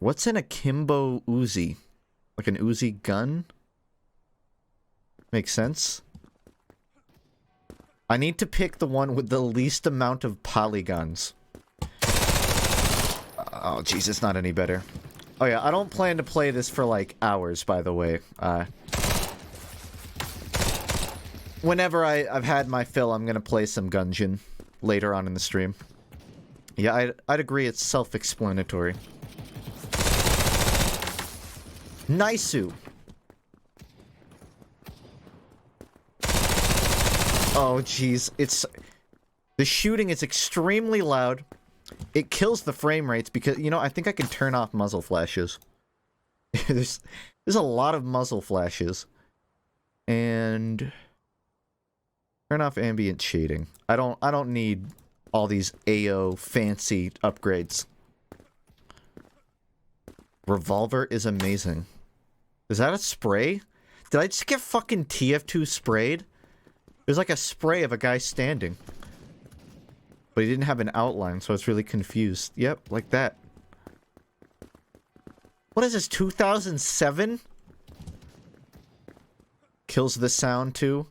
What's an akimbo Uzi? Like an Uzi gun? Makes sense. I need to pick the one with the least amount of polygons. Oh, jeez, it's not any better. Oh yeah, I don't plan to play this for, like, hours, by the way. Whenever I've had my fill, I'm gonna play some Gungeon later on in the stream. Yeah, I'd agree it's self-explanatory. Naisu! Oh, jeez, it's... The shooting is extremely loud. It kills the frame rates because, you know, I think I can turn off muzzle flashes. there's a lot of muzzle flashes. And... Turn off ambient shading. I don't need all these AO fancy upgrades. Revolver is amazing. Is that a spray? Did I just get fucking TF2 sprayed? There's like a spray of a guy standing. But he didn't have an outline, so I was really confused. Yep, like that. What is this, 2007? Kills the sound too.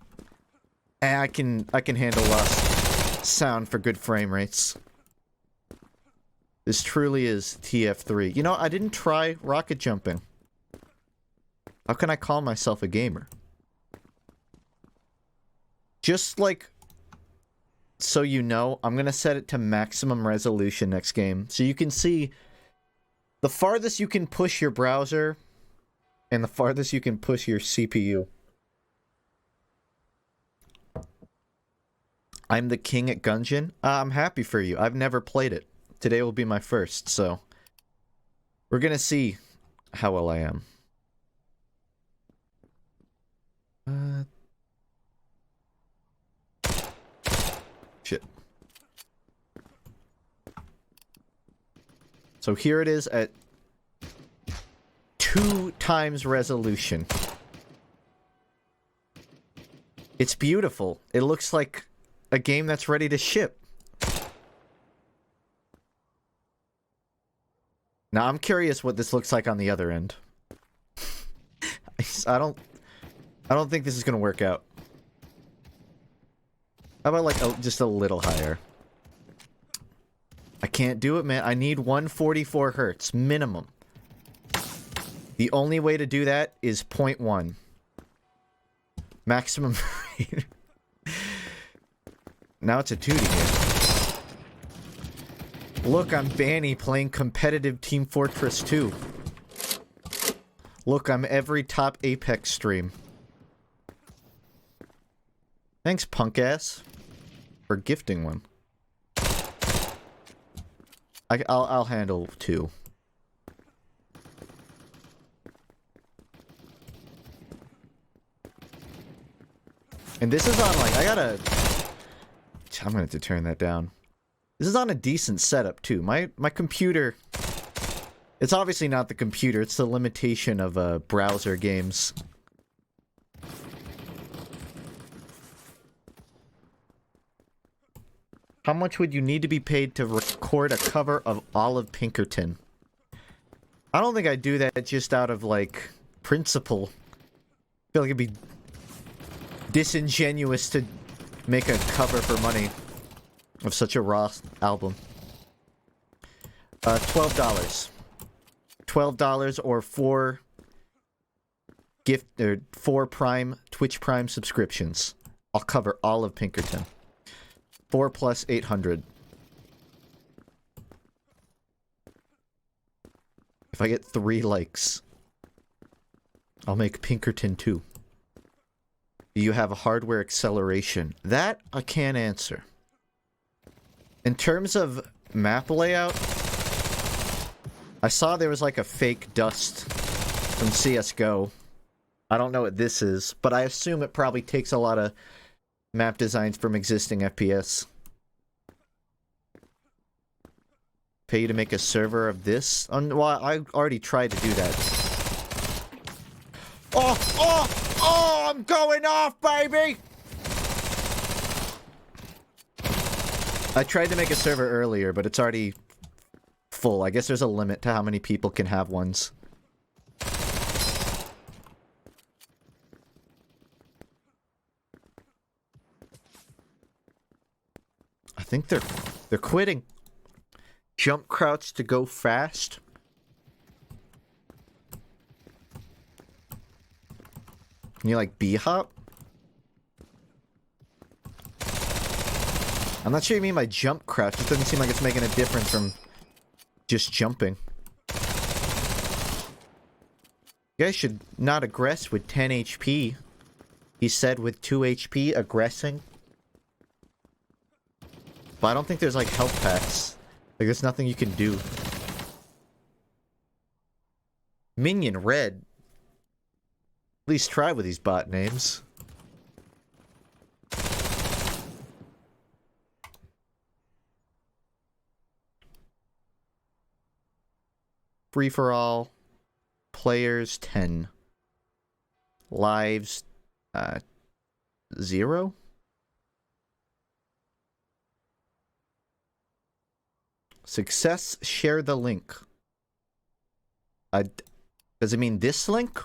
And I can handle less sound for good frame rates. This truly is TF3. You know, I didn't try rocket jumping. How can I call myself a gamer? Just like, so you know, I'm gonna set it to maximum resolution next game. So you can see the farthest you can push your browser and the farthest you can push your CPU. I'm the king at Gungeon. I'm happy for you. I've never played it. Today will be my first, so we're gonna see how well I am. Shit. So here it is at 2 times resolution. It's beautiful. It looks like a game that's ready to ship. Now I'm curious what this looks like on the other end. I don't think this is gonna work out. How about like just a little higher? I can't do it, man. I need 144 hertz minimum. The only way to do that is 0.1. Maximum rate. Now it's a 2D game. Look, I'm Banny playing competitive Team Fortress 2. Look, I'm every top Apex stream. Thanks, punk ass, for gifting one. I'll handle 2. And this is on, like, I'm gonna have to turn that down. This is on a decent setup, too. My computer... It's obviously not the computer, it's the limitation of, browser games. How much would you need to be paid to record a cover of Olive Pinkerton? I don't think I'd do that just out of, like, principle. I feel like it'd be disingenuous to make a cover for money of such a raw album. $12. $12 or 4 4 Prime, Twitch Prime subscriptions. I'll cover all of Pinkerton. 4 plus 800. If I get 3 likes, I'll make Pinkerton 2. Do you have a hardware acceleration? That I can't answer. In terms of map layout, I saw there was like a fake dust from CSGO. I don't know what this is, but I assume it probably takes a lot of map designs from existing FPS. Pay you to make a server of this? Well, I already tried to do that. Oh, I'm going off, baby! I tried to make a server earlier, but it's already full. I guess there's a limit to how many people can have ones. I think they're quitting. Jump crouch to go fast. Can you like B-hop? I'm not sure you mean by jump crouch. It doesn't seem like it's making a difference from just jumping. You guys should not aggress with 10 HP. He said with 2 HP, aggressing. But I don't think there's like health packs. Like there's nothing you can do. Minion red. At least try with these bot names. Free for all. Players 10. Lives 0. Success, share the link. Does it mean this link?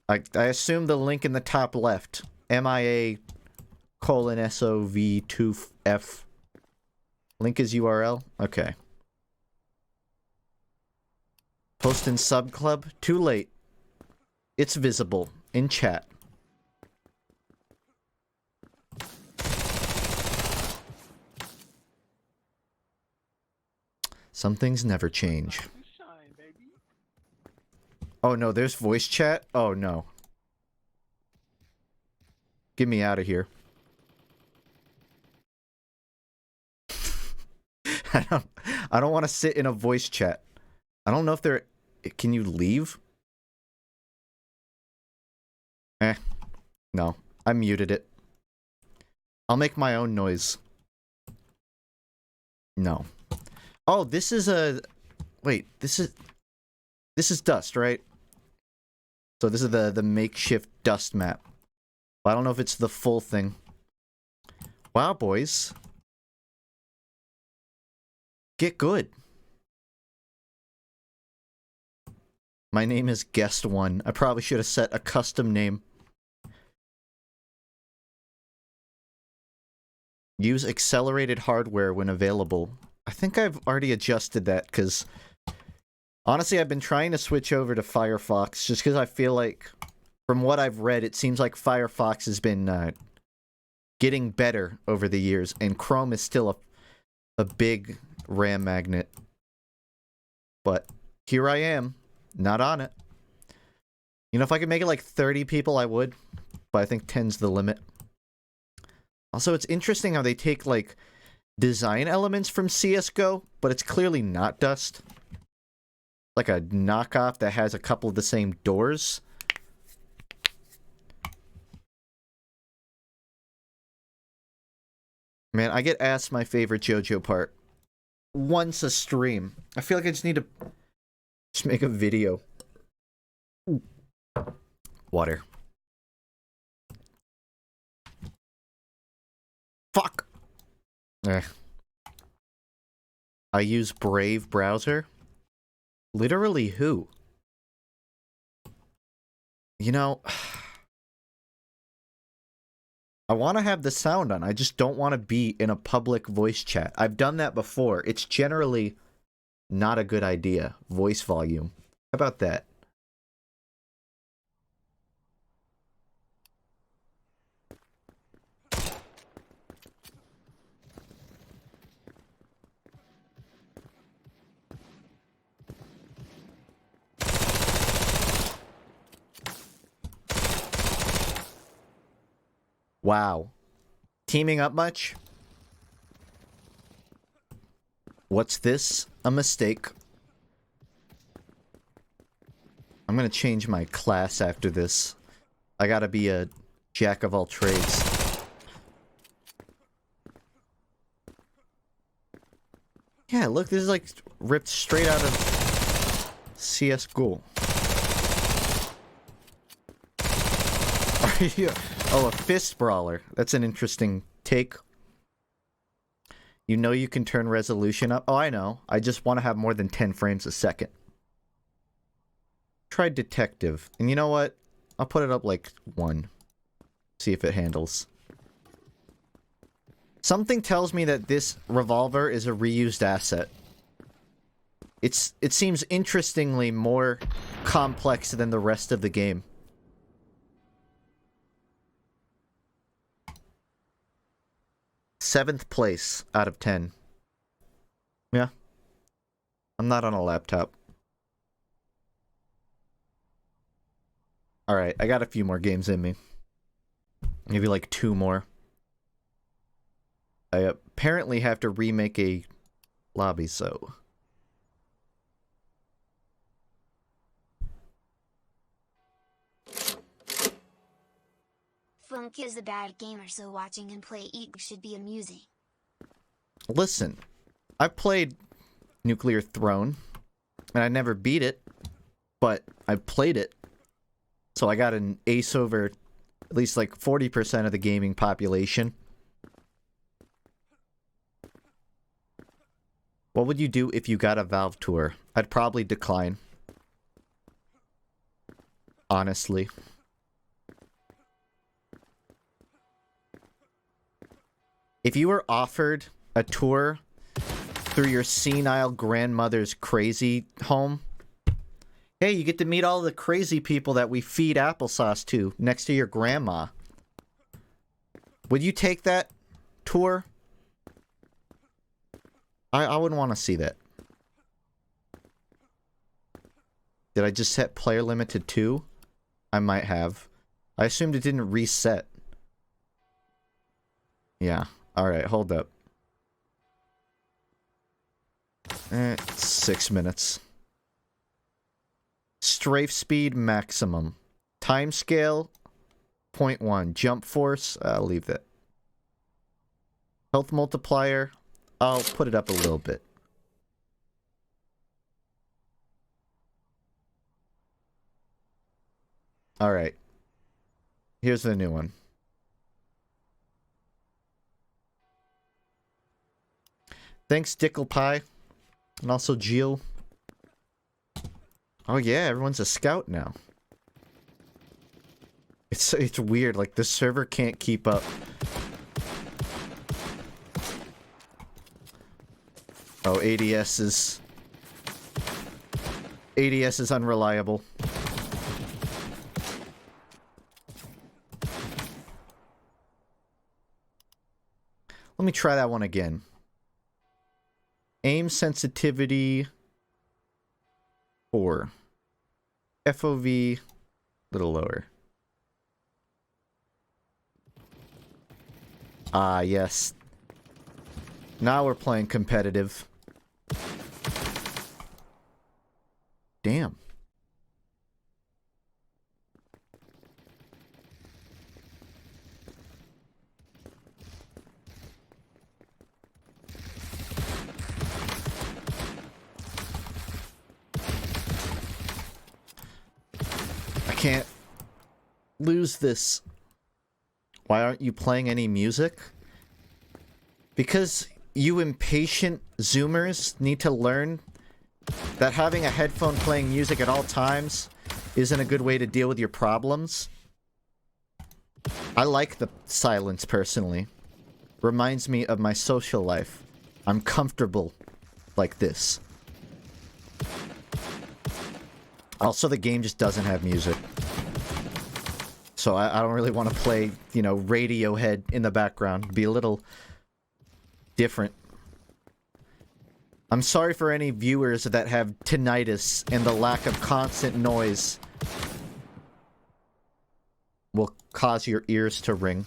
I assume the link in the top left. MIA:SOV2F. Link is URL? Okay. Post in sub club? Too late. It's visible in chat. Some things never change. Oh no, there's voice chat? Oh no. Get me out of here. I don't want to sit in a voice chat. I don't know if there... Can you leave? No. I muted it. I'll make my own noise. No. Oh, this is a... Wait, this is dust, right? So this is the makeshift dust map. But I don't know if it's the full thing. Wow, boys. Get good. My name is Guest One. I probably should have set a custom name. Use accelerated hardware when available. I think I've already adjusted that, because... Honestly, I've been trying to switch over to Firefox, just because I feel like, from what I've read, it seems like Firefox has been getting better over the years, and Chrome is still a big RAM magnet. But here I am, not on it. You know, if I could make it like 30 people, I would, but I think 10's the limit. Also, it's interesting how they take, like, design elements from CSGO, but it's clearly not Dust. Like a knockoff that has a couple of the same doors. Man, I get asked my favorite JoJo part once a stream. I feel like I just need to just make a video. Ooh. Water. Fuck! I use Brave browser. Literally who? You know, I want to have the sound on. I just don't want to be in a public voice chat. I've done that before. It's generally not a good idea. Voice volume. How about that? Wow. Teaming up much? What's this? A mistake. I'm gonna change my class after this. I gotta be a jack of all trades. Yeah, look, this is like ripped straight out of CSGO. Are you... Oh, a fist brawler. That's an interesting take. You know you can turn resolution up. Oh, I know. I just want to have more than 10 frames a second. Try detective. And you know what? I'll put it up like 1. See if it handles. Something tells me that this revolver is a reused asset. It seems interestingly more complex than the rest of the game. Seventh place out of 10. Yeah. I'm not on a laptop. Alright, I got a few more games in me. Maybe like 2 more. I apparently have to remake a lobby, so... FUNKe is a bad gamer, so watching him play Eat should be amusing. Listen, I played Nuclear Throne, and I never beat it, but I played it. So I got an ace over at least like 40% of the gaming population. What would you do if you got a Valve tour? I'd probably decline. Honestly. If you were offered a tour through your senile grandmother's crazy home, hey, you get to meet all the crazy people that we feed applesauce to next to your grandma. Would you take that tour? I wouldn't want to see that. Did I just set player limit to 2? I might have. I assumed it didn't reset. Yeah. Alright, hold up. 6 minutes. Strafe speed maximum. Time scale 0.1. Jump force, I'll leave that. Health multiplier, I'll put it up a little bit. Alright. Here's the new one. Thanks, Dickle Pie. And also Jill. Oh yeah, everyone's a scout now. It's weird, like the server can't keep up. Oh, ADS is unreliable. Let me try that one again. Aim sensitivity 4. FOV little lower. Ah, yes. Now we're playing competitive. Damn. I can't lose this. Why aren't you playing any music? Because you impatient Zoomers need to learn that having a headphone playing music at all times isn't a good way to deal with your problems. I like the silence personally. Reminds me of my social life. I'm comfortable like this. Also, the game just doesn't have music. So I don't really want to play, you know, Radiohead in the background. It'd be a little different. I'm sorry for any viewers that have tinnitus and the lack of constant noise will cause your ears to ring.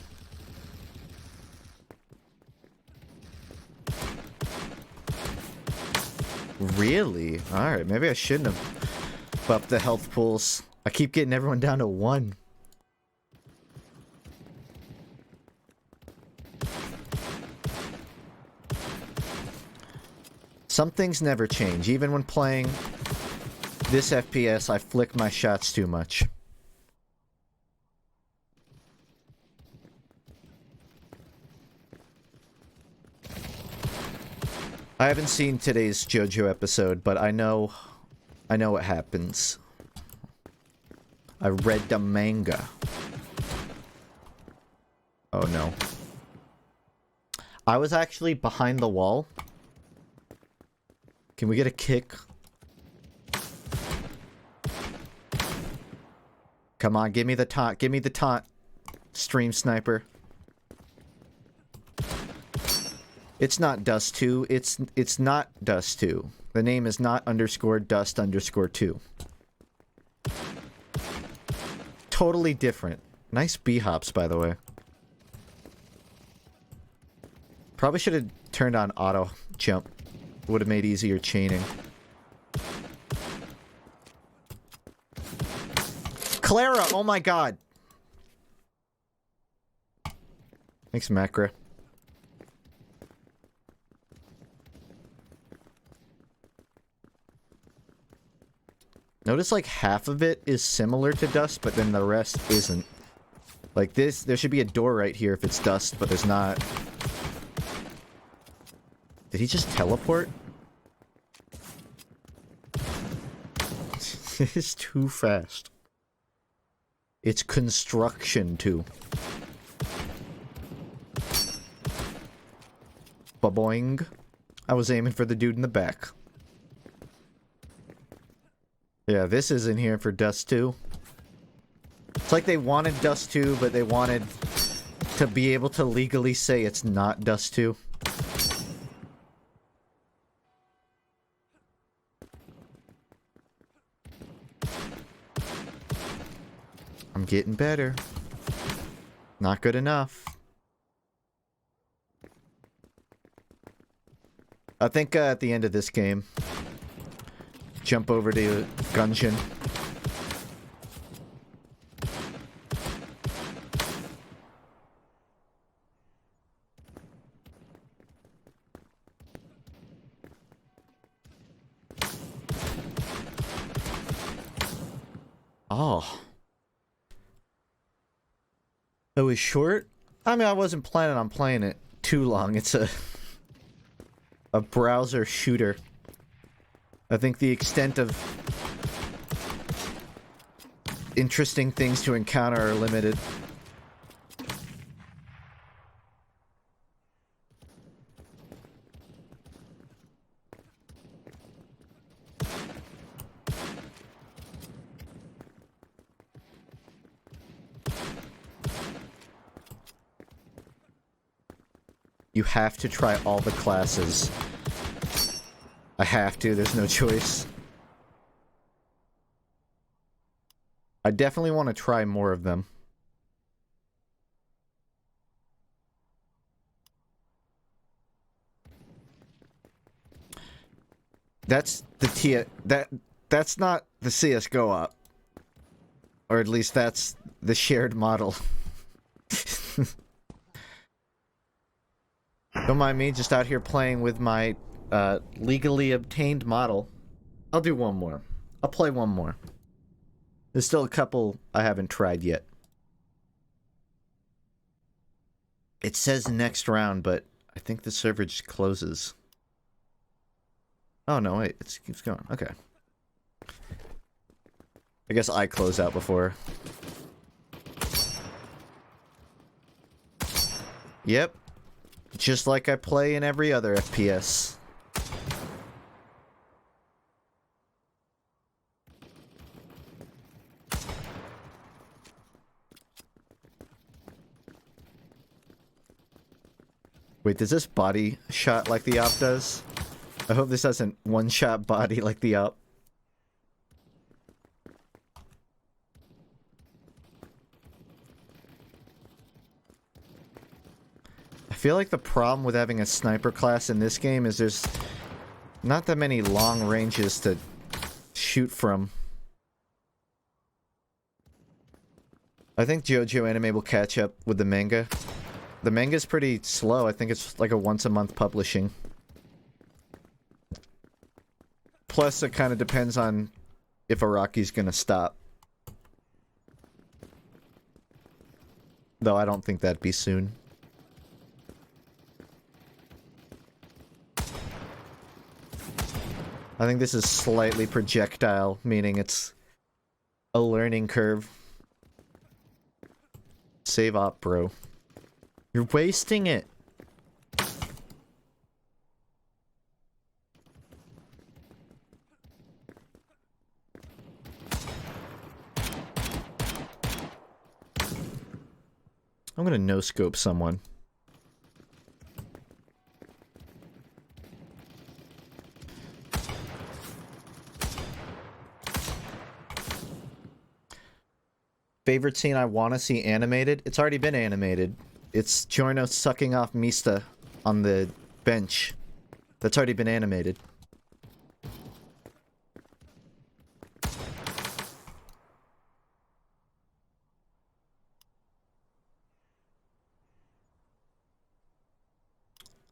Really? Alright, maybe I shouldn't have upped the health pools. I keep getting everyone down to 1. Some things never change. Even when playing this FPS, I flick my shots too much. I haven't seen today's JoJo episode, but I know what happens. I read the manga. Oh no. I was actually behind the wall. Can we get a kick? Come on, give me the taunt. Give me the taunt. Stream sniper. It's not Dust 2. It's not Dust 2. The name is not _Dust_2. Totally different. Nice B-hops, by the way. Probably should have turned on auto jump. Would have made easier chaining. Clara! Oh my god! Thanks, Macra. Notice like half of it is similar to Dust, but then the rest isn't. Like this, there should be a door right here if it's Dust, but there's not. Did he just teleport? It's too fast. It's construction too. Ba-boing. I was aiming for the dude in the back. Yeah, this is in here for Dust 2. It's like they wanted Dust 2, but they wanted to be able to legally say it's not Dust 2. I'm getting better. Not good enough. I think at the end of this game, jump over to Gungeon. Oh. It was short? I mean, I wasn't planning on playing it too long. It's a browser shooter. I think the extent of interesting things to encounter are limited. You have to try all the classes. I have to, there's no choice. I definitely want to try more of them. That's the that's not the CS:GO op. Or at least that's the shared model. Don't mind me, just out here playing with my legally obtained model. I'll do one more. I'll play one more. There's still a couple I haven't tried yet. It says next round, but I think the server just closes. Oh no, wait, it keeps going. Okay. I guess I close out before. Yep. Just like I play in every other FPS. Wait, does this body shot like the op does? I hope this doesn't one-shot body like the op. I feel like the problem with having a sniper class in this game is there's not that many long ranges to shoot from. I think JoJo anime will catch up with the manga. The manga's pretty slow. I think it's like a once-a-month publishing. Plus, it kind of depends on if Araki's gonna stop. Though I don't think that'd be soon. I think this is slightly projectile, meaning it's a learning curve. Save op, bro. You're wasting it. I'm gonna no-scope someone. Favorite scene I want to see animated? It's already been animated. It's Giorno sucking off Mista on the bench. That's already been animated.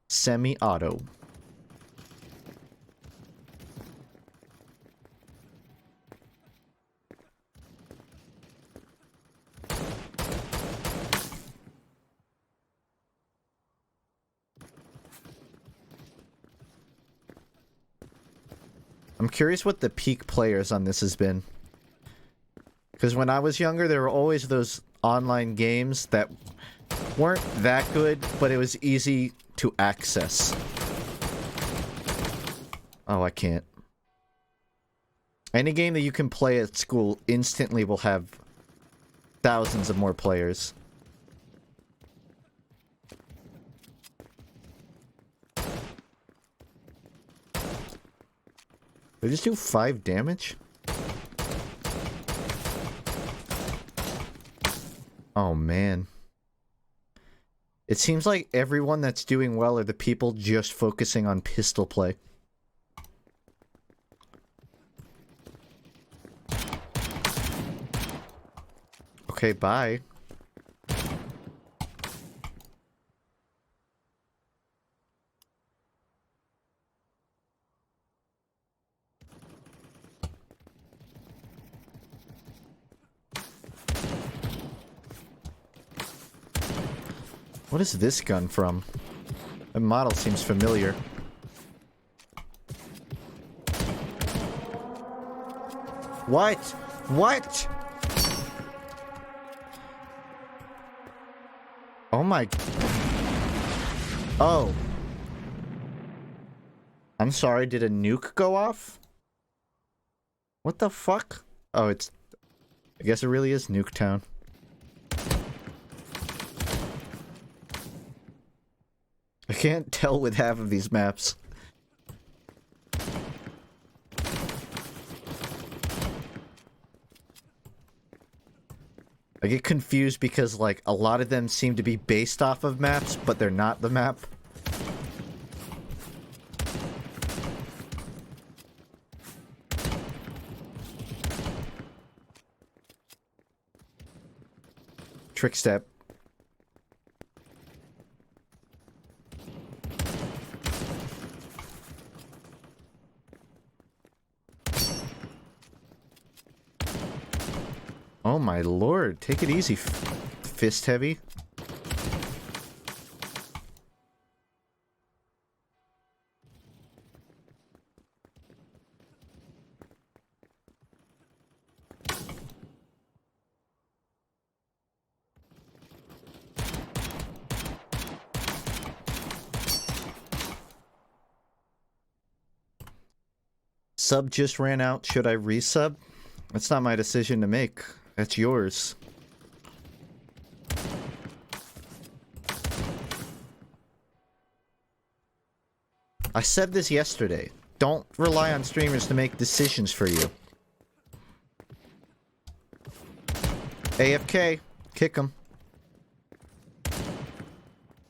Semi-auto. I'm curious what the peak players on this has been. Because when I was younger, there were always those online games that weren't that good, but it was easy to access. Oh, I can't. Any game that you can play at school instantly will have thousands of more players. They just do 5 damage? Oh, man. It seems like everyone that's doing well are the people just focusing on pistol play. Okay, bye. What is this gun from? The model seems familiar. What? What? Oh my... Oh. I'm sorry, did a nuke go off? What the fuck? Oh, it's... I guess it really is Nuketown. I can't tell with half of these maps. I get confused because, like, a lot of them seem to be based off of maps, but they're not the map. Trick step. Oh my lord, take it easy, fist heavy. Sub just ran out, should I resub? That's not my decision to make. That's yours. I said this yesterday. Don't rely on streamers to make decisions for you. AFK. Kick him.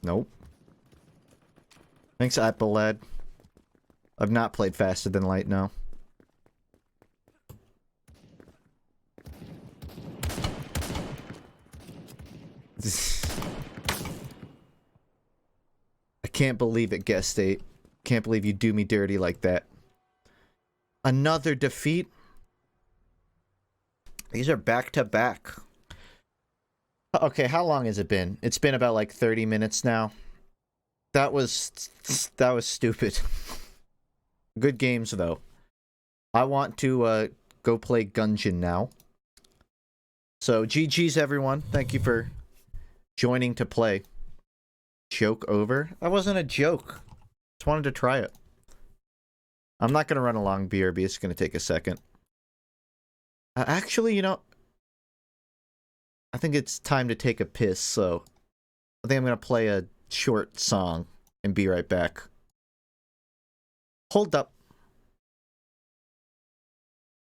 Nope. Thanks, Apple Lad. I've not played Faster Than Light, no. I can't believe it, guest state. Can't believe you do me dirty like that. Another defeat? These are back to back. Okay, how long has it been? It's been about like 30 minutes now. That was stupid. Good games though. I want to go play Gungeon now. So GG's everyone. Thank you for joining to play. Joke over? That wasn't a joke. Just wanted to try it. I'm not going to run a long BRB. It's going to take a second. Actually, you know, I think it's time to take a piss, so I think I'm going to play a short song and be right back. Hold up.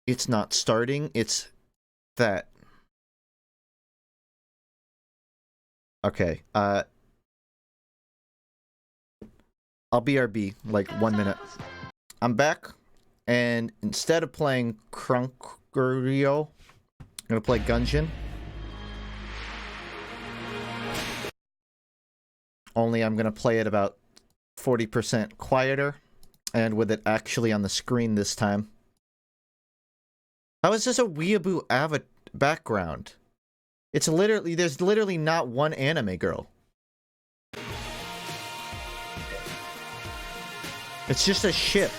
It's not starting, it's that. Okay, I'll BRB, like 1 minute. I'm back, and instead of playing Krunker, I'm gonna play Gungeon. Only I'm gonna play it about 40% quieter, and with it actually on the screen this time. How is this a weeaboo background? It's literally, there's literally not one anime girl. It's just a ship.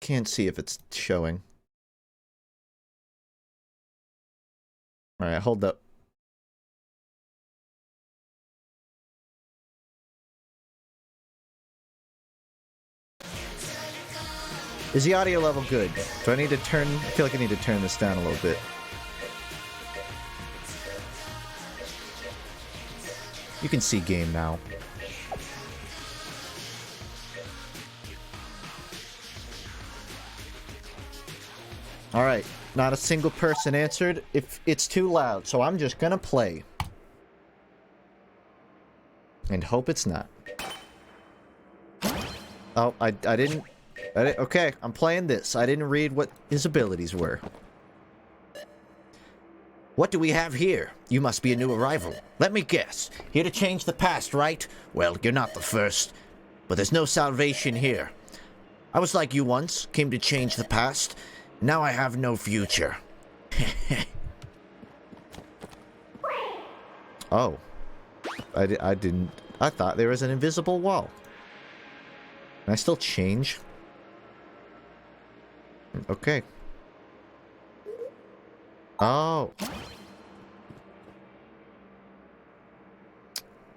Can't see if it's showing. Alright, hold up. Is the audio level good? Do I need to turn... I feel like I need to turn this down a little bit. You can see game now. Alright, not a single person answered. If it's too loud, so I'm just gonna play. And hope it's not. Oh, I didn't... Okay, I'm playing this. I didn't read what his abilities were. What do we have here? You must be a new arrival. Let me guess. Here to change the past, right? Well, you're not the first. But there's no salvation here. I was like you once, came to change the past. Now I have no future. Oh. I didn't... I thought there was an invisible wall. Can I still change? Okay. Oh.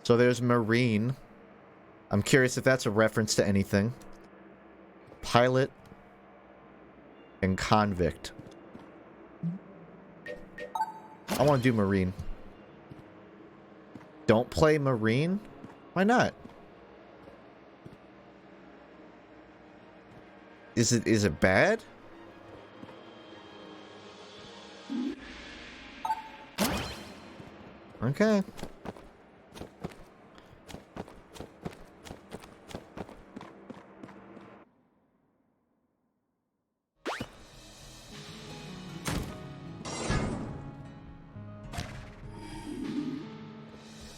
So there's Marine. I'm curious if that's a reference to anything. Pilot. And Convict. I want to do Marine. Don't play Marine? Why not? Is it bad? Okay.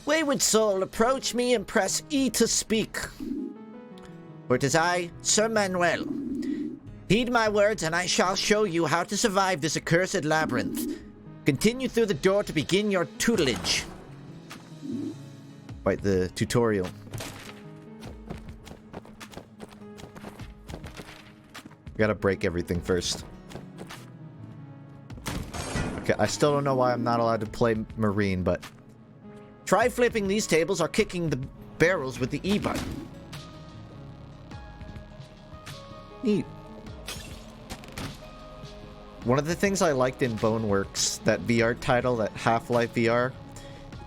Wayward soul, approach me and press E to speak. For it is I, Sir Manuel. Heed my words, and I shall show you how to survive this accursed labyrinth. Continue through the door to begin your tutelage. Wait, the tutorial. Gotta break everything first. Okay, I still don't know why I'm not allowed to play Marine, but... Try flipping these tables or kicking the barrels with the E button. Neat. One of the things I liked in Boneworks, that VR title, that Half-Life VR,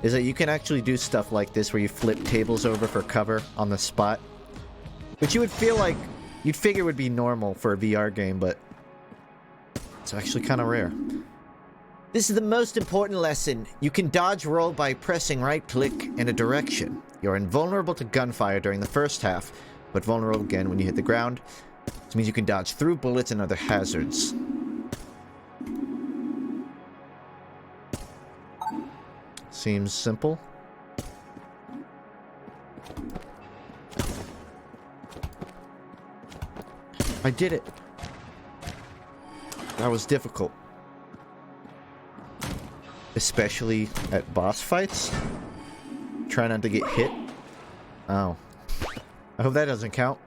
is that you can actually do stuff like this where you flip tables over for cover on the spot. Which you would feel like, you'd figure would be normal for a VR game, but it's actually kind of rare. This is the most important lesson. You can dodge roll by pressing right-click in a direction. You're invulnerable to gunfire during the first half, but vulnerable again when you hit the ground. This means you can dodge through bullets and other hazards. Seems simple. I did it. That was difficult. Especially at boss fights. Try not to get hit. Oh. I hope that doesn't count.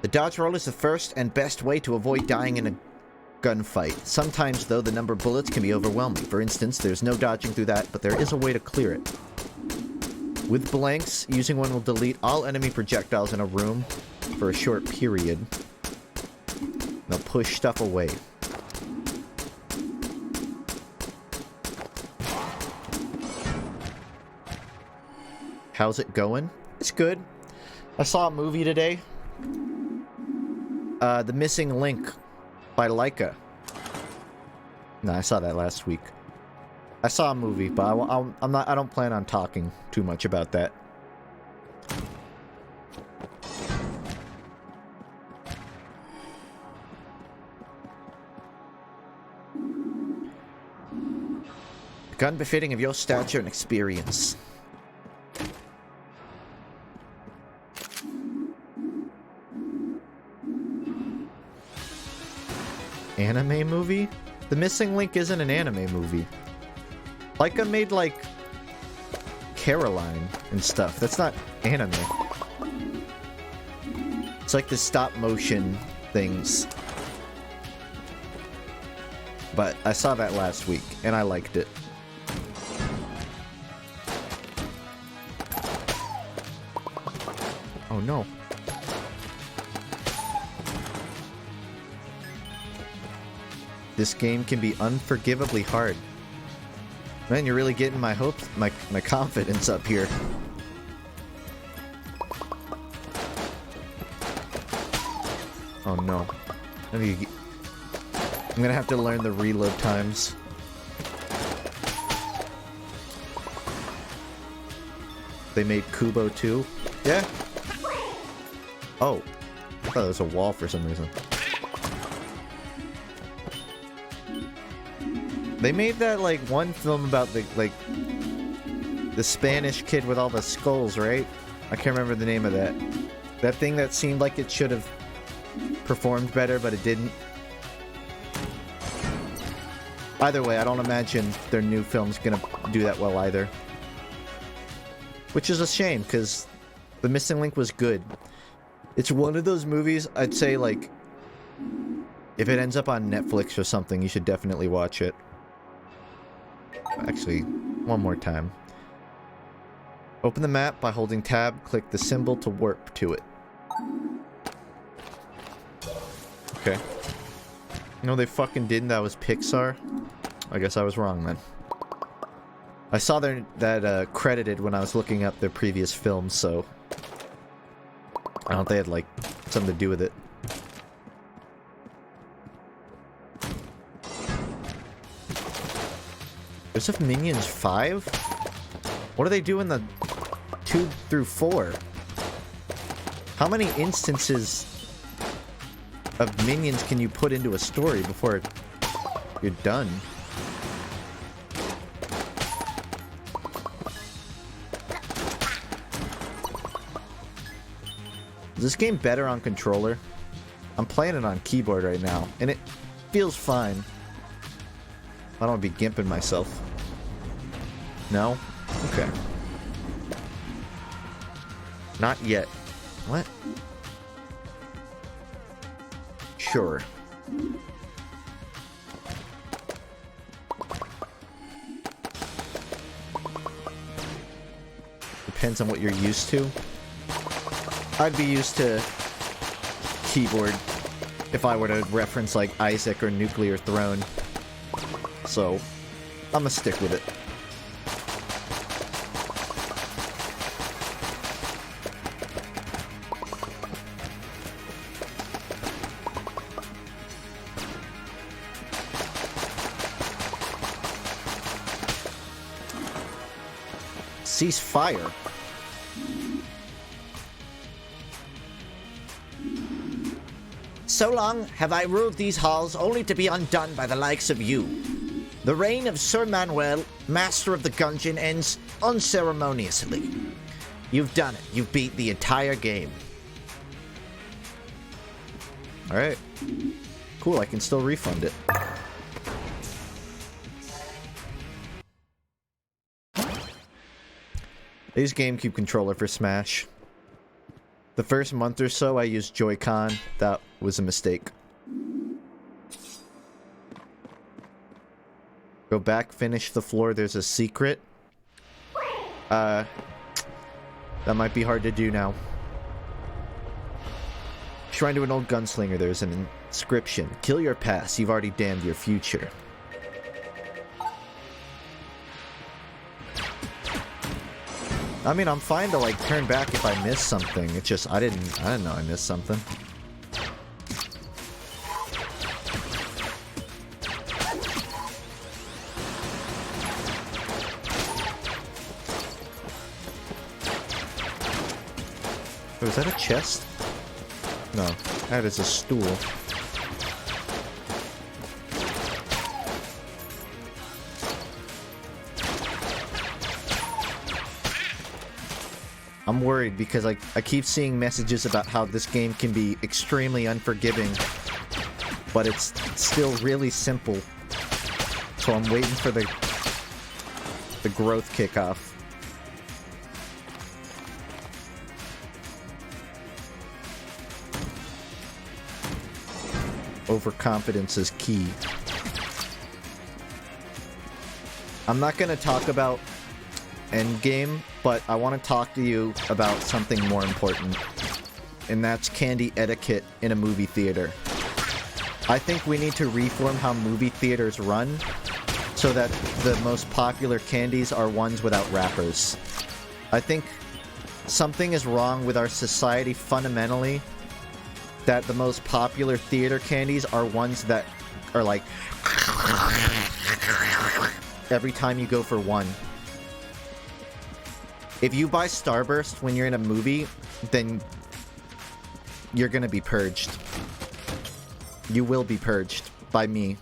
dodge roll is the first and best way to avoid dying in a gunfight. Sometimes, though, the number of bullets can be overwhelming. For instance, there's no dodging through that, but there is a way to clear it. With blanks, using one will delete all enemy projectiles in a room for a short period. They'll push stuff away. How's it going? It's good. I saw a movie today. The Missing Link by Leica. No, I saw that last week. I saw a movie, but I don't plan on talking too much about that. Gun befitting of your stature and experience. Anime movie? The Missing Link isn't an anime movie. Leica made, like, Caroline and stuff. That's not anime. It's like the stop-motion things. But I saw that last week, and I liked it. Oh, no. This game can be unforgivably hard. Man, you're really getting my hopes, my confidence up here. Oh no. I'm gonna have to learn the reload times. They made Kubo too? Yeah. Oh. I thought there was a wall for some reason. They made that, like, one film about the, like, the Spanish kid with all the skulls, right? I can't remember the name of that. That thing that seemed like it should have performed better, but it didn't. Either way, I don't imagine their new film's gonna do that well either. Which is a shame, because The Missing Link was good. It's one of those movies, I'd say, like, if it ends up on Netflix or something, you should definitely watch it. Actually, one more time. Open the map by holding tab, click the symbol to warp to it. Okay. No, they fucking didn't. That was Pixar. I guess I was wrong then. I saw that credited when I was looking up their previous films, so I don't know if they had, like, something to do with it. There's a Minions 5? What do they do in the 2 through 4? How many instances of Minions can you put into a story before you're done? Is this game better on controller? I'm playing it on keyboard right now, and it feels fine. I don't want to be gimping myself. No? Okay. Not yet. What? Sure. Depends on what you're used to. I'd be used to keyboard if I were to reference, like, Isaac or Nuclear Throne. So, I'm gonna stick with it. Cease fire. So long have I ruled these halls only to be undone by the likes of you. The reign of Sir Manuel, master of the Gungeon, ends unceremoniously. You've done it. You've beat the entire game. Alright. Cool, I can still refund it. I use GameCube controller for Smash. The first month or so I used Joy-Con. That was a mistake. Go back, finish the floor. There's a secret. That might be hard to do now. Shrine to an old gunslinger. There's an inscription. Kill your past. You've already damned your future. I mean, I'm fine to, like, turn back if I miss something. It's just, I didn't know I missed something. Oh, is that a chest? No, that is a stool. I'm worried because I keep seeing messages about how this game can be extremely unforgiving, but it's still really simple. So I'm waiting for the growth kickoff. Overconfidence is key. I'm not going to talk about Endgame, but I want to talk to you about something more important, and that's candy etiquette in a movie theater. I think we need to reform how movie theaters run so that the most popular candies are ones without wrappers. I think something is wrong with our society fundamentally, that the most popular theater candies are ones that are like every time you go for one. If you buy Starburst when you're in a movie, then you're gonna be purged. You will be purged by me.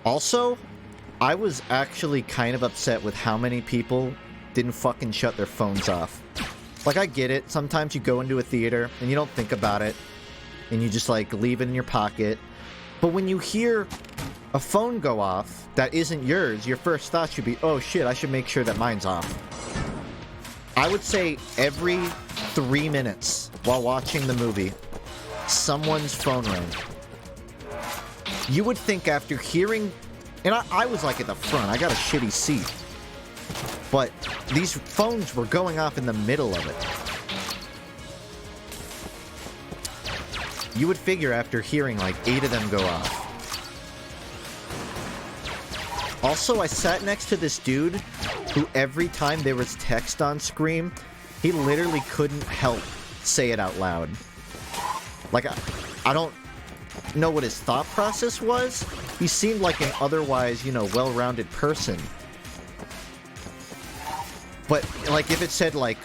Also, I was actually kind of upset with how many people didn't fucking shut their phones off. Like, I get it. Sometimes you go into a theater and you don't think about it, and you just, like, leave it in your pocket. But when you hear a phone go off that isn't yours, your first thought should be, oh shit, I should make sure that mine's off. I would say every 3 minutes while watching the movie, someone's phone rang. You would think after hearing... And I was, like, at the front. I got a shitty seat. But these phones were going off in the middle of it. You would figure after hearing like 8 of them go off. Also, I sat next to this dude who every time there was text on screen, he literally couldn't help say it out loud. Like, I don't know what his thought process was. He seemed like an otherwise, you know, well-rounded person. But, like, if it said, like,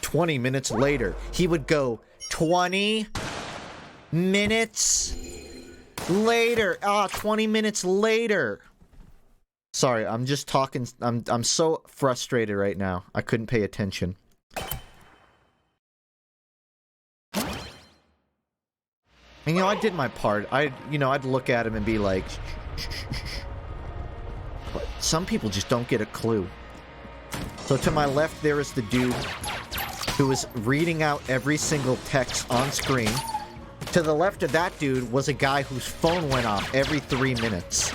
20 minutes later, he would go, 20 minutes later. 20 minutes later. Sorry, I'm just talking. I'm so frustrated right now. I couldn't pay attention. And, you know, I did my part. I'd look at him and be like, shh. But some people just don't get a clue. So to my left, there is the dude who was reading out every single text on screen. To the left of that dude was a guy whose phone went off every 3 minutes.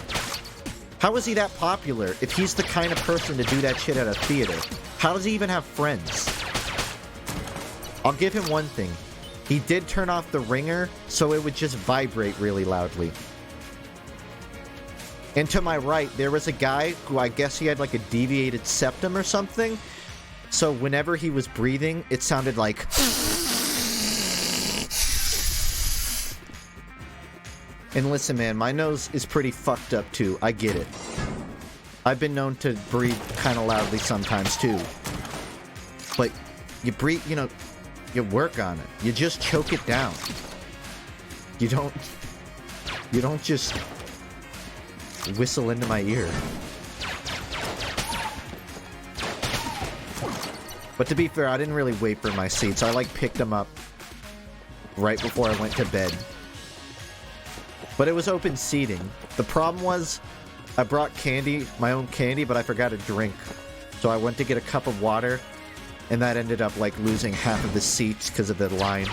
How is he that popular if he's the kind of person to do that shit at a theater? How does he even have friends? I'll give him one thing. He did turn off the ringer, so it would just vibrate really loudly. And to my right, there was a guy who I guess he had like a deviated septum or something. So whenever he was breathing, it sounded like... And listen, man, my nose is pretty fucked up too. I get it. I've been known to breathe kind of loudly sometimes too. But you breathe, you know, you work on it. You just choke it down. You don't just whistle into my ear. But to be fair, I didn't really wait for my seat, so I like picked them up right before I went to bed. But it was open seating. The problem was I brought candy, my own candy, but I forgot a drink. So I went to get a cup of water, And that ended up, like, losing half of the seats because of the line.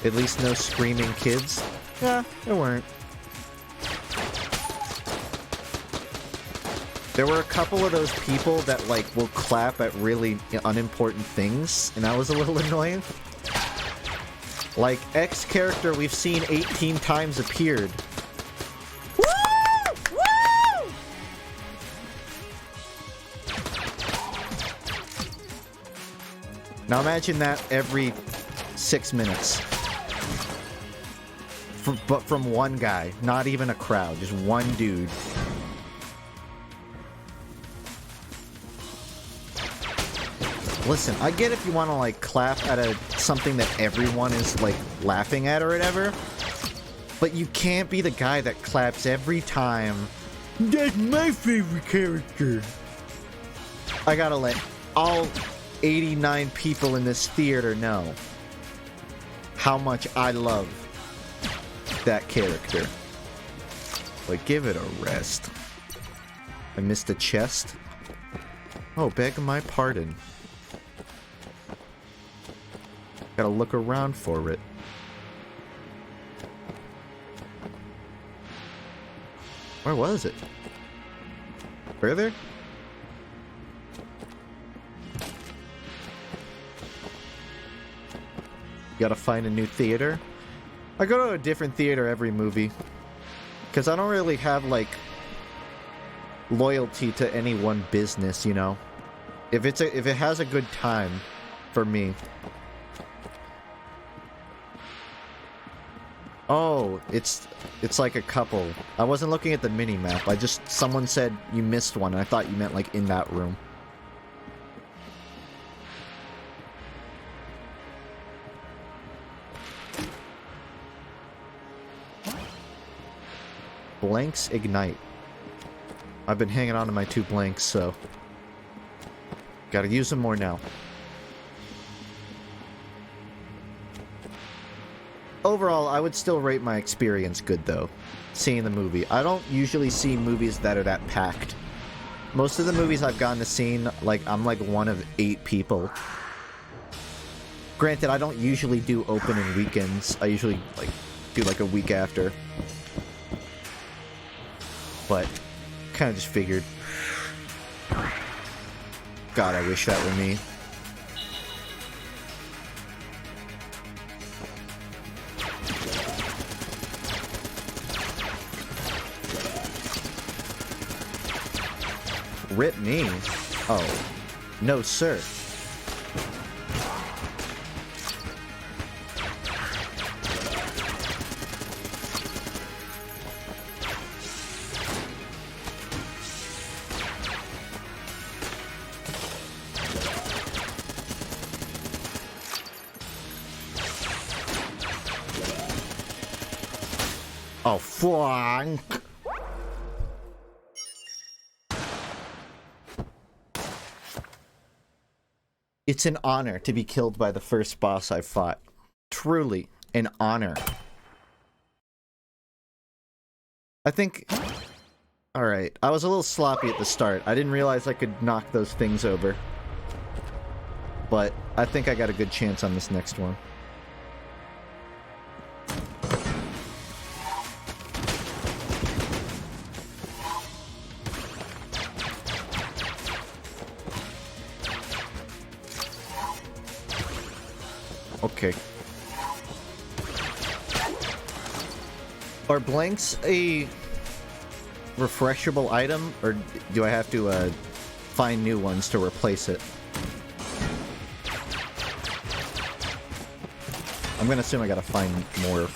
At least no screaming kids. Yeah, there weren't. There were a couple of those people that, like, will clap at really unimportant things, and that was a little annoying. Like, X character we've seen 18 times appeared. Woo! Woo! Now imagine that every 6 minutes. But from one guy, not even a crowd, just one dude. Listen, I get if you want to, like, clap at something that everyone is, like, laughing at or whatever, but you can't be the guy that claps every time. That's my favorite character. I gotta let all 89 people in this theater know how much I love that character. Like, give it a rest. I missed a chest. Oh, beg my pardon. Gotta look around for it. Where was it? Further? Gotta find a new theater. I go to a different theater every movie. Because I don't really have, like, loyalty to any one business, you know? If it has a good time for me. Oh, it's like a couple. I wasn't looking at the mini-map. Someone said you missed one, and I thought you meant, like, in that room. Blanks ignite. I've been hanging on to my 2 blanks, so gotta use them more now. Overall, I would still rate my experience good, though, seeing the movie. I don't usually see movies that are that packed. Most of the movies I've gotten to see, like, I'm like one of 8 people. Granted, I don't usually do opening weekends. I usually, like, do, like, a week after. But, kind of just figured. God, I wish that were me. Rip me? Oh. No, sir. Oh, FUNKe! It's an honor to be killed by the first boss I fought. Truly, an honor. I think... Alright, I was a little sloppy at the start. I didn't realize I could knock those things over. But I think I got a good chance on this next one. Okay. Are blanks a refreshable item, or do I have to find new ones to replace it? I'm gonna assume I gotta find more.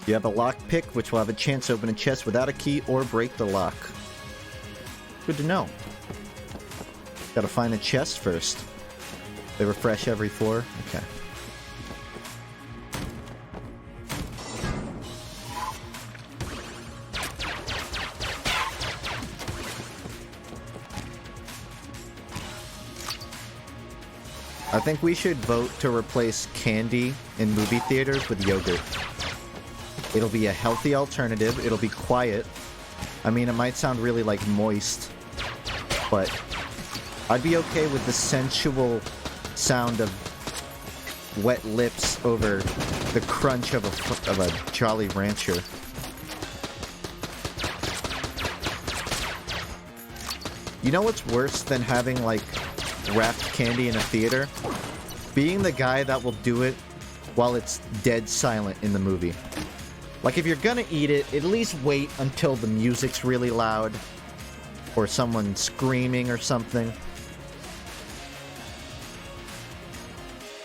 You have a lockpick, which will have a chance to open a chest without a key or break the lock. Good to know. Gotta find a chest first. They refresh every floor? Okay. I think we should vote to replace candy in movie theaters with yogurt. It'll be a healthy alternative. It'll be quiet. I mean, it might sound really, like, moist, but I'd be okay with the sensual sound of wet lips over the crunch of a Jolly Rancher. You know what's worse than having, like, wrapped candy in a theater? Being the guy that will do it while it's dead silent in the movie. Like, if you're gonna eat it, at least wait until the music's really loud. Or someone screaming or something.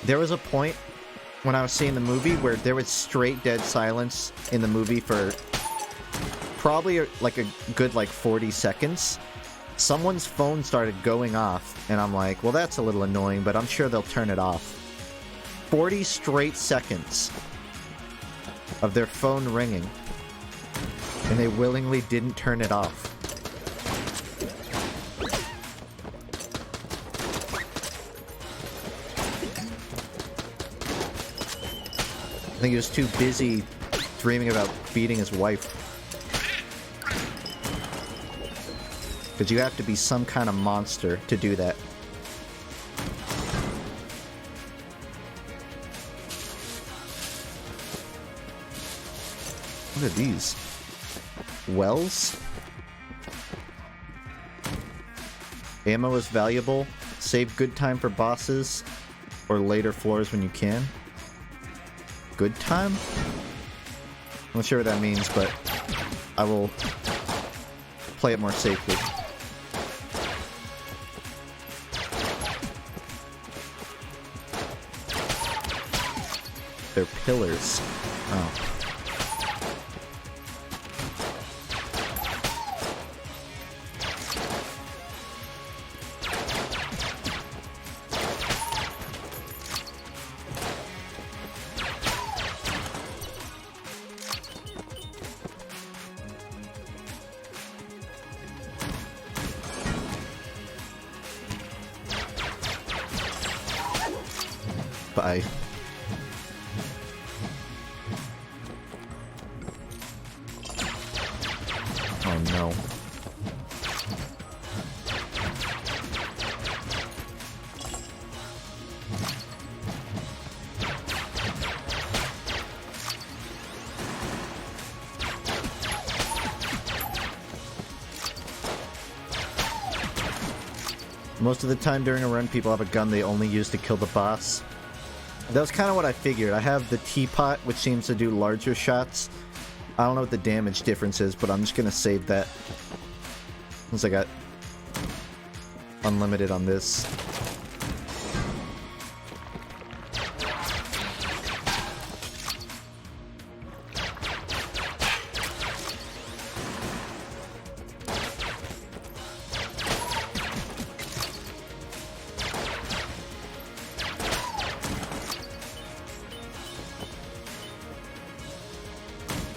There was a point when I was seeing the movie where there was straight dead silence in the movie for probably like a good 40 seconds. Someone's phone started going off, and I'm like, well, that's a little annoying, but I'm sure they'll turn it off. 40 straight seconds of their phone ringing, and they willingly didn't turn it off. I think he was too busy dreaming about beating his wife. Because you have to be some kind of monster to do that. What are these? Wells? Ammo is valuable. Save good time for bosses. Or later floors when you can. Good time? I'm not sure what that means, but I will play it more safely. They're pillars. Oh. Bye. Oh no. Most of the time during a run, people have a gun they only use to kill the boss. That was kind of what I figured. I have the teapot, which seems to do larger shots. I don't know what the damage difference is, but I'm just gonna save that. Since I got unlimited on this.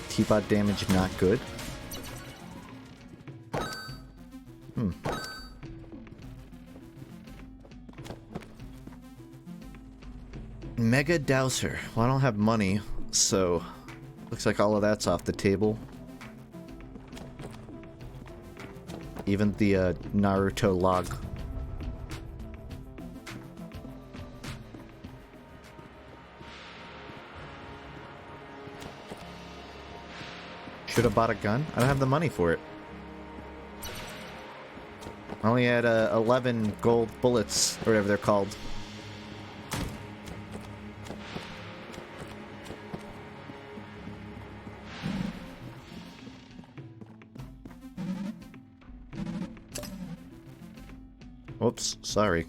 Teapot damage not good. Mega Dowser. Well, I don't have money, so looks like all of that's off the table. Even the Naruto log. Should have bought a gun. I don't have the money for it. I only had 11 gold bullets, or whatever they're called. Whoops, sorry.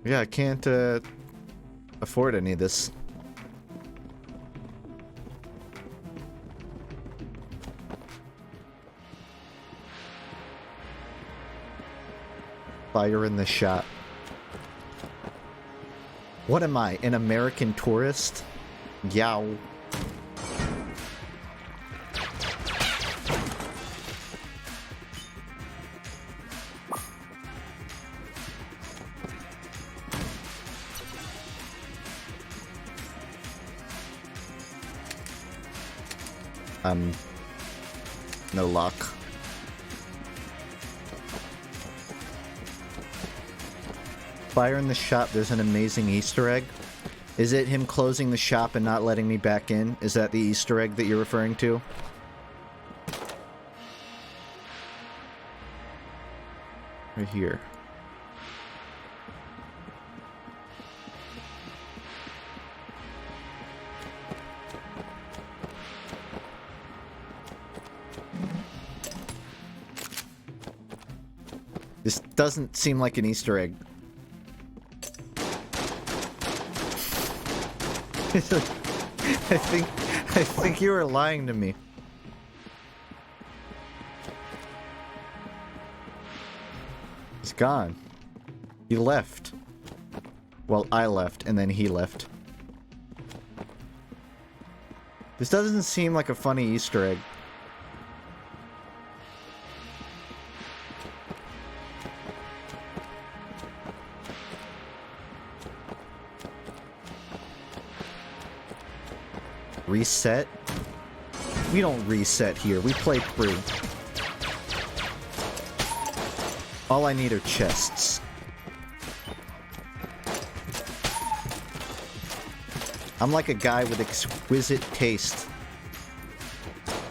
Yeah, I can't afford any of this. Fire in the shot. What am I, an American tourist? Yow. No luck. Fire in the shop, there's an amazing Easter egg. Is it him closing the shop and not letting me back in? Is that the Easter egg that you're referring to? Right here. This doesn't seem like an Easter egg. I think you were lying to me. He's gone. He left. Well, I left, and then he left. This doesn't seem like a funny Easter egg. Reset? We don't reset here. We play through. All I need are chests. I'm like a guy with exquisite taste.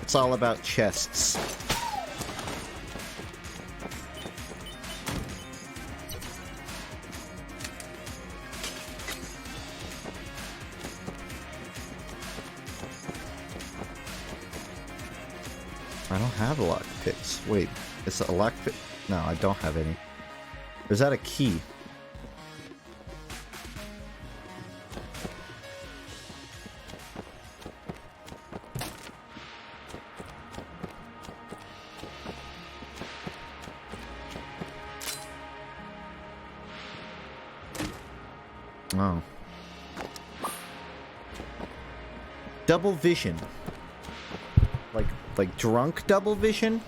It's all about chests. I don't have a lockpicks. Wait, it's a lockpick? No, I don't have any. Is that a key? Oh. Double vision. Like drunk double vision?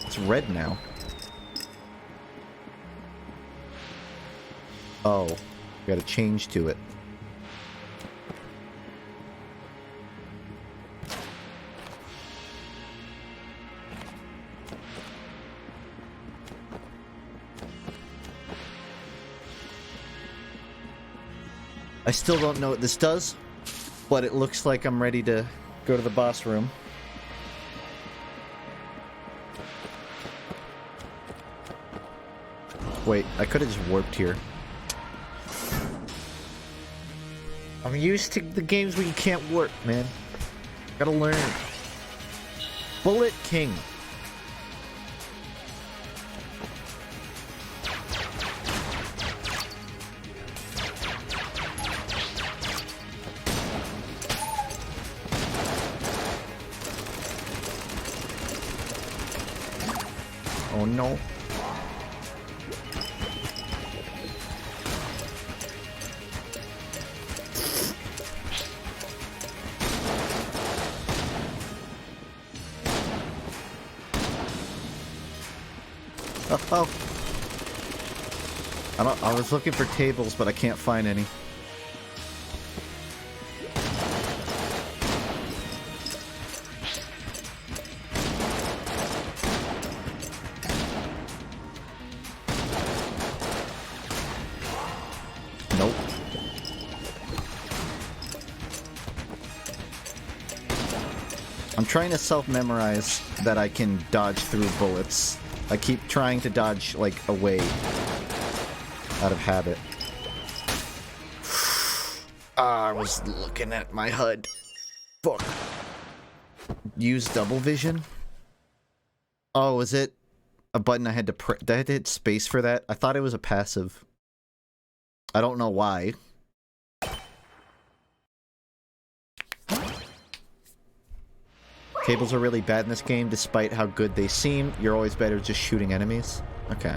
It's red now. Oh, gotta change to it. I still don't know what this does, but it looks like I'm ready to go to the boss room. Wait, I could have just warped here. I'm used to the games where you can't warp, man. Gotta learn. Bullet King. Oh no. Oh. I was looking for tables, but I can't find any. Nope. I'm trying to self-memorize that I can dodge through bullets. I keep trying to dodge, like, away. Out of habit. I was looking at my HUD. Fuck. Use double vision? Oh, is it a button I had to did I have to hit space for that? I thought it was a passive. I don't know why. Cables are really bad in this game, despite how good they seem. You're always better just shooting enemies. Okay.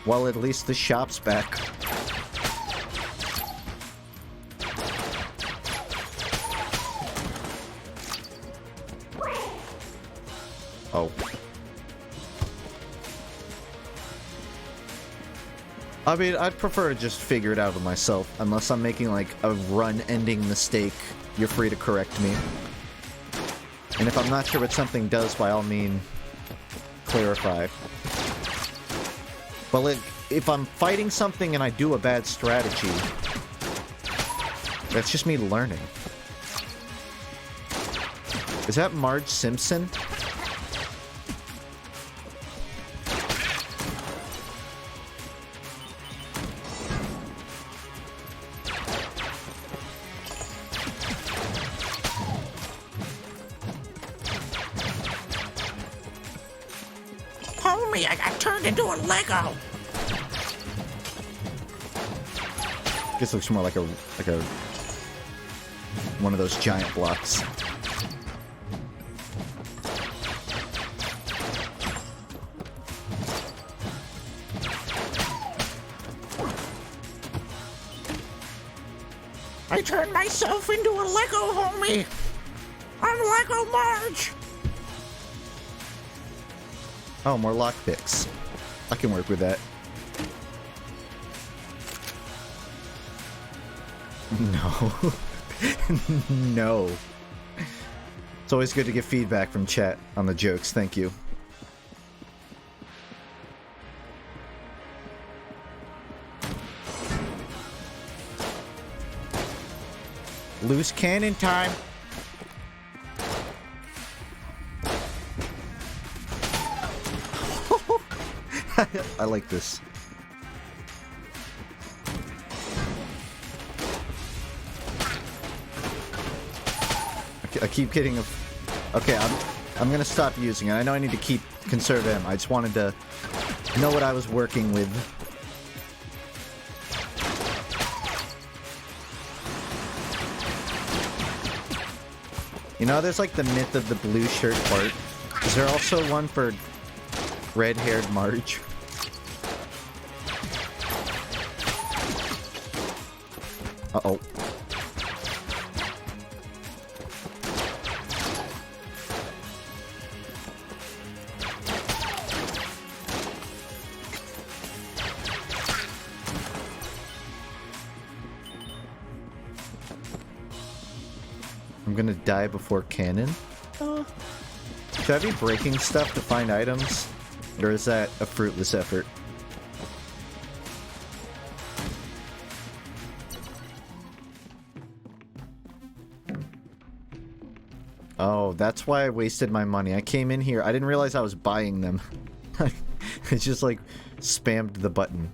Well, at least the shop's back. Oh. I mean, I'd prefer to just figure it out with myself. Unless I'm making, like, a run-ending mistake, you're free to correct me. And if I'm not sure what something does, by all means, clarify. But, like, if I'm fighting something and I do a bad strategy, that's just me learning. Is that Marge Simpson? Homie, I got turned into a Lego. This looks more like a one of those giant blocks. I turned myself into a Lego, homie. I'm Lego Marge. Oh, more lockpicks. I can work with that. No. No. It's always good to get feedback from chat on the jokes. Thank you. Loose cannon time. I like this. I keep getting a... Okay, I'm gonna stop using it. I know I need to keep conserve ammo. I just wanted to know what I was working with. You know, there's like the myth of the blue shirt part. Is there also one for red-haired Marge? Uh-oh. I'm gonna die before cannon? Should I be breaking stuff to find items? Or is that a fruitless effort? Oh, that's why I wasted my money. I came in here, I didn't realize I was buying them. I just like spammed the button.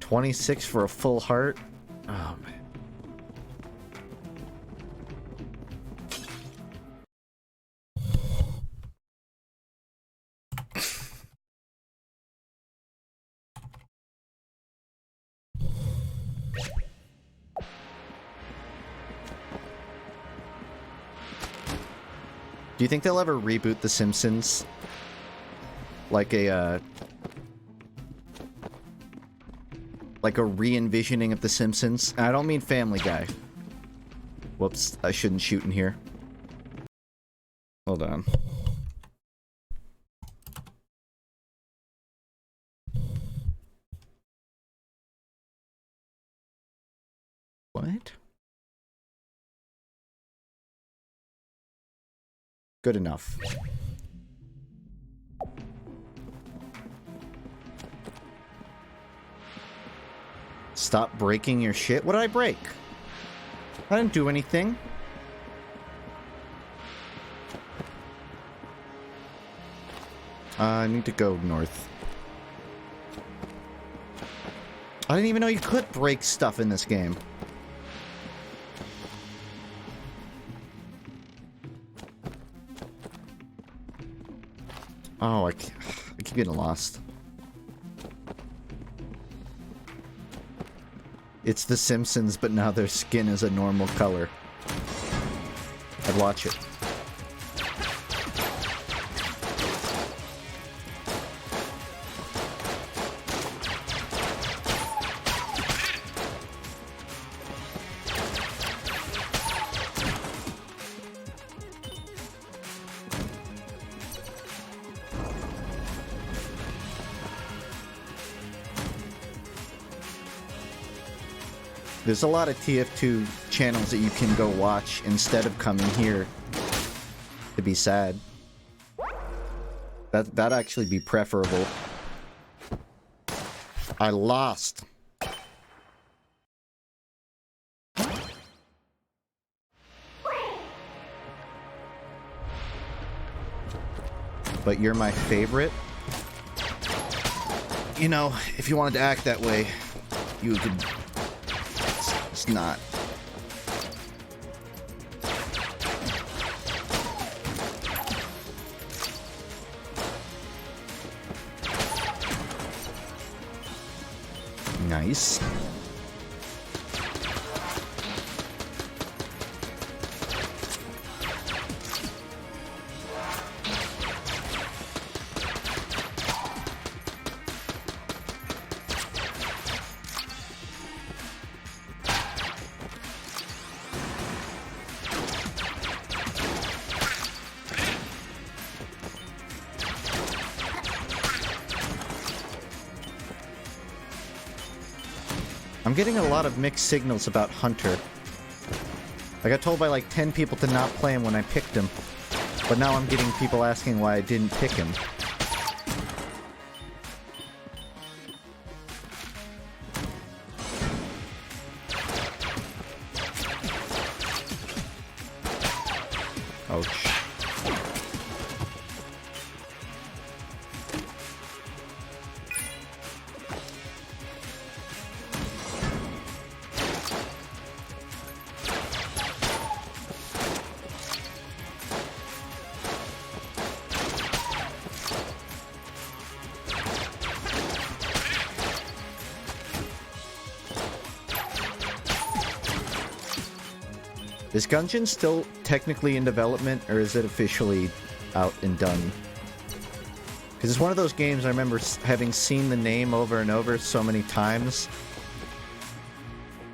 26 for a full heart? Oh man. Do you think they'll ever reboot The Simpsons? Like a re-envisioning of The Simpsons? I don't mean Family Guy. Whoops, I shouldn't shoot in here. Hold on. What? Good enough. Stop breaking your shit? What did I break? I didn't do anything. I need to go north. I didn't even know you could break stuff in this game. Oh, I keep getting lost. It's The Simpsons, but now their skin is a normal color. I'd watch it. There's a lot of TF2 channels that you can go watch instead of coming here to be sad. That'd actually be preferable. I lost. But you're my favorite? You know, if you wanted to act that way, you could... It's not. Nice. I'm getting a lot of mixed signals about Hunter. I got told by like 10 people to not play him when I picked him. But now I'm getting people asking why I didn't pick him. Ouch. Is Gungeon still technically in development, or is it officially out and done? Because it's one of those games I remember having seen the name over and over so many times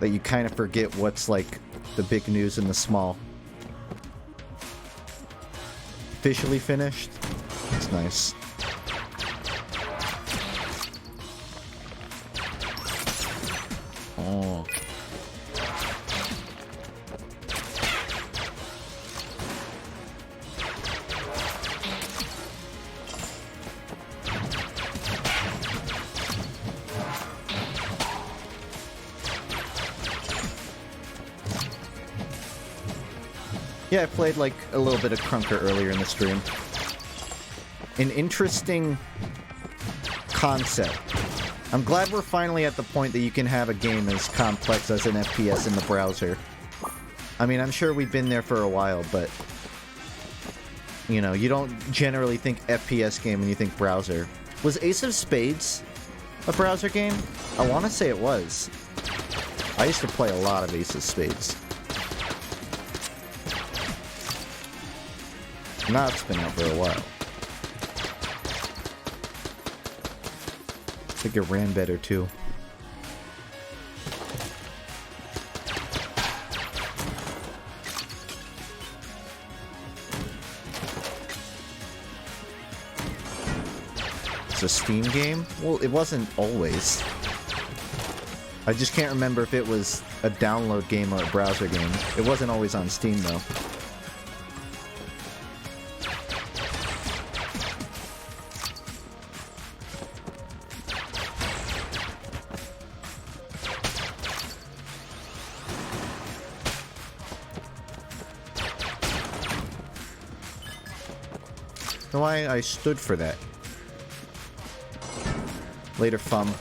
that you kind of forget what's like the big news and the small. Officially finished? That's nice. Oh. Yeah, I played like a little bit of Krunker earlier in the stream. An interesting concept. I'm glad we're finally at the point that you can have a game as complex as an FPS in the browser. I mean, I'm sure we've been there for a while, but... You know, you don't generally think FPS game when you think browser. Was Ace of Spades a browser game? I want to say it was. I used to play a lot of Ace of Spades. Now it's been out for a while. I think it ran better too. It's a Steam game? Well, it wasn't always. I just can't remember if it was a download game or a browser game. It wasn't always on Steam though. Why I stood for that. Later, FUM.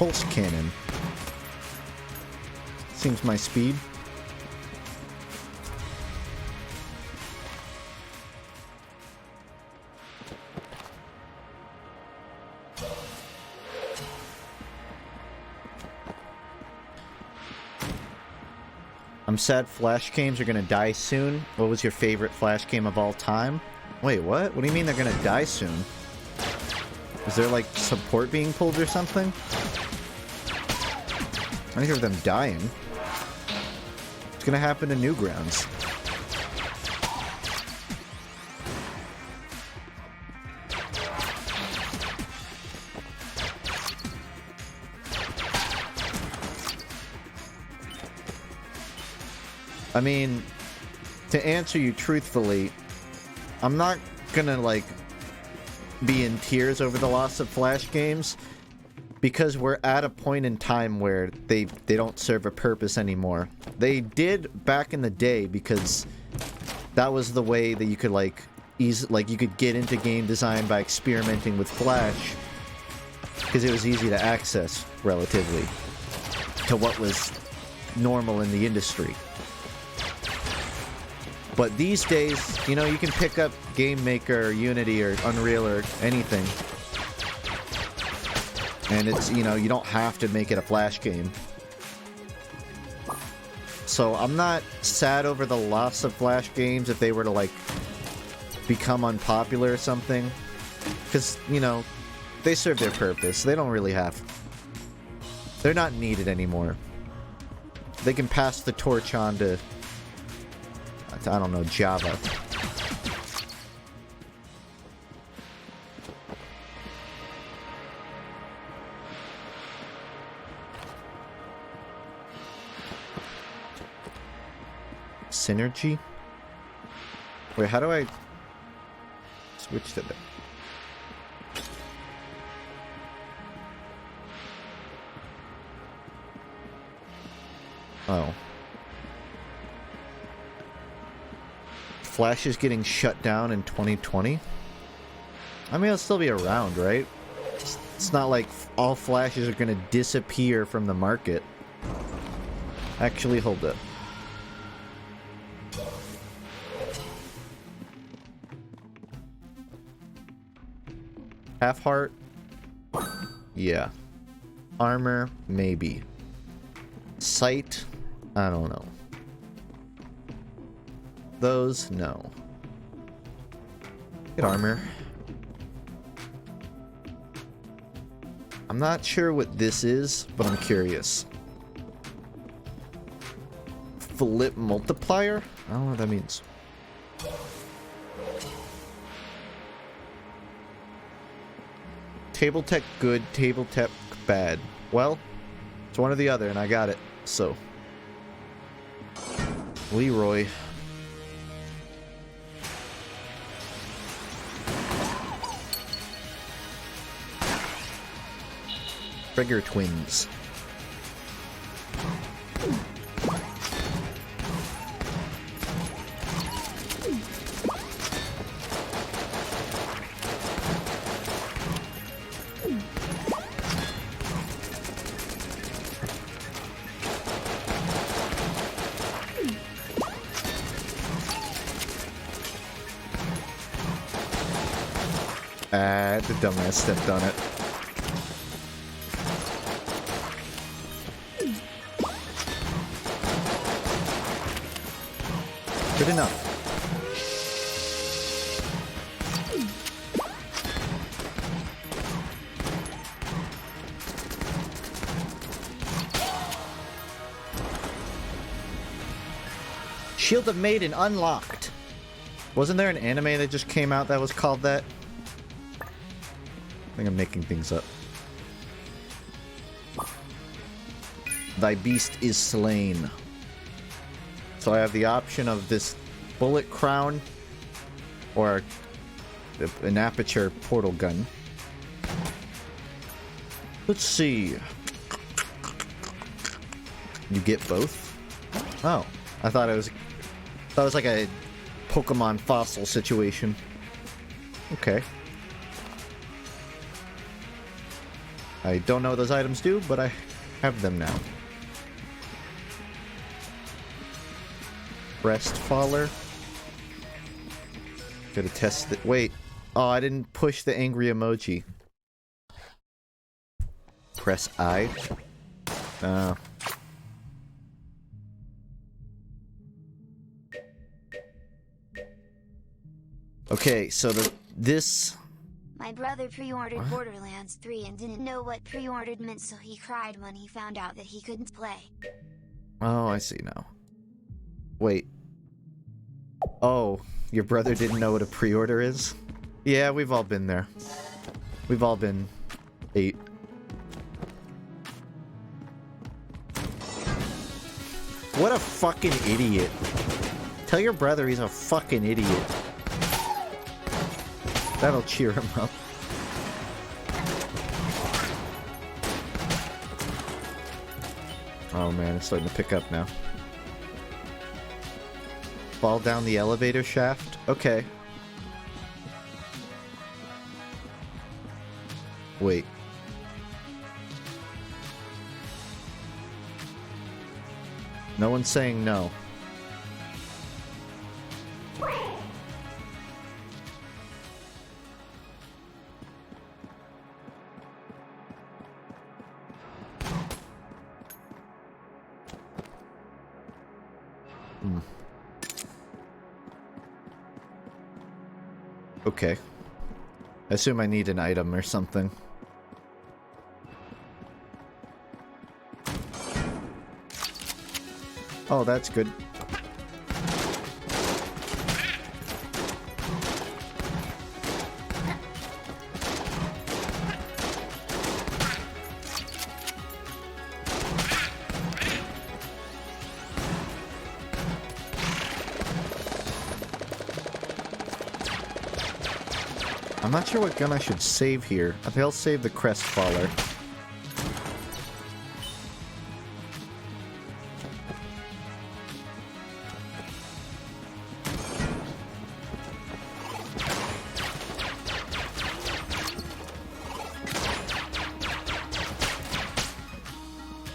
pulse cannon. Seems my speed. I'm sad Flash games are gonna die soon. What was your favorite Flash game of all time? Wait, what? What do you mean they're gonna die soon? Is there like support being pulled or something? I don't hear them dying. It's gonna happen to Newgrounds. I mean, to answer you truthfully, I'm not gonna, like, be in tears over the loss of Flash games, because we're at a point in time where they don't serve a purpose anymore. They did back in the day, because that was the way that you could, like, you could get into game design by experimenting with Flash, because it was easy to access, relatively, to what was normal in the industry. But these days, you know, you can pick up Game Maker or Unity or Unreal or anything. And it's, you know, you don't have to make it a Flash game. So I'm not sad over the loss of Flash games if they were to, like, become unpopular or something. Because, you know, they serve their purpose. They don't really have... They're not needed anymore. They can pass the torch on to... I don't know, Java. Synergy? Wait, how do I switch to that? Oh. Flash is getting shut down in 2020? I mean, it'll still be around, right? It's not like all Flashes are gonna disappear from the market. Actually, hold up. Half heart? Yeah. Armor? Maybe. Sight? I don't know. Those? No. Get armor. I'm not sure what this is, but I'm curious. Flip multiplier? I don't know what that means. Table tech good, table tech bad. Well, it's one or the other, and I got it, so. Leroy. Trigger twins. The dumbass stepped on it. Good enough. Shield of Maiden unlocked. Wasn't there an anime that just came out that was called that? I think I'm making things up. Thy beast is slain. So I have the option of this bullet crown or an aperture portal gun. Let's see. You get both? Oh, I thought it was like a Pokemon fossil situation. Okay. I don't know what those items do, but I have them now. Breast faller. Gotta test it. Wait. Oh, I didn't push the angry emoji. Press I. Oh. Okay, so this... My brother pre-ordered Borderlands 3 and didn't know what pre-ordered meant, so he cried when he found out that he couldn't play. Oh, I see now. Wait. Oh, your brother didn't know what a pre-order is? Yeah, we've all been there. We've all been 8. What a fucking idiot. Tell your brother he's a fucking idiot. That'll cheer him up. Oh man, it's starting to pick up now. Fall down the elevator shaft? Okay. Wait. No one's saying no. Okay. I assume I need an item or something. Oh, that's good. I'm not sure what gun I should save here. I think I'll save the Crestfaller.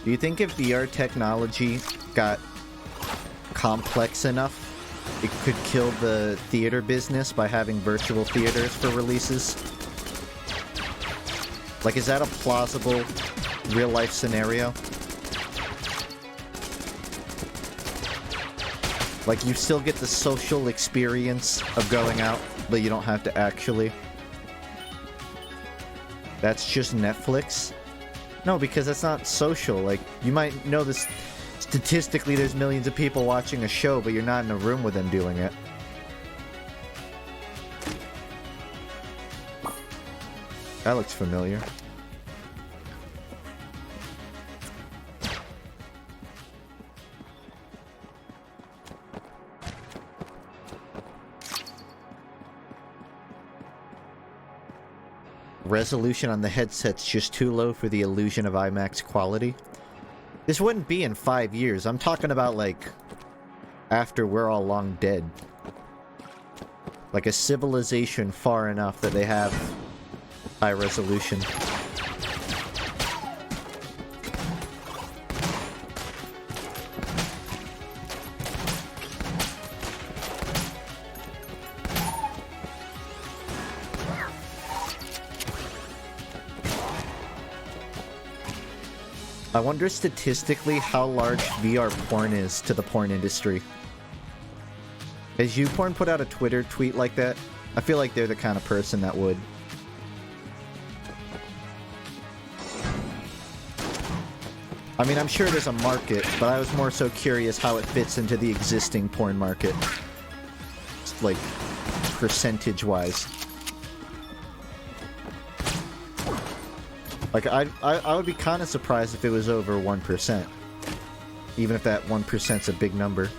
Do you think if VR technology got complex enough, it could kill the theater business by having virtual theaters for releases? Like, is that a plausible real-life scenario? Like, you still get the social experience of going out, but you don't have to actually. That's just Netflix? No, because that's not social. Like, you might know this. Statistically, there's millions of people watching a show, but you're not in a room with them doing it. That looks familiar. Resolution on the headset's just too low for the illusion of IMAX quality. This wouldn't be in 5 years. I'm talking about, like, after we're all long dead. Like a civilization far enough that they have high resolution. I wonder statistically how large VR porn is to the porn industry. Has YouPorn put out a Twitter tweet like that? I feel like they're the kind of person that would. I mean, I'm sure there's a market, but I was more so curious how it fits into the existing porn market. Like, percentage-wise. Like, I would be kind of surprised if it was over 1%. Even if that 1%'s a big number.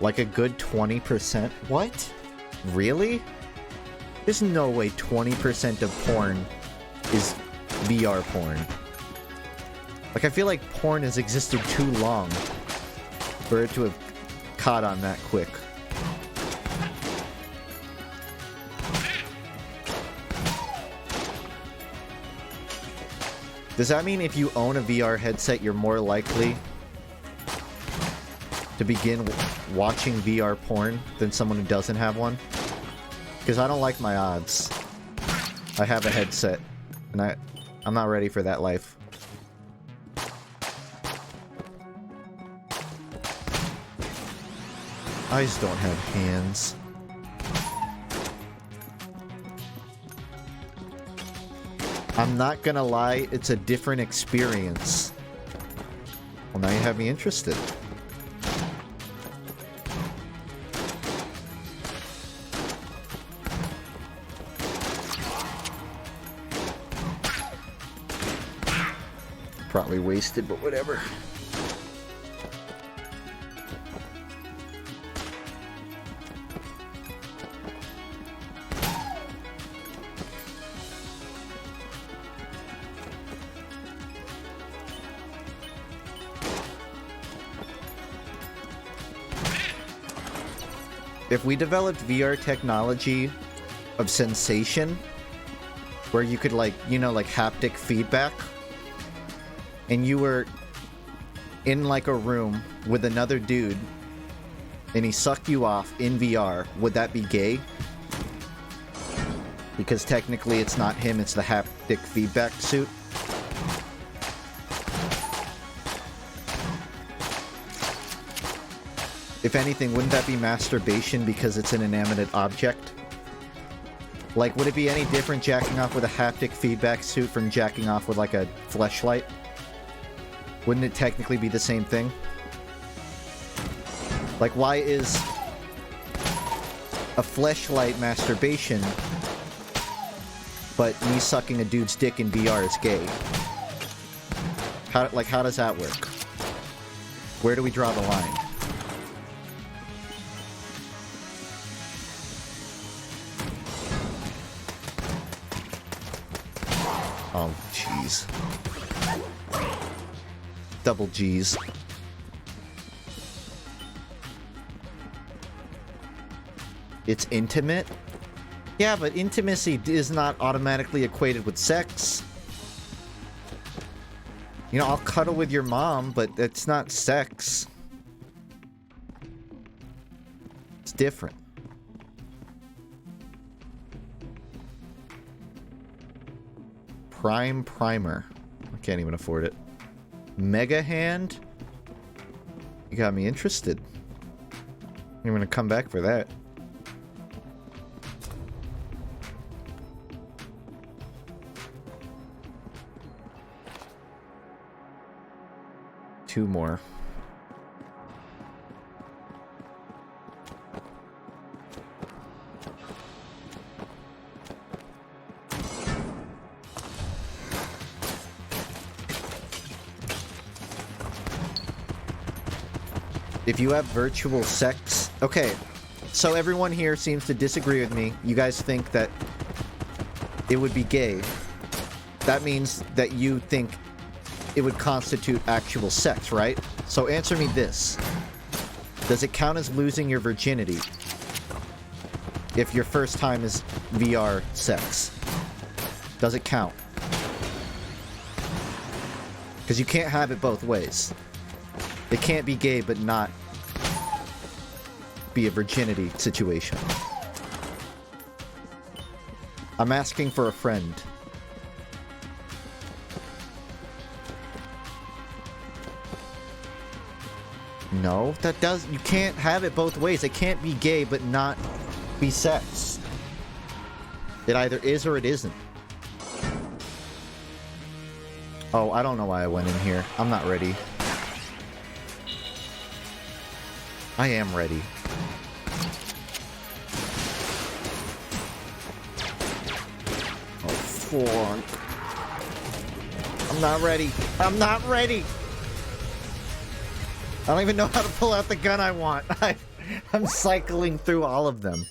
Like a good 20%? What? Really? There's no way 20% of porn is VR porn. Like, I feel like porn has existed too long for it to have caught on that quick. Does that mean if you own a VR headset, you're more likely to begin watching VR porn than someone who doesn't have one? Because I don't like my odds. I have a headset, and I'm not ready for that life. Eyes don't have hands. I'm not gonna lie, it's a different experience. Well, now you have me interested. Probably wasted, but whatever. If we developed VR technology of sensation, where you could, like, you know, like haptic feedback, and you were in like a room with another dude and he sucked you off in VR, would that be gay? Because technically it's not him, it's the haptic feedback suit. If anything, wouldn't that be masturbation because it's an inanimate object? Like, would it be any different jacking off with a haptic feedback suit from jacking off with like a fleshlight? Wouldn't it technically be the same thing? Like, why is a fleshlight masturbation, but me sucking a dude's dick in VR is gay? How does that work? Where do we draw the line? Oh, jeez. Double G's. It's intimate? Yeah, but intimacy is not automatically equated with sex. You know, I'll cuddle with your mom, but it's not sex. It's different. Prime Primer. I can't even afford it. Mega Hand? You got me interested. I'm gonna come back for that. Two more. If you have virtual sex... Okay, so everyone here seems to disagree with me. You guys think that it would be gay. That means that you think it would constitute actual sex, right? So answer me this. Does it count as losing your virginity if your first time is VR sex? Does it count? Because you can't have it both ways. It can't be gay but not be a virginity situation. I'm asking for a friend. No, that does... You can't have it both ways. It can't be gay but not be sex. It either is or it isn't. Oh, I don't know why I went in here. I'm not ready. I am ready. Oh, fuck. I'm not ready. I'm not ready! I don't even know how to pull out the gun I want. I'm cycling through all of them.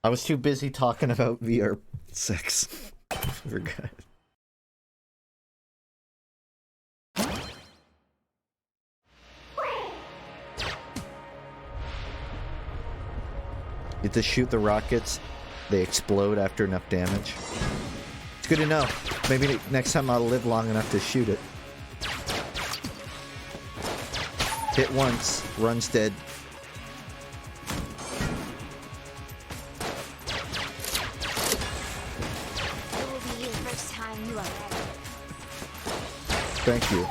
I was too busy talking about VR sex. I forgot. You have to shoot the rockets. they explode after enough damage. It's good to know. Maybe next time I'll live long enough to shoot it. Hit once, runs dead. It will be your first time you are ready. Thank you.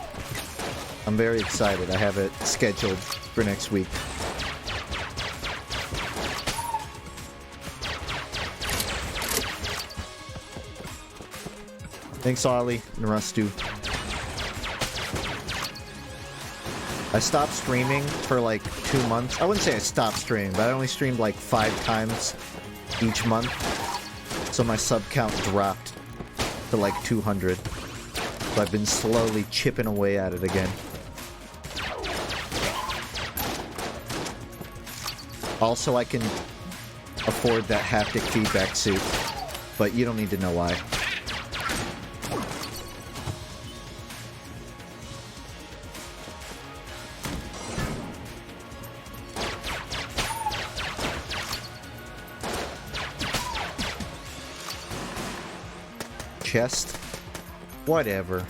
I'm very excited. I have it scheduled for next week. Thanks, Ollie and Rustu. I stopped streaming for like 2 months. I wouldn't say I stopped streaming, but I only streamed like 5 times each month. So my sub count dropped to like 200. So I've been slowly chipping away at it again. Also, I can afford that haptic feedback suit, but you don't need to know why. Chest? Whatever.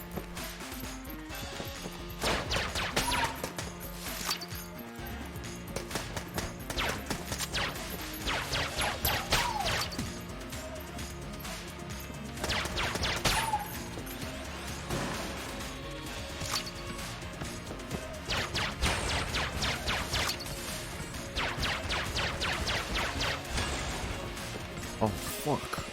Oh, fuck.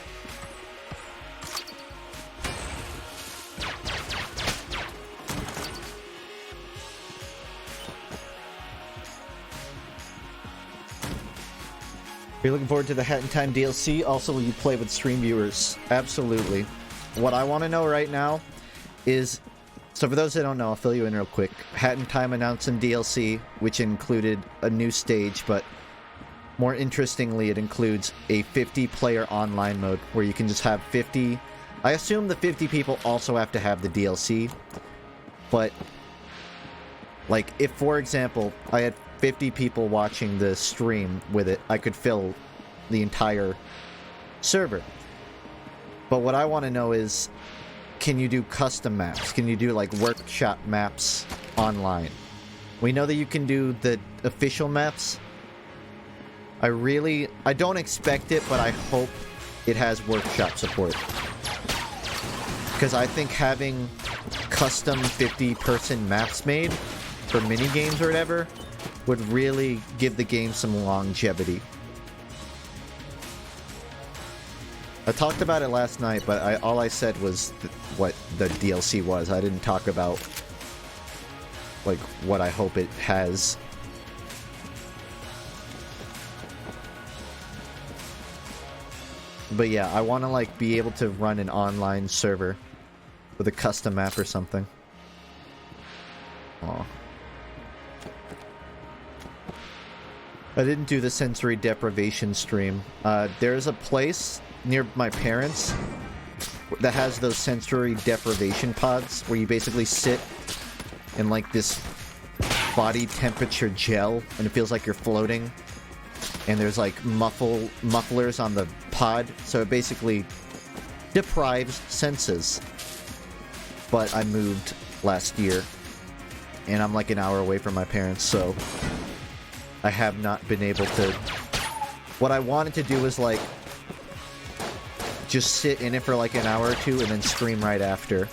Are you looking forward to the Hat in Time DLC? Also, will you play with stream viewers? Absolutely. What I want to know right now is... So for those that don't know, I'll fill you in real quick. Hat in Time announced some DLC, which included a new stage, but more interestingly, it includes a 50-player online mode, where you can just have 50... I assume the 50 people also have to have the DLC, but... Like, if, for example, I had 50 people watching the stream with it, I could fill the entire server. But what I want to know is, can you do custom maps? Can you do, like, workshop maps online? We know that you can do the official maps. I don't expect it, but I hope it has workshop support. Because I think having custom 50-person maps made for mini-games or whatever would really give the game some longevity. I talked about it last night, but all I said was what the DLC was. I didn't talk about like what I hope it has. But yeah, I want to like be able to run an online server with a custom map or something. Aw. I didn't do the sensory deprivation stream. There's a place near my parents that has those sensory deprivation pods where you basically sit in like this body temperature gel and it feels like you're floating, and there's like mufflers on the pod, so it basically deprives senses. But I moved last year and I'm like an hour away from my parents, so I have not been able to... What I wanted to do was like just sit in it for like an hour or two and then stream right after.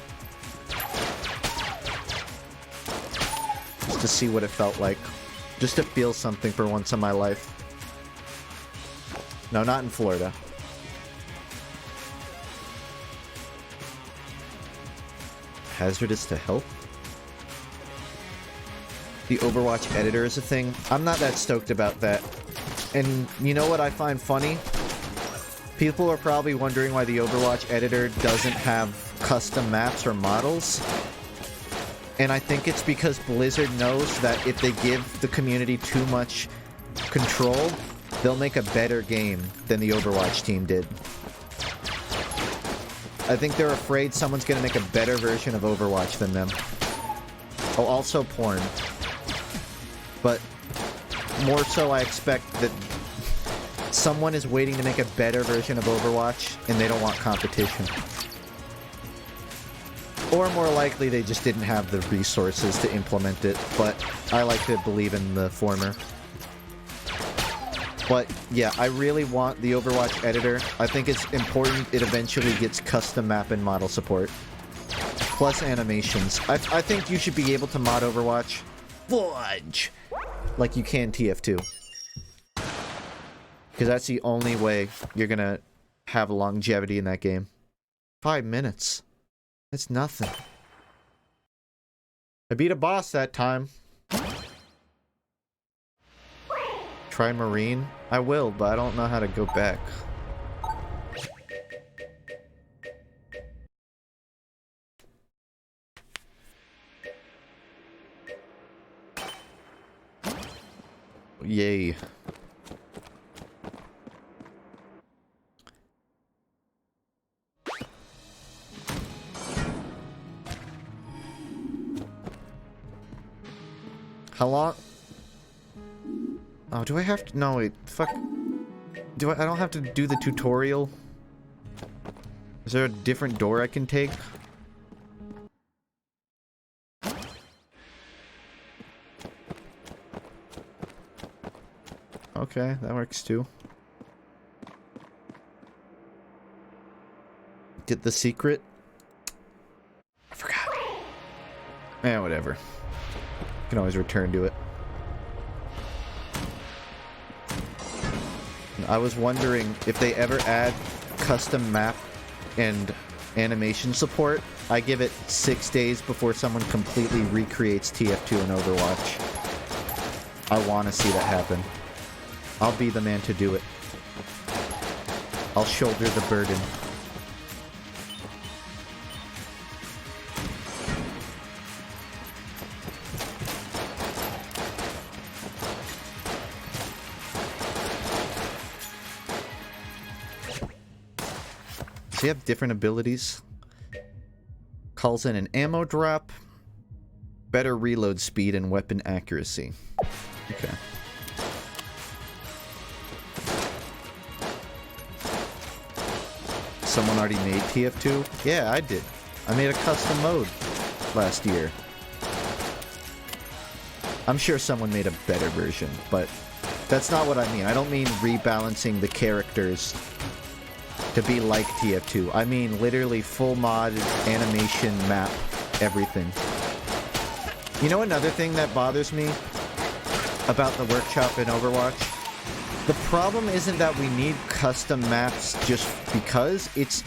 Just to see what it felt like. Just to feel something for once in my life. No, not in Florida. Hazardous to health? The Overwatch editor is a thing. I'm not that stoked about that. And you know what I find funny? People are probably wondering why the Overwatch editor doesn't have custom maps or models. And I think it's because Blizzard knows that if they give the community too much control, they'll make a better game than the Overwatch team did. I think they're afraid someone's gonna make a better version of Overwatch than them. Oh, also porn. But more so I expect that someone is waiting to make a better version of Overwatch, and they don't want competition. Or more likely, they just didn't have the resources to implement it, but I like to believe in the former. But yeah, I really want the Overwatch editor. I think it's important it eventually gets custom map and model support. Plus animations. I think you should be able to mod Overwatch fudge like you can TF2. Because that's the only way you're gonna have longevity in that game. 5 minutes. That's nothing. I beat a boss that time. Try Marine? I will, but I don't know how to go back. Yay. How long? Oh, do I have to? No, wait. Fuck. I don't have to do the tutorial? Is there a different door I can take? Okay, that works too. Get the secret? I forgot. Eh, whatever. Can always return to it. I was wondering if they ever add custom map and animation support. I give it 6 days before someone completely recreates TF2 and Overwatch. I want to see that happen. I'll be the man to do it. I'll shoulder the burden. So you have different abilities. Calls in an ammo drop, better reload speed, and weapon accuracy. Okay. Someone already made TF2? Yeah, I did. I made a custom mode last year. I'm sure someone made a better version, but that's not what I mean. I don't mean rebalancing the characters to be like TF2. I mean literally full mod, animation, map, everything. You know another thing that bothers me about the workshop in Overwatch? The problem isn't that we need custom maps just because. It's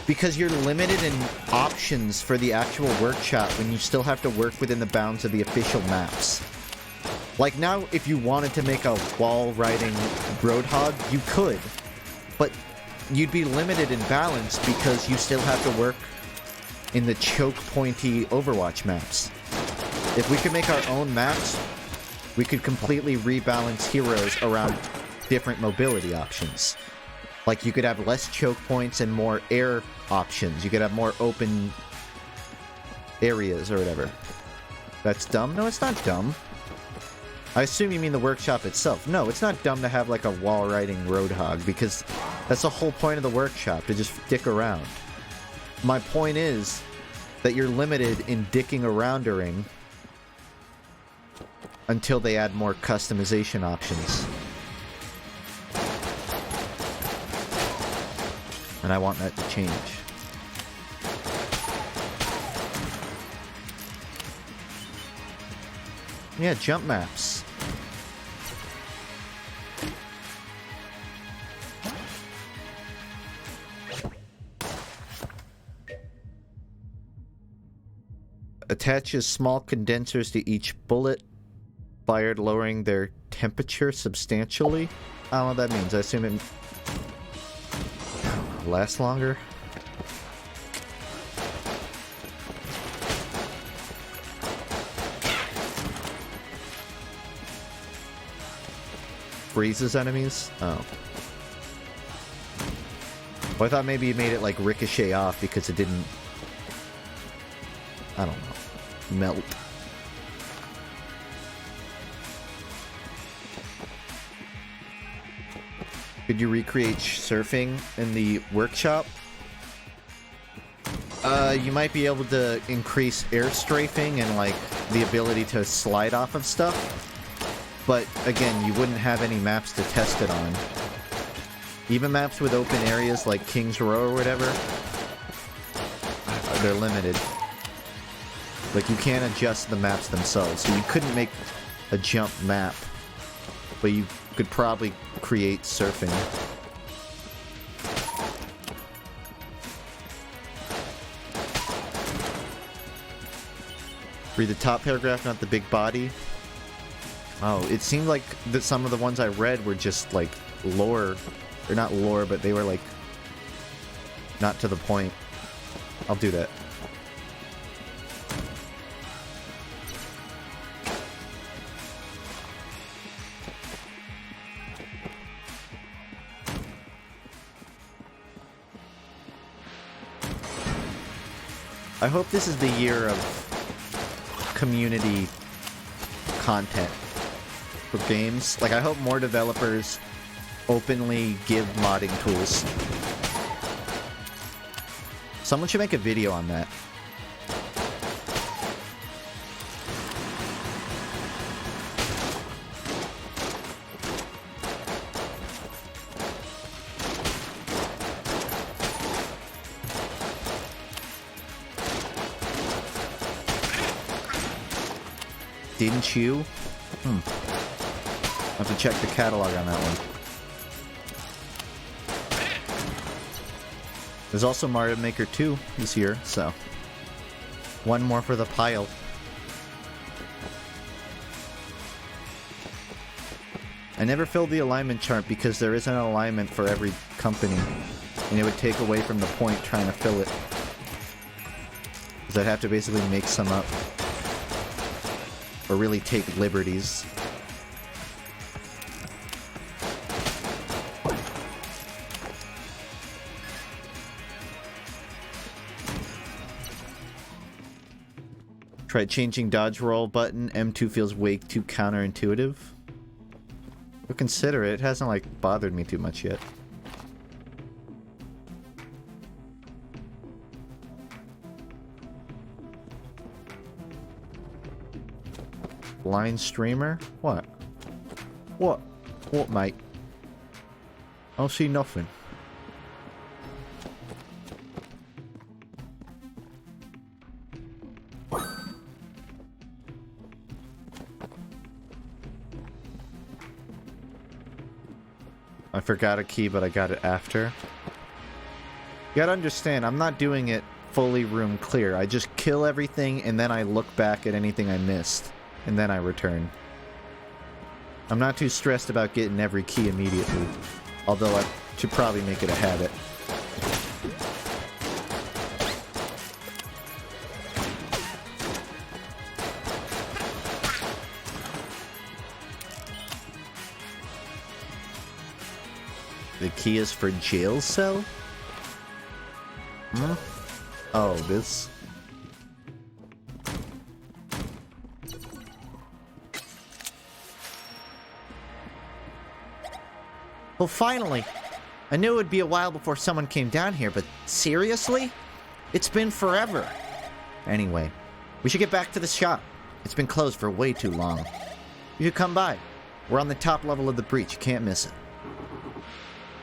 because you're limited in options for the actual workshop when you still have to work within the bounds of the official maps. Like now, if you wanted to make a wall riding Roadhog, you could. But you'd be limited in balance because you still have to work in the choke pointy Overwatch maps. If we could make our own maps, we could completely rebalance heroes around different mobility options. Like you could have less choke points and more air options. You could have more open areas or whatever. That's dumb? No, it's not dumb. I assume you mean the workshop itself. No, it's not dumb to have like a wall riding Roadhog because that's the whole point of the workshop, to just dick around. My point is that you're limited in dicking aroundering until they add more customization options. And I want that to change. Yeah, jump maps. Attaches small condensers to each bullet, fired lowering their temperature substantially. I don't know what that means. I assume it lasts longer. Freezes enemies? Oh. Well, I thought maybe you made it like ricochet off because it didn't, I don't know, melt. Could you recreate surfing in the workshop? You might be able to increase air strafing and, like, the ability to slide off of stuff. But, again, you wouldn't have any maps to test it on. Even maps with open areas like King's Row or whatever, they're limited. Like, you can't adjust the maps themselves. So you couldn't make a jump map, but you could probably create surfing. Read the top paragraph, not the big body. Oh, it seemed like that some of the ones I read were just like lore, or not lore, but they were like not to the point. I'll do that. I hope this is the year of community content for games. Like, I hope more developers openly give modding tools. Someone should make a video on that. Didn't you? I'll have to check the catalog on that one. There's also Mario Maker 2 this year, so one more for the pile. I never filled the alignment chart because there isn't an alignment for every company, and it would take away from the point trying to fill it. Because I'd have to basically make some up. Or really take liberties. Tried changing dodge roll button. M2 feels way too counterintuitive. But consider it. It hasn't like bothered me too much yet. Blind streamer? What? What? What, mate? I'll see nothing. I forgot a key, but I got it after. You gotta understand, I'm not doing it fully room clear. I just kill everything, and then I look back at anything I missed. And then I return. I'm not too stressed about getting every key immediately. Although I should probably make it a habit. The key is for jail cell? Hmm? Oh, this... Well, finally! I knew it would be a while before someone came down here, but seriously? It's been forever. Anyway, we should get back to the shop. It's been closed for way too long. You should come by. We're on the top level of the breach. You can't miss it.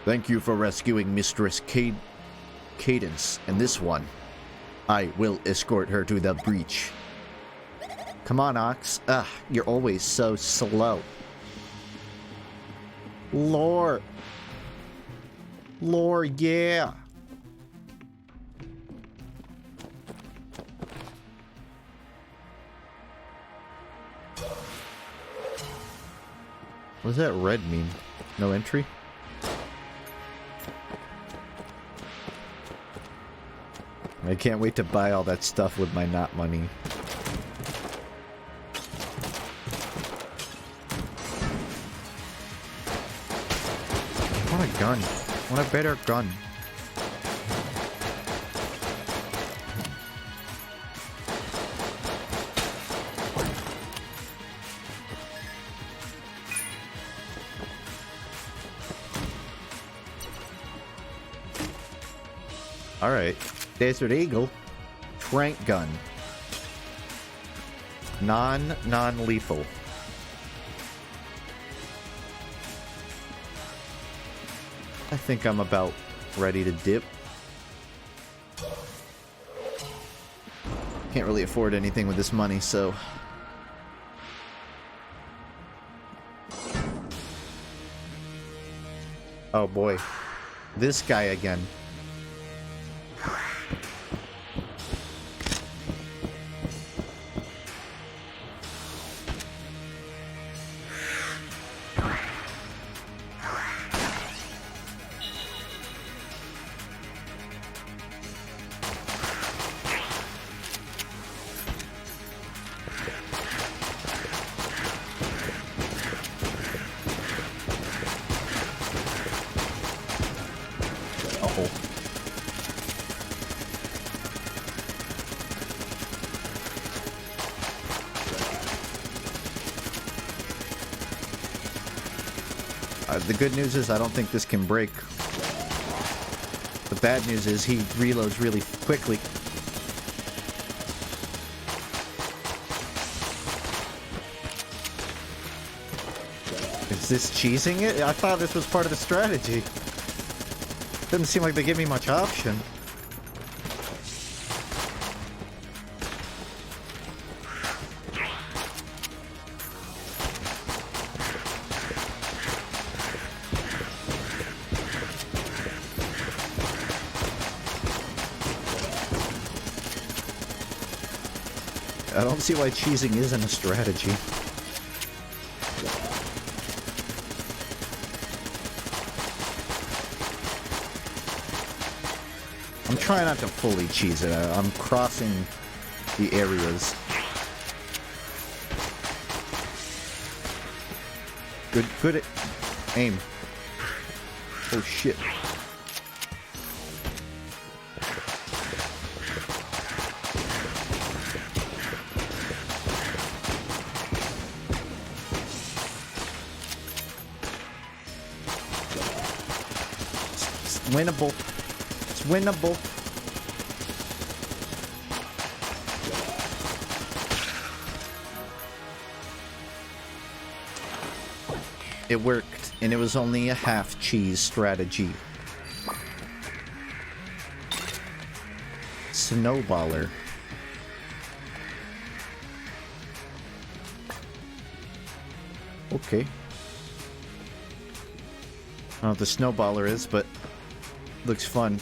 Thank you for rescuing Mistress Cadence and this one. I will escort her to the breach. Come on, Ox. Ugh, you're always so slow. Lore. Lore, yeah. What does that red mean? No entry? I can't wait to buy all that stuff with my not money. I want a gun. I want a better gun. Alright. Desert Eagle. Trank gun. Non-lethal. I think I'm about ready to dip. Can't really afford anything with this money, so... Oh boy. This guy again. The good news is I don't think this can break. The bad news is he reloads really quickly. Is this cheesing it? I thought this was part of the strategy. Doesn't seem like they give me much option. I don't see why cheesing isn't a strategy. I'm trying not to fully cheese it. I'm crossing the areas. Good aim. Oh shit. Winnable. It's winnable. It worked, and it was only a half cheese strategy. Snowballer. Okay. I don't know what the snowballer is, but looks fun.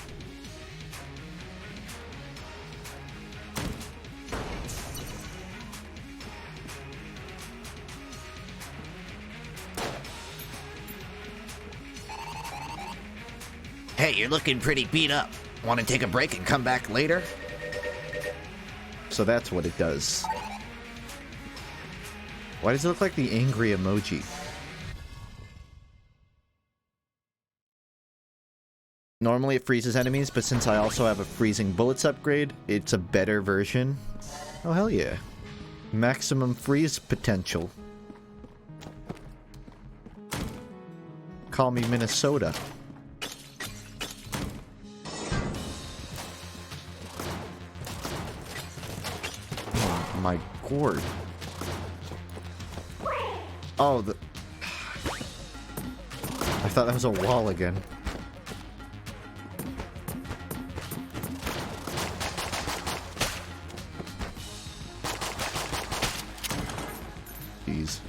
Hey, you're looking pretty beat up. Want to take a break and come back later? So that's what it does. Why does it look like the angry emoji? Normally it freezes enemies, but since I also have a freezing bullets upgrade, it's a better version. Oh hell yeah. Maximum freeze potential. Call me Minnesota. Oh my gourd. Oh, I thought that was a wall again. Jeez.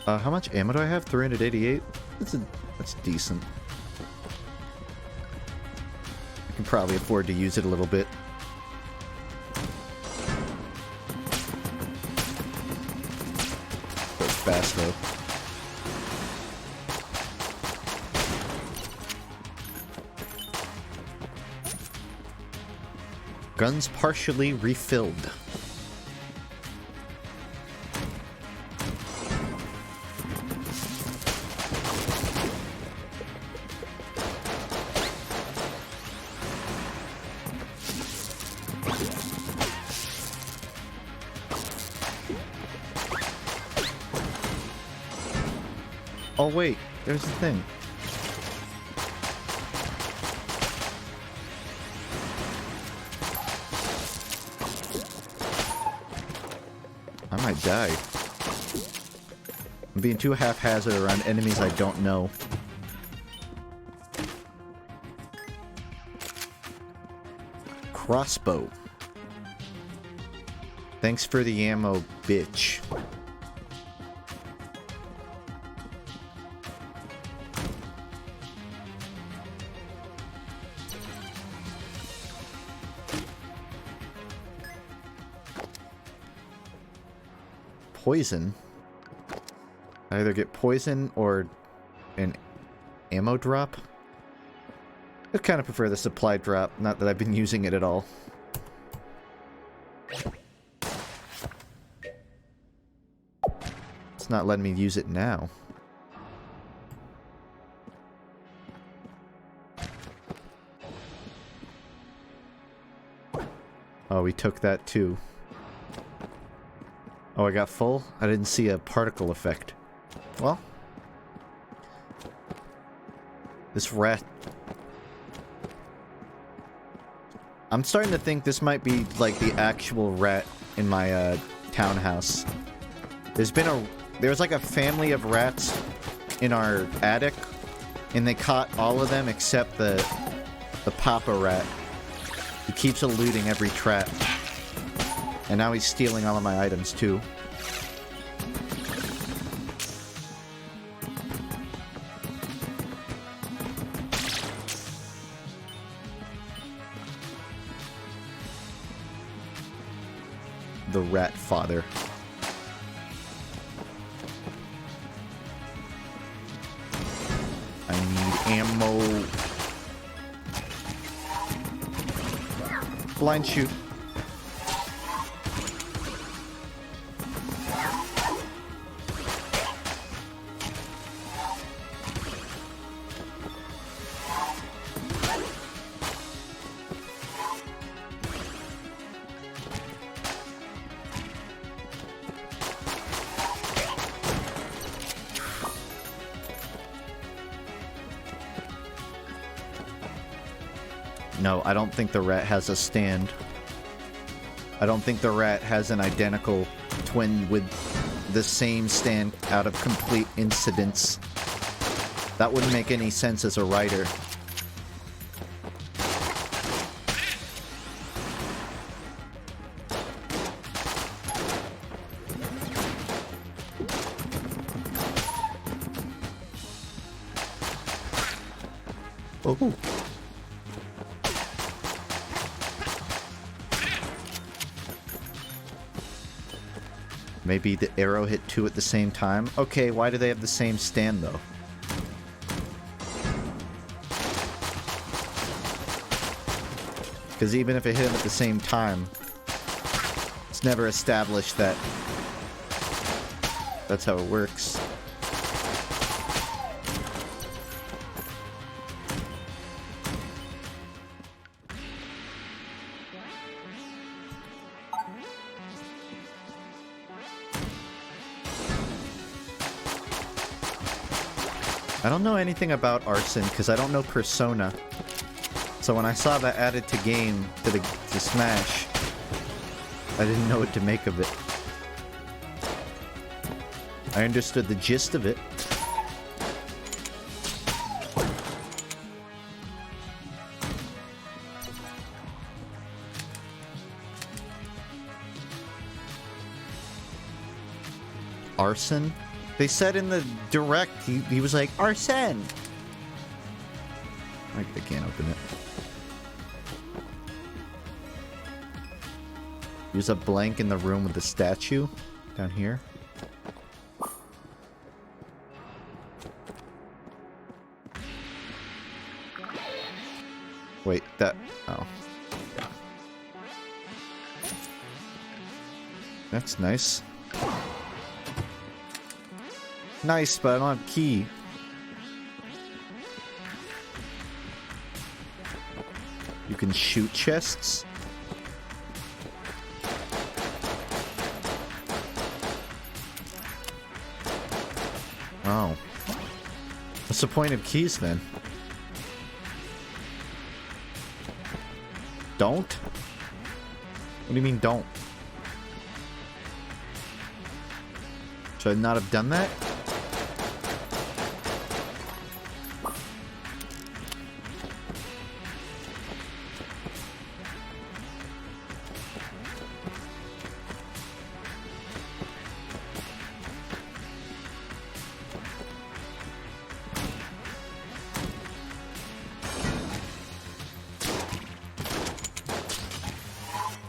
How much ammo do I have? 388? That's decent. I can probably afford to use it a little bit. Goes fast though. Guns partially refilled. Oh wait, there's the thing. I might die. I'm being too haphazard around enemies I don't know. Crossbow. Thanks for the ammo, bitch. Poison. I either get poison or an ammo drop. I kind of prefer the supply drop, not that I've been using it at all. It's not letting me use it now. Oh, we took that too. Oh, I got full? I didn't see a particle effect. Well. This rat... I'm starting to think this might be, like, the actual rat in my, townhouse. There was, like, a family of rats in our attic, and they caught all of them except the papa rat. He keeps eluding every trap. And now he's stealing all of my items, too. The rat father. I need ammo. Blind shoot. No, I don't think the rat has a stand. I don't think the rat has an identical twin with the same stand out of complete incidents. That wouldn't make any sense as a writer. Oh. Maybe the arrow hit two at the same time? Okay, why do they have the same stand, though? Because even if it hit them at the same time, it's never established that that's how it works. I don't know anything about arson because I don't know Persona. So when I saw that added to game to Smash, I didn't know what to make of it. I understood the gist of it. Arson? They said in the direct, he was like, arson! I can't open it. There's a blank in the room with the statue down here. Wait, that... oh. That's nice. Nice, but I don't have key. You can shoot chests? Oh. What's the point of keys then? Don't? What do you mean don't? Should I not have done that?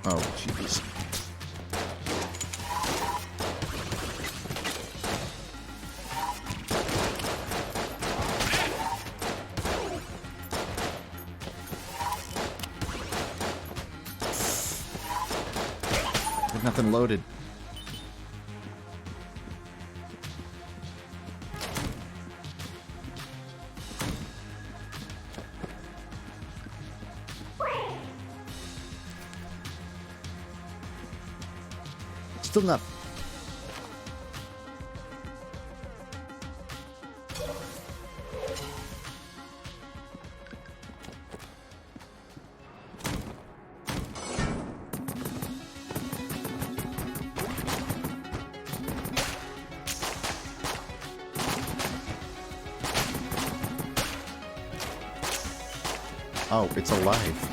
Oh, jeez. There's nothing loaded. Still not. Oh, it's alive.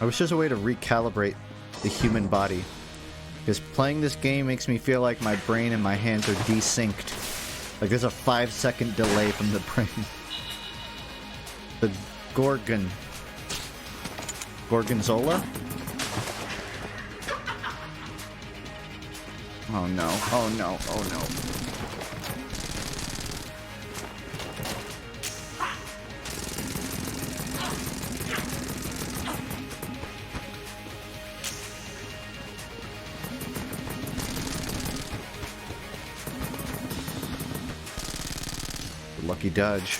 I wish there's a way to recalibrate the human body. Because playing this game makes me feel like my brain and my hands are desynced. Like there's a 5-second delay from the brain. The Gorgonzola? Oh no, oh no, oh no. Lucky dodge.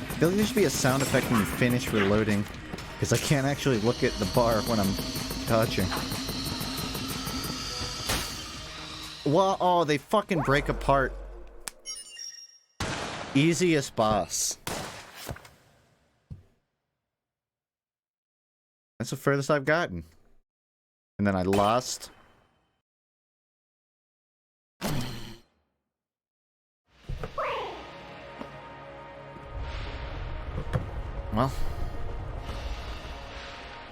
I feel like there should be a sound effect when you finish reloading, because I can't actually look at the bar when I'm dodging. Well, oh, they fucking break apart. Easiest boss. That's the furthest I've gotten. And then I lost. Well.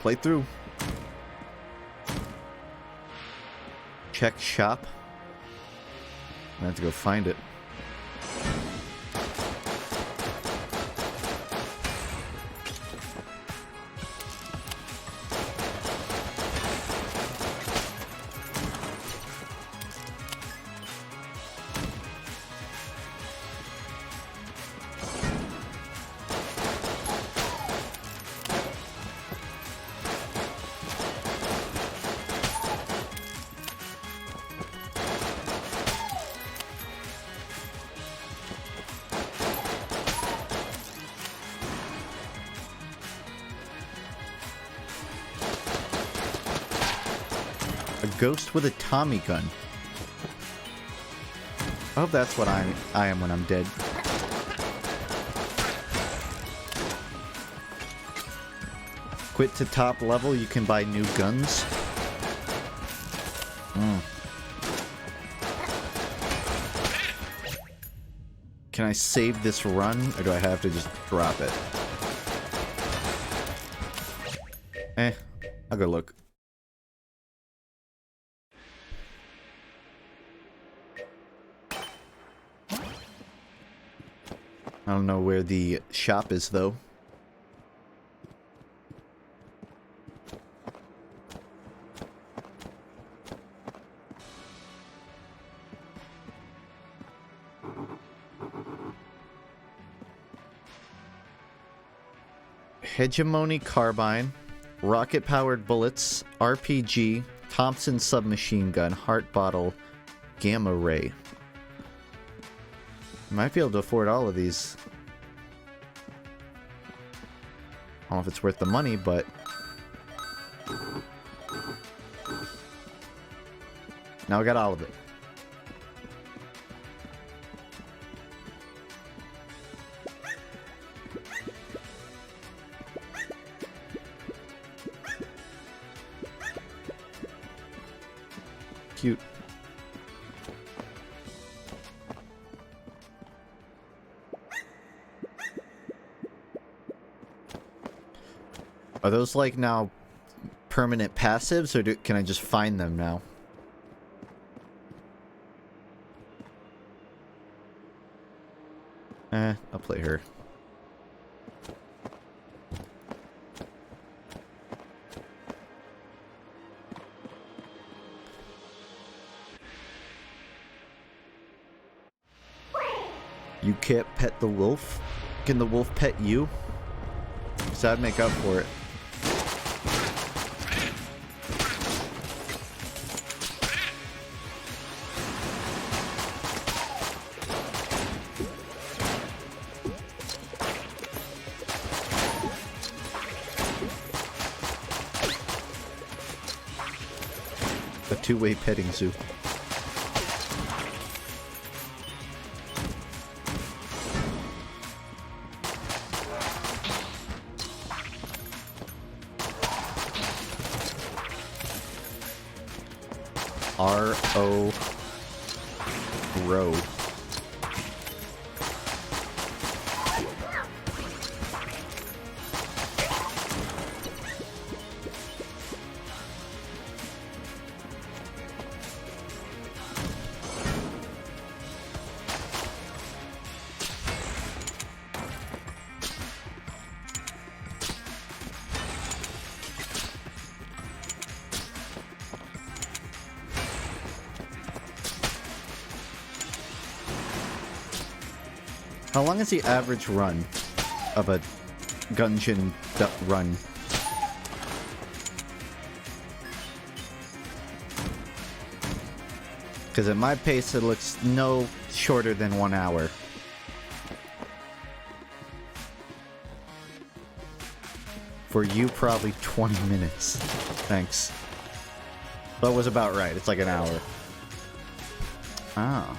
Play through. Check shop. I have to go find it. Ghost with a Tommy gun. I hope that's what I am when I'm dead. Quit to top level, you can buy new guns. Can I save this run, or do I have to just drop it? I'll go look. I don't know where the shop is, though. Hegemony carbine, rocket-powered bullets, RPG, Thompson submachine gun, heart bottle, gamma ray. Might be able to afford all of these. I don't know if it's worth the money, but... Now I got all of it. Cute. Are those like now permanent passives, or can I just find them now? I'll play her. You can't pet the wolf? Can the wolf pet you? Because I'd make up for it. A two-way petting zoo. R-O row. How long is the average run of a Gungeon run? Because at my pace, it looks no shorter than 1 hour. For you, probably 20 minutes. Thanks. That was about right. It's like an hour. Ah.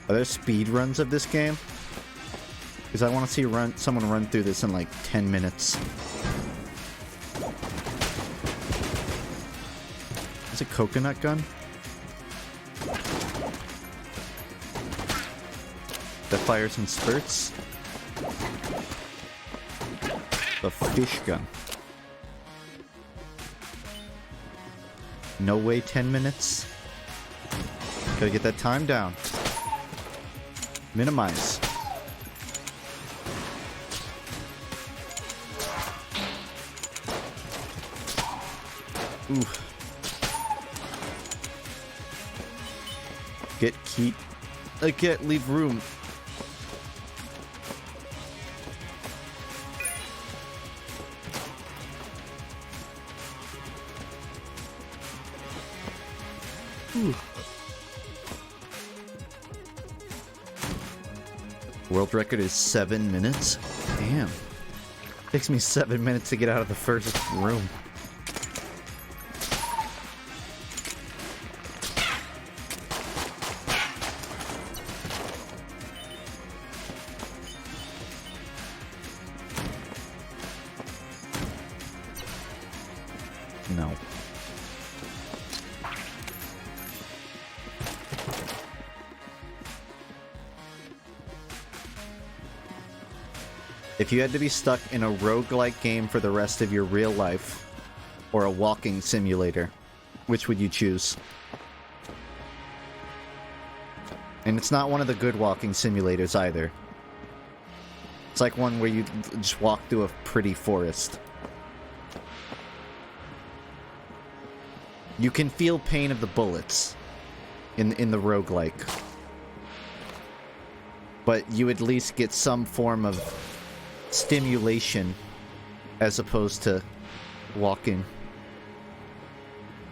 Are there speed runs of this game? Because I want to see someone run through this in like 10 minutes. Is it coconut gun? That fires in spurts? The fish gun. No way 10 minutes? Gotta get that time down. Minimize. Ooh. Get keep. I can't leave room. Ooh. World record is 7 minutes? Damn. Takes me 7 minutes to get out of the first room. No. If you had to be stuck in a roguelike game for the rest of your real life, or a walking simulator, which would you choose? And it's not one of the good walking simulators either. It's like one where you just walk through a pretty forest. You can feel pain of the bullets in the roguelike. But you at least get some form of stimulation as opposed to walking.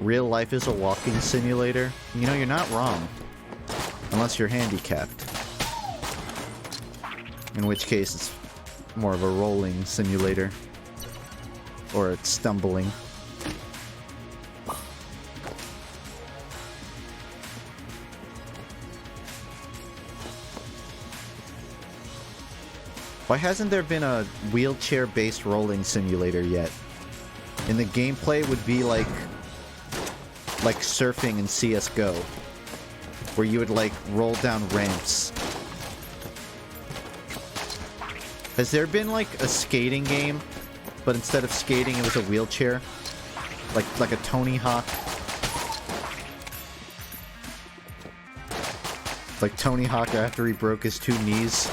Real life is a walking simulator? You know, you're not wrong. Unless you're handicapped. In which case it's more of a rolling simulator. Or it's stumbling. Why hasn't there been a wheelchair-based rolling simulator yet? And the gameplay would be like surfing in CSGO, where you would like roll down ramps. Has there been like a skating game, but instead of skating it was a wheelchair? Like a Tony Hawk? Like Tony Hawk after he broke his 2 knees.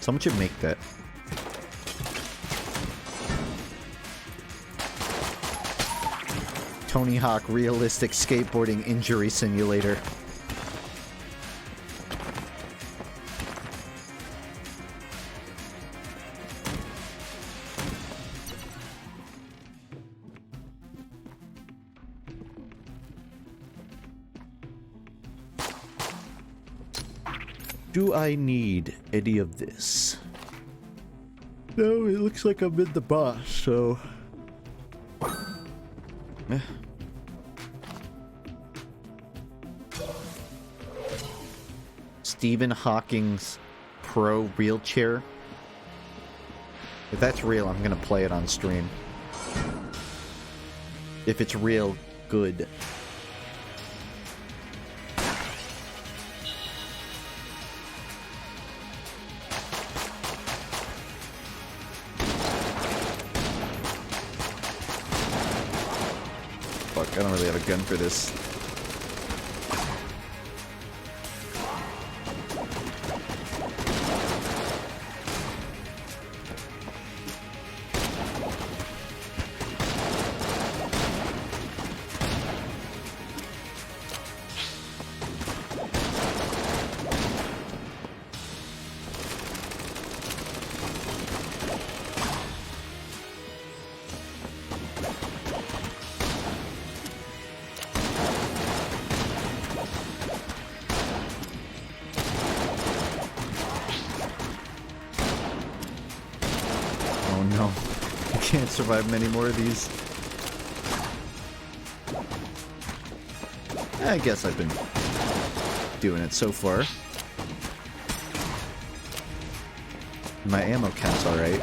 Someone should make that. Tony Hawk realistic skateboarding injury simulator. Do I need any of this? No, it looks like I'm in the boss, so... Stephen Hawking's Pro wheelchair. If that's real, I'm gonna play it on stream. If it's real, good. Fuck, I don't really have a gun for this. Can't survive many more of these. I guess I've been doing it so far. My ammo count's alright.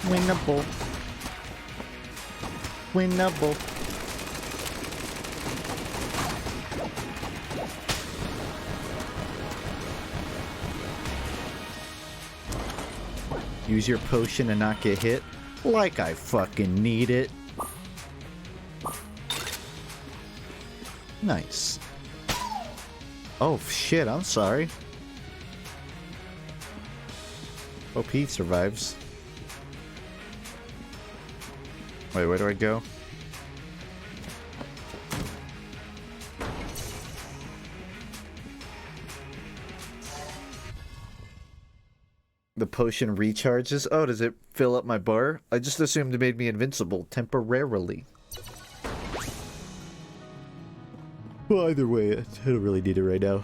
Winnable. Winnable. Use your potion and not get hit? Like I fucking need it. Nice. Oh shit, I'm sorry. Hope he survives. Wait, where do I go? The potion recharges? Oh, does it fill up my bar? I just assumed it made me invincible temporarily. Well, either way, I don't really need it right now.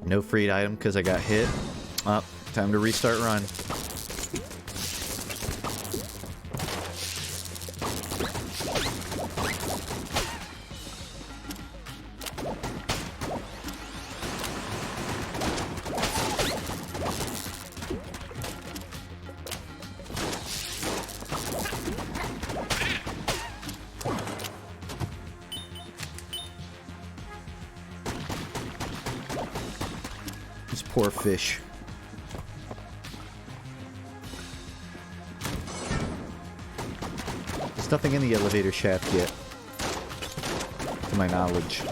No freed item because I got hit. Oh, time to restart run. Poor fish. There's nothing in the elevator shaft yet, to my knowledge.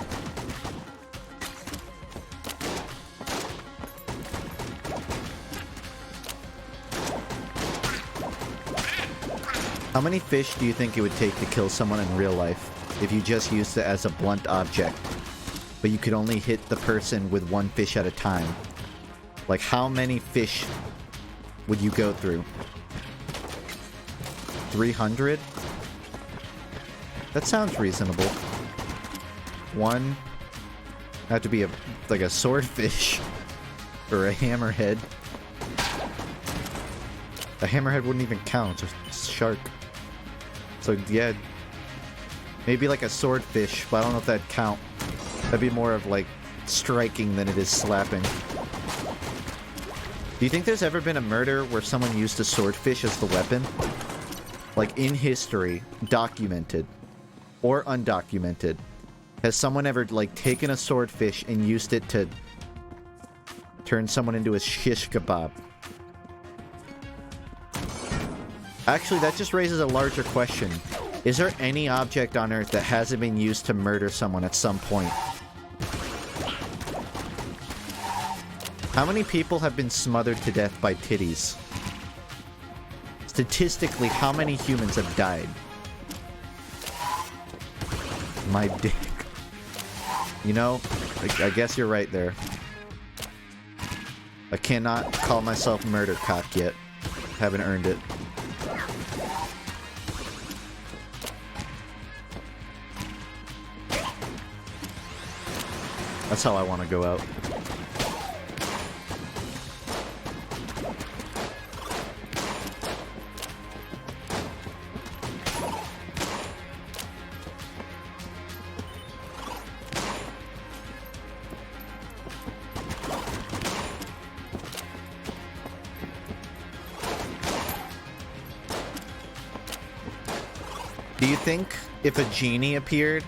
How many fish do you think it would take to kill someone in real life if you just used it as a blunt object, but you could only hit the person with one fish at a time? Like, how many fish would you go through? 300? That sounds reasonable. One had to be like a swordfish or a hammerhead. A hammerhead wouldn't even count. It's a shark. So yeah, maybe like a swordfish, but I don't know if that'd count. That'd be more of like striking than it is slapping. Do you think there's ever been a murder where someone used a swordfish as the weapon? Like in history, documented or undocumented. Has someone ever like taken a swordfish and used it to turn someone into a shish kebab? Actually, that just raises a larger question. Is there any object on Earth that hasn't been used to murder someone at some point? How many people have been smothered to death by titties? Statistically, how many humans have died? My dick. You know, I guess you're right there. I cannot call myself murder cock yet. Haven't earned it. That's how I want to go out. Do you think if a genie appeared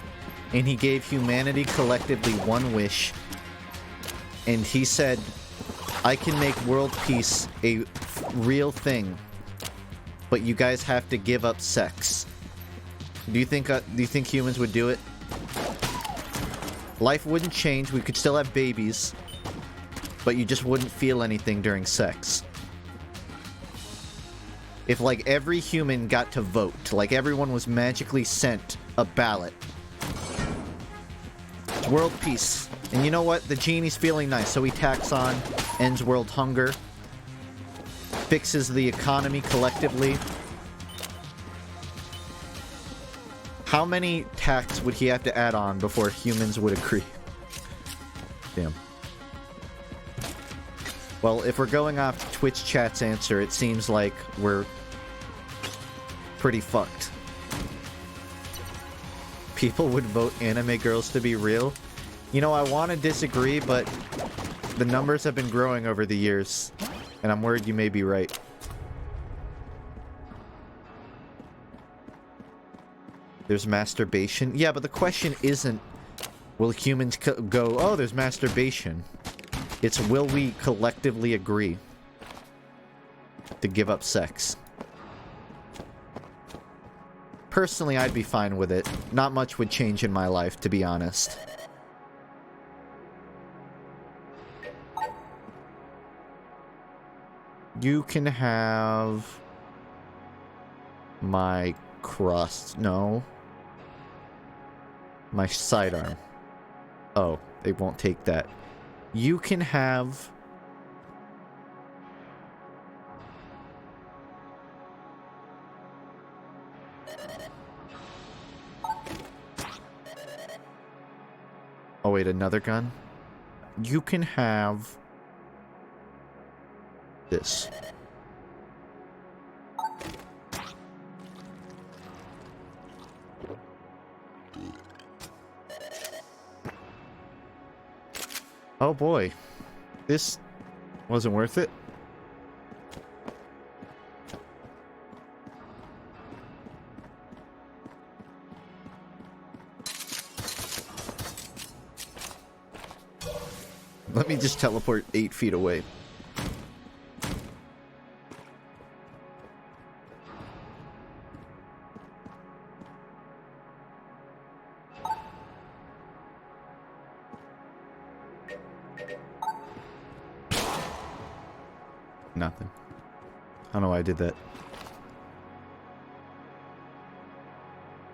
and he gave humanity collectively one wish, and he said, I can make world peace a real thing, but you guys have to give up sex, do you think humans would do it? Life wouldn't change, we could still have babies, but you just wouldn't feel anything during sex. If like every human got to vote, like everyone was magically sent a ballot. It's world peace. And you know what? The genie's feeling nice, so he tacks on, ends world hunger, fixes the economy collectively. How many tax would he have to add on before humans would agree? Damn. Well, if we're going off Twitch chat's answer, it seems like we're pretty fucked. People would vote anime girls to be real? You know, I want to disagree, but the numbers have been growing over the years, and I'm worried you may be right. There's masturbation? Yeah, but the question isn't, will humans go, oh, there's masturbation. It's, will we collectively agree to give up sex? Personally, I'd be fine with it. Not much would change in my life, to be honest. You can have my cross. No. My sidearm. Oh, they won't take that. You can have... Oh wait, another gun? You can have... this. Oh boy. This wasn't worth it. Let me just teleport 8 feet away. Nothing. I don't know why I did that.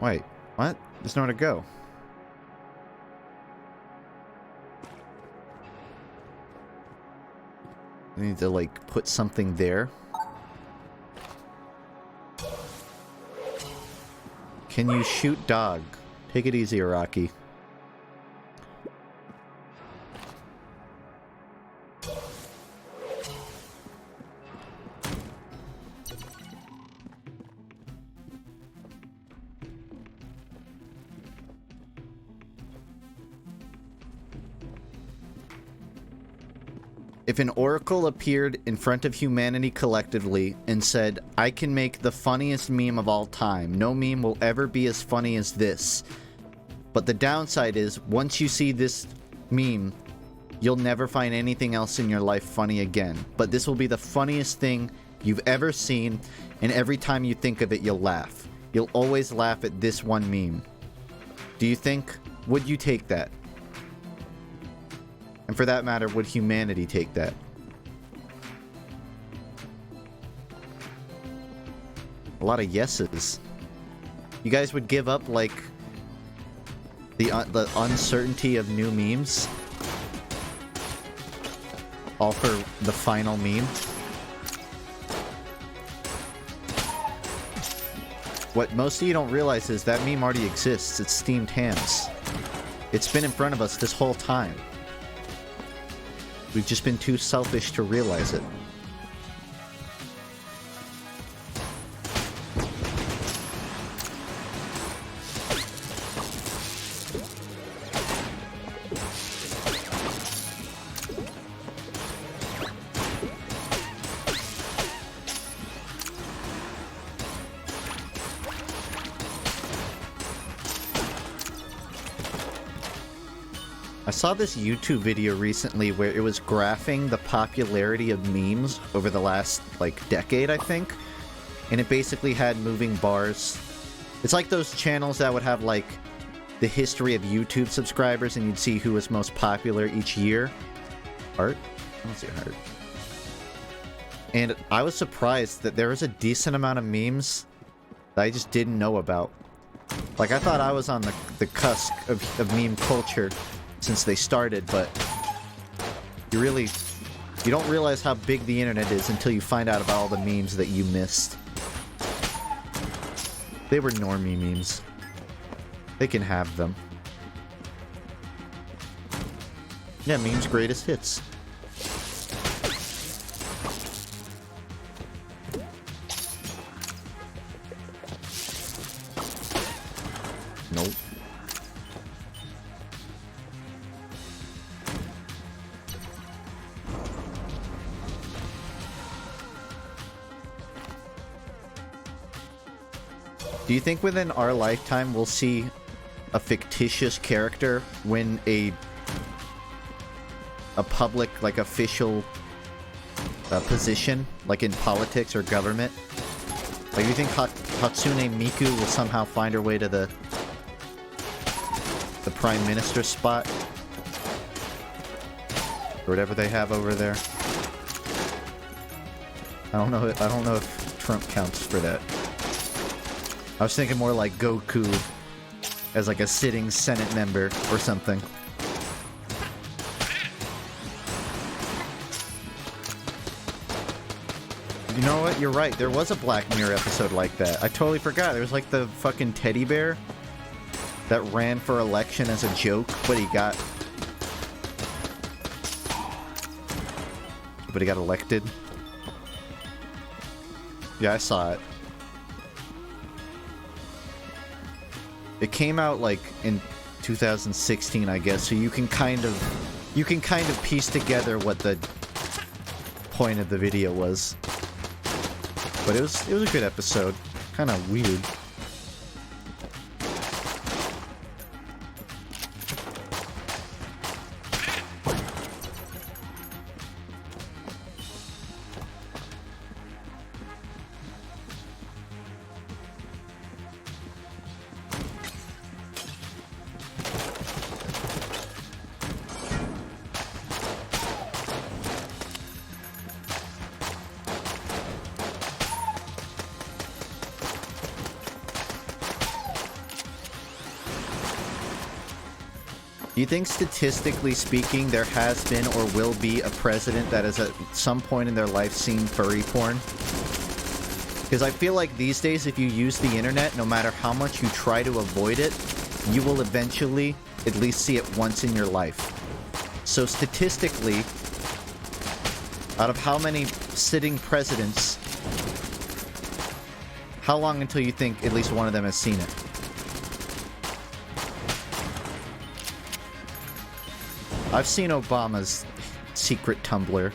Wait, what? There's nowhere to go. I need to, like, put something there. Can you shoot dog? Take it easy, Iraqi. If an oracle appeared in front of humanity collectively and said, I can make the funniest meme of all time. No meme will ever be as funny as this. But the downside is, once you see this meme, you'll never find anything else in your life funny again. But this will be the funniest thing you've ever seen, and every time you think of it, you'll laugh. You'll always laugh at this one meme. Do you think, would you take that? And for that matter, would humanity take that? A lot of yeses. You guys would give up, like, the uncertainty of new memes? All for the final meme? What most of you don't realize is that meme already exists. It's steamed hams. It's been in front of us this whole time. We've just been too selfish to realize it. I saw this YouTube video recently where it was graphing the popularity of memes over the last, like, decade, I think. And it basically had moving bars. It's like those channels that would have, like, the history of YouTube subscribers and you'd see who was most popular each year. Art? I don't see art. And I was surprised that there was a decent amount of memes that I just didn't know about. Like, I thought I was on the cusp of meme culture since they started, but you don't realize how big the internet is until you find out about all the memes that you missed. They were normie memes. They can have them. Yeah, memes greatest hits. Nope. Do you think within our lifetime we'll see a fictitious character win a public, like, official position, like in politics or government? Like, do you think Hatsune Miku will somehow find her way to the Prime Minister spot? Or whatever they have over there. I don't know if Trump counts for that. I was thinking more like Goku as like a sitting Senate member or something. You know what? You're right. There was a Black Mirror episode like that. I totally forgot. There was like the fucking teddy bear that ran for election as a joke, but he got elected. Yeah, I saw it. It came out like in 2016, I guess, so you can kind of piece together what the point of the video was. But it was a good episode. Kind of weird. Do you think statistically speaking there has been or will be a president that has at some point in their life seen furry porn? Because I feel like these days if you use the internet, no matter how much you try to avoid it, you will eventually at least see it once in your life. So statistically, out of how many sitting presidents, how long until you think at least one of them has seen it? I've seen Obama's secret Tumblr.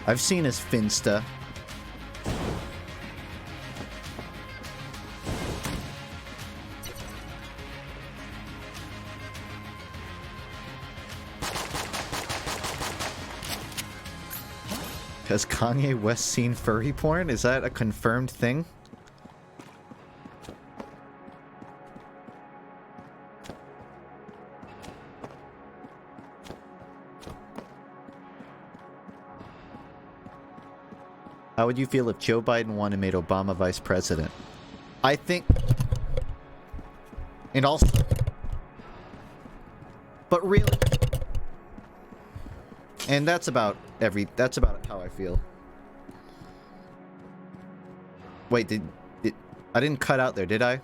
I've seen his Finsta. Has Kanye West seen furry porn? Is that a confirmed thing? How would you feel if Joe Biden won and made Obama vice president? I think... And also... But really... And that's about how I feel. Wait, I didn't cut out there, did I?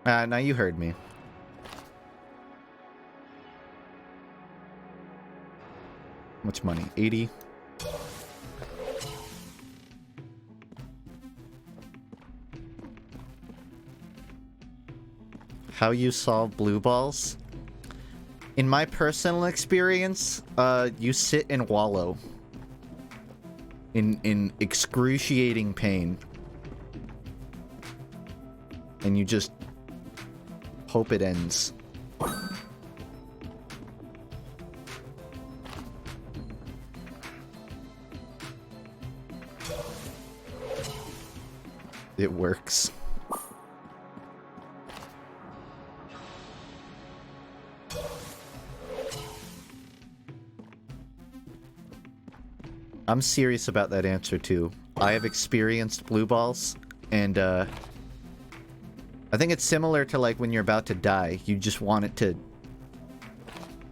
Now you heard me. How much money? 80? How you solve blue balls? In my personal experience, you sit and wallow. In excruciating pain. And you just hope it ends. It works. I'm serious about that answer too. I have experienced blue balls, and I think it's similar to like when you're about to die. You just want it to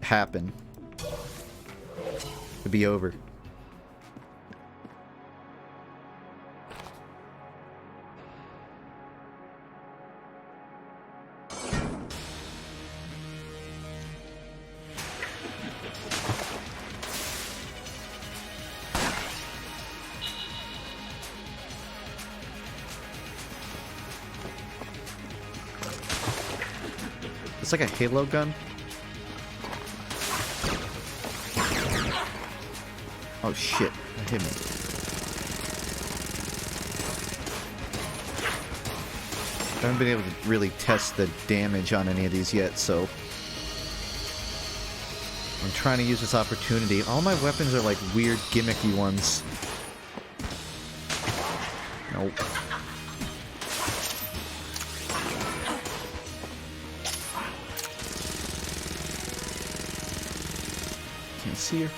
happen. To be over. It's like a Halo gun. Oh shit, that hit me. I haven't been able to really test the damage on any of these yet, so I'm trying to use this opportunity. All my weapons are like weird gimmicky ones. Nope. See her.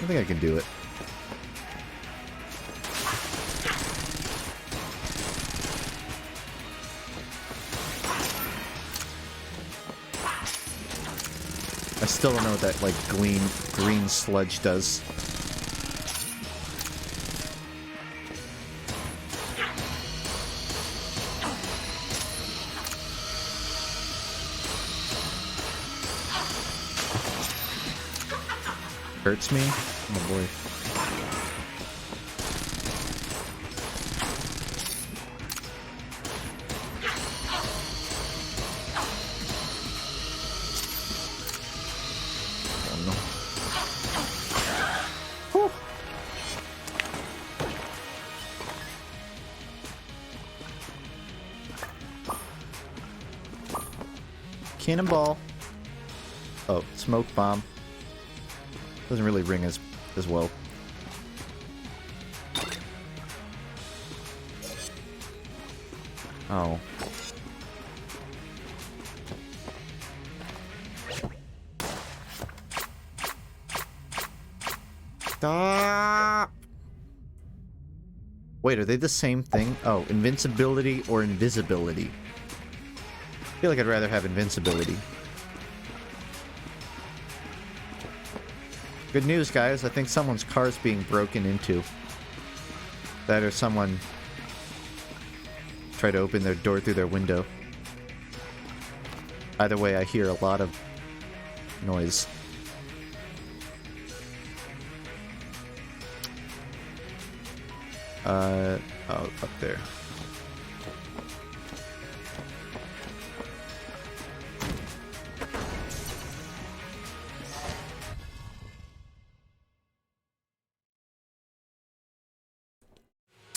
I think I can do it. I still don't know what that, like, green sludge does. Hurts me? Oh boy. Oh no. Whew. Cannonball. Oh, smoke bomb. Doesn't really ring as well. Oh. Stop! Wait, are they the same thing? Oh, invincibility or invisibility? I feel like I'd rather have invincibility. Good news, guys. I think someone's car's being broken into. That or someone tried to open their door through their window. Either way, I hear a lot of noise. Oh, up there.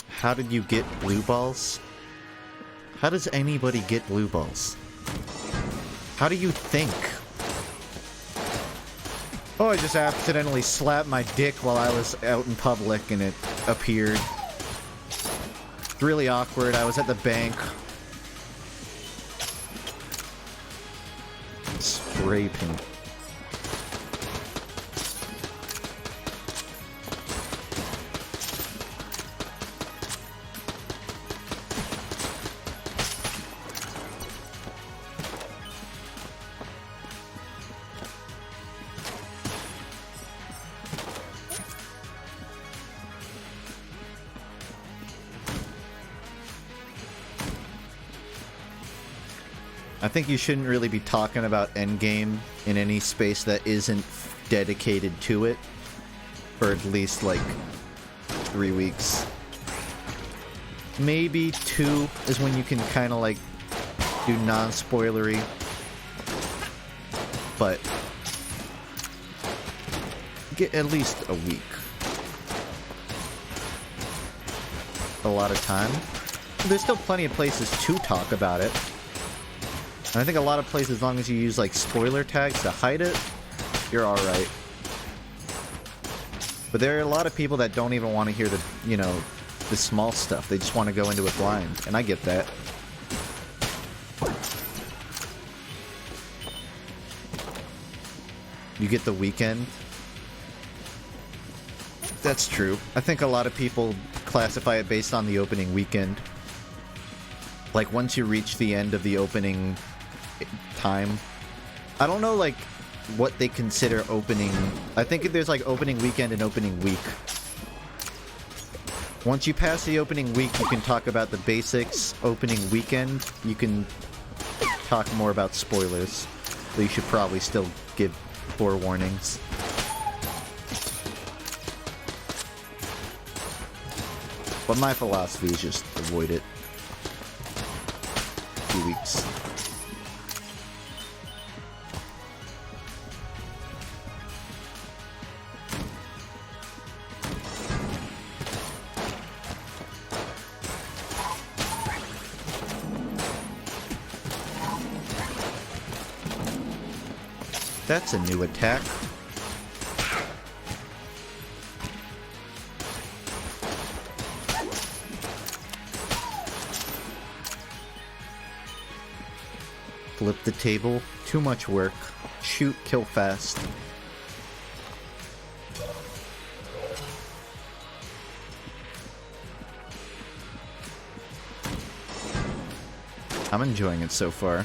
How did you get blue balls? How does anybody get blue balls? How do you think? Oh, I just accidentally slapped my dick while I was out in public and it appeared. It's really awkward. I was at the bank. Spray paint. I think you shouldn't really be talking about endgame in any space that isn't dedicated to it for at least, like, 3 weeks. Maybe 2 is when you can kind of, like, do non-spoilery. But get at least a week. A lot of time. There's still plenty of places to talk about it. And I think a lot of places, as long as you use, like, spoiler tags to hide it, you're alright. But there are a lot of people that don't even want to hear the, you know, the small stuff. They just want to go into it blind. And I get that. You get the weekend. That's true. I think a lot of people classify it based on the opening weekend. Like, once you reach the end of the opening time. I don't know, like, what they consider opening. I think there's, like, opening weekend and opening week. Once you pass the opening week, you can talk about the basics. Opening weekend, you can talk more about spoilers. So you should probably still give forewarnings. But my philosophy is just avoid it. 2 weeks. That's a new attack. Flip the table. Too much work. Shoot, kill fast. I'm enjoying it so far.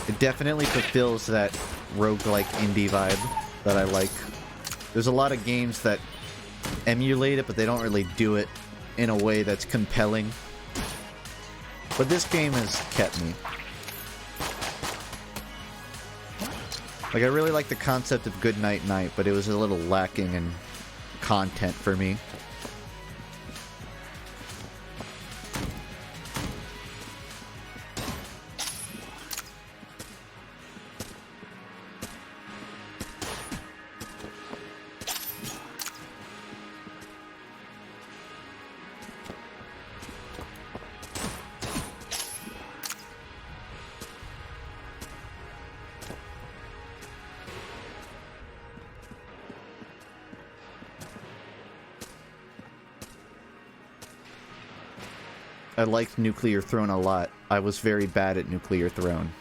It definitely fulfills that roguelike indie vibe that I like. There's a lot of games that emulate it, but they don't really do it in a way that's compelling. But this game has kept me. Like, I really like the concept of Good Night Night, but it was a little lacking in content for me. I liked Nuclear Throne a lot. I was very bad at Nuclear Throne,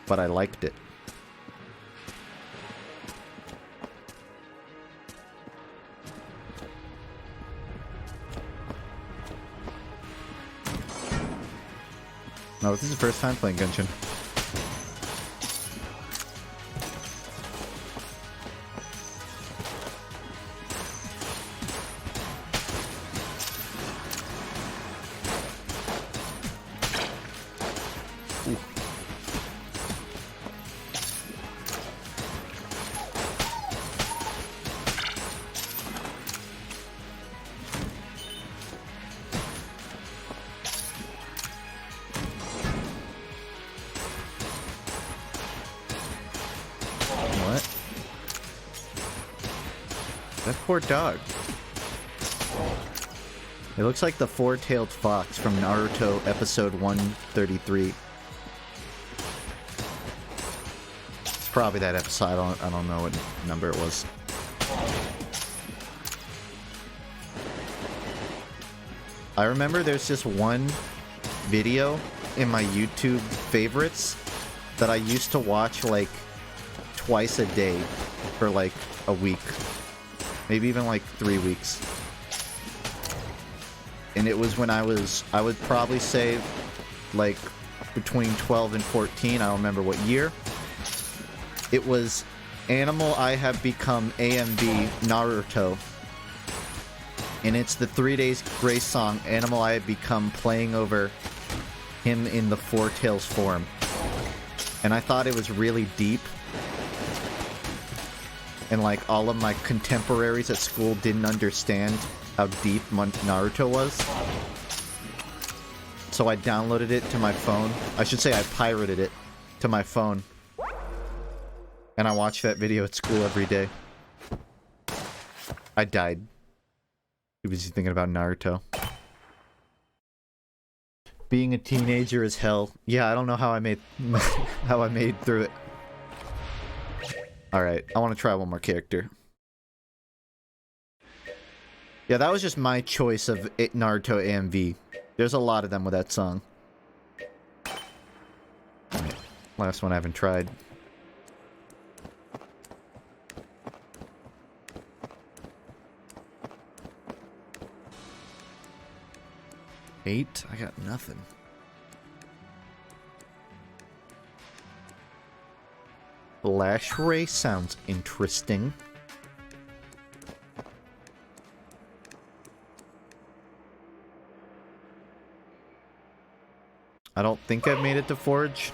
but I liked it. No, this is the first time playing Gungeon. Poor dog. It looks like the four-tailed fox from Naruto episode 133. It's probably that episode. I don't know what number it was. I remember there's just one video in my YouTube favorites that I used to watch like twice a day for like a week. Maybe even like 3 weeks. And it was when I would probably say like between 12 and 14, I don't remember what year. It was Animal I Have Become AMV Naruto. And it's the 3 Days Grace song, Animal I Have Become, playing over him in the Four Tails form. And I thought it was really deep. And like all of my contemporaries at school didn't understand how deep Naruto was. So I downloaded it to my phone. I should say I pirated it to my phone. And I watched that video at school every day. I died. Too busy thinking about Naruto. Being a teenager is hell. Yeah, I don't know how I made through it. Alright, I want to try one more character. Yeah, that was just my choice of Naruto AMV. There's a lot of them with that song. Alright, last one I haven't tried. Eight? I got nothing. Flash Ray sounds interesting. I don't think I've made it to Forge.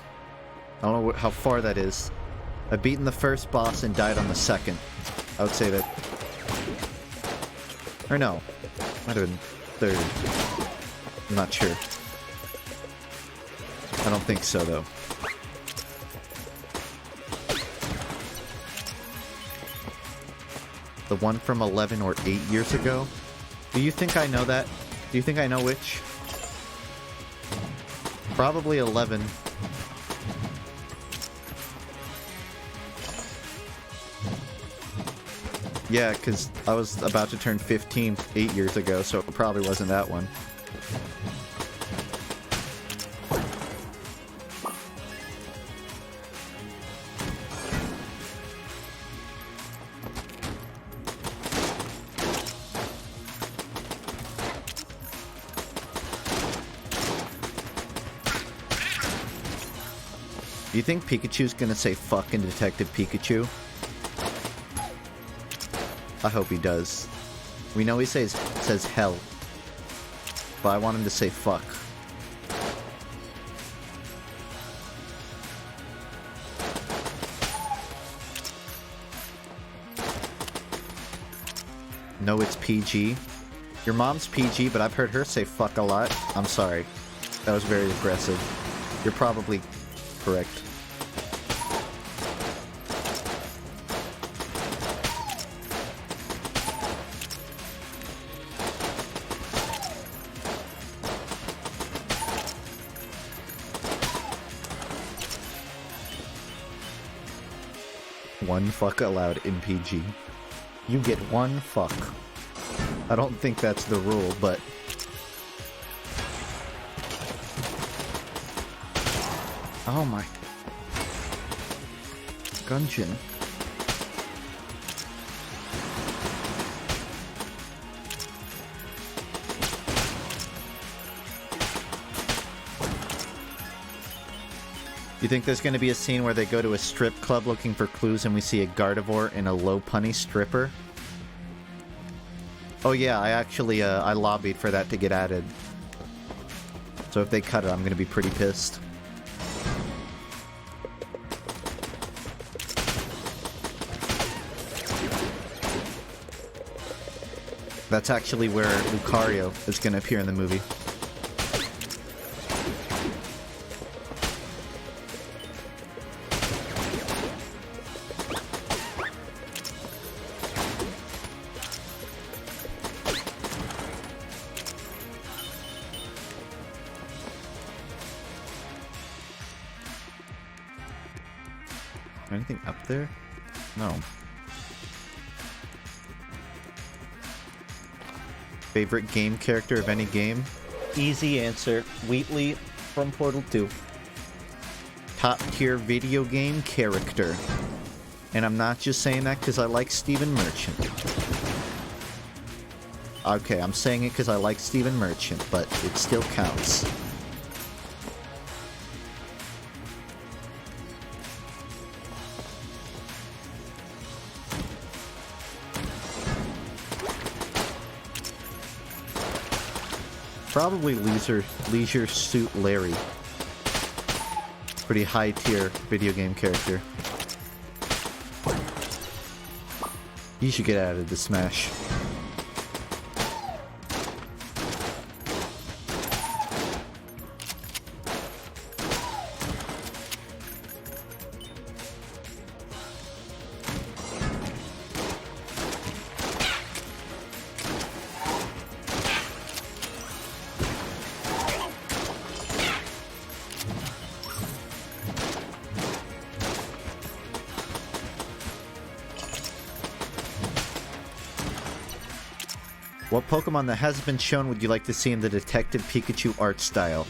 I don't know how far that is. I've beaten the first boss and died on the second. I would say that... Or no. Might have been third. I'm not sure. I don't think so, though. The one from 11 or 8 years ago? Do you think I know that? Do you think I know which? Probably 11. Yeah, because I was about to turn 15 8 years ago, so it probably wasn't that one. Do you think Pikachu's gonna say fuck in Detective Pikachu? I hope he does. We know he says hell. But I want him to say fuck. No, it's PG. Your mom's PG, but I've heard her say fuck a lot. I'm sorry. That was very aggressive. You're probably correct. One fuck allowed in PG. You get one fuck. I don't think that's the rule, but... Oh my. Gungeon. You think there's going to be a scene where they go to a strip club looking for clues and we see a Gardevoir and a low punny stripper? Oh yeah, I actually, I lobbied for that to get added. So if they cut it, I'm going to be pretty pissed. That's actually where Lucario is going to appear in the movie. Anything up there? No. Favorite game character of any game? Easy answer. Wheatley from Portal 2. Top tier video game character. And I'm not just saying that because I like Stephen Merchant. Okay, I'm saying it because I like Stephen Merchant, but it still counts. Probably Leisure Suit Larry. Pretty high tier video game character. He should get added to Smash. What Pokemon that has been shown would you like to see in the Detective Pikachu art style?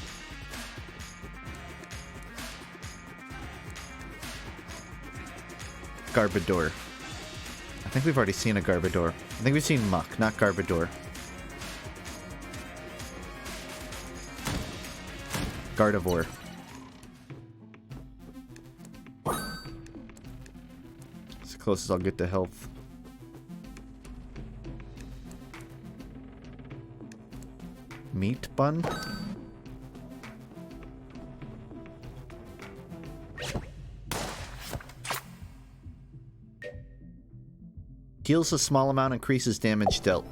Garbodor. I think we've already seen a Garbodor. I think we've seen Muck, not Garbodor. Gardevoir. It's the closest I'll get to health. Meat bun? Heals a small amount, increases damage dealt.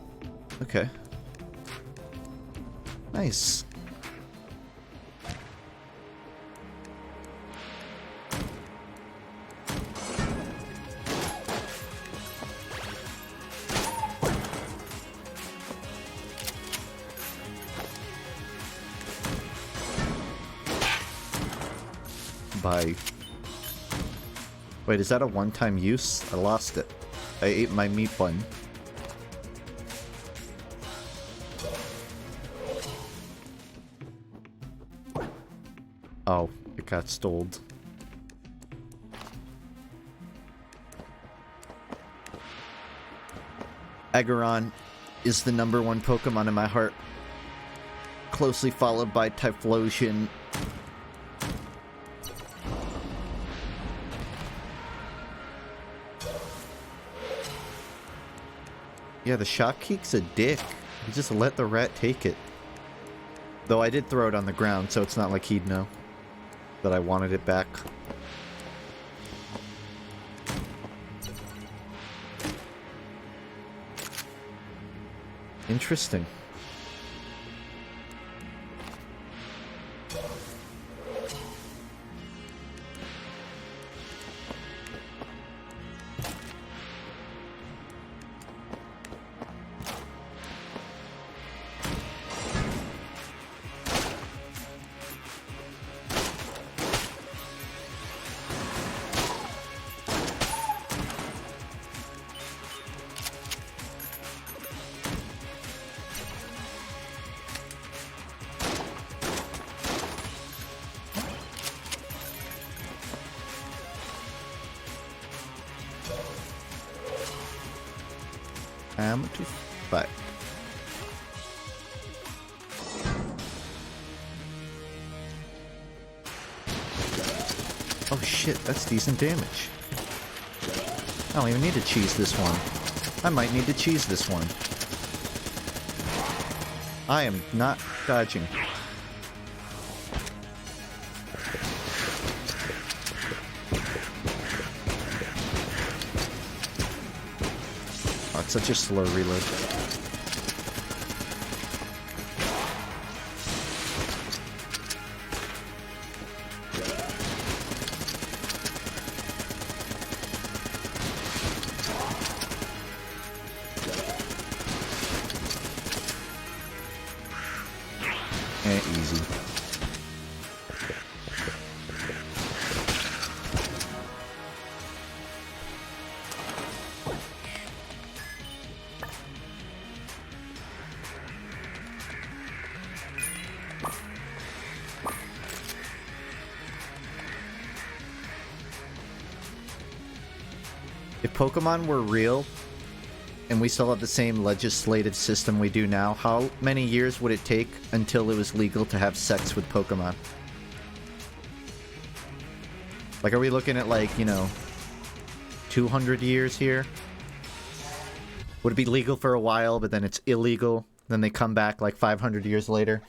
Okay. Nice. Bye. Wait, is that a one-time use? I lost it. I ate my meat bun. Oh, it got stoled. Aggron is the #1 Pokemon in my heart. Closely followed by Typhlosion. Yeah, the Shopkeek's a dick. He just let the rat take it. Though I did throw it on the ground, so it's not like he'd know that I wanted it back. Interesting. Time to fight. Oh shit, that's decent damage. I don't even need to cheese this one. I might need to cheese this one. I am not dodging. Oh, it's such a slow reload. Easy. If Pokemon were real, and we still have the same legislative system we do now, how many years would it take until it was legal to have sex with Pokemon? Like, are we looking at, like, you know, 200 years here? Would it be legal for a while, but then it's illegal? Then they come back, like, 500 years later?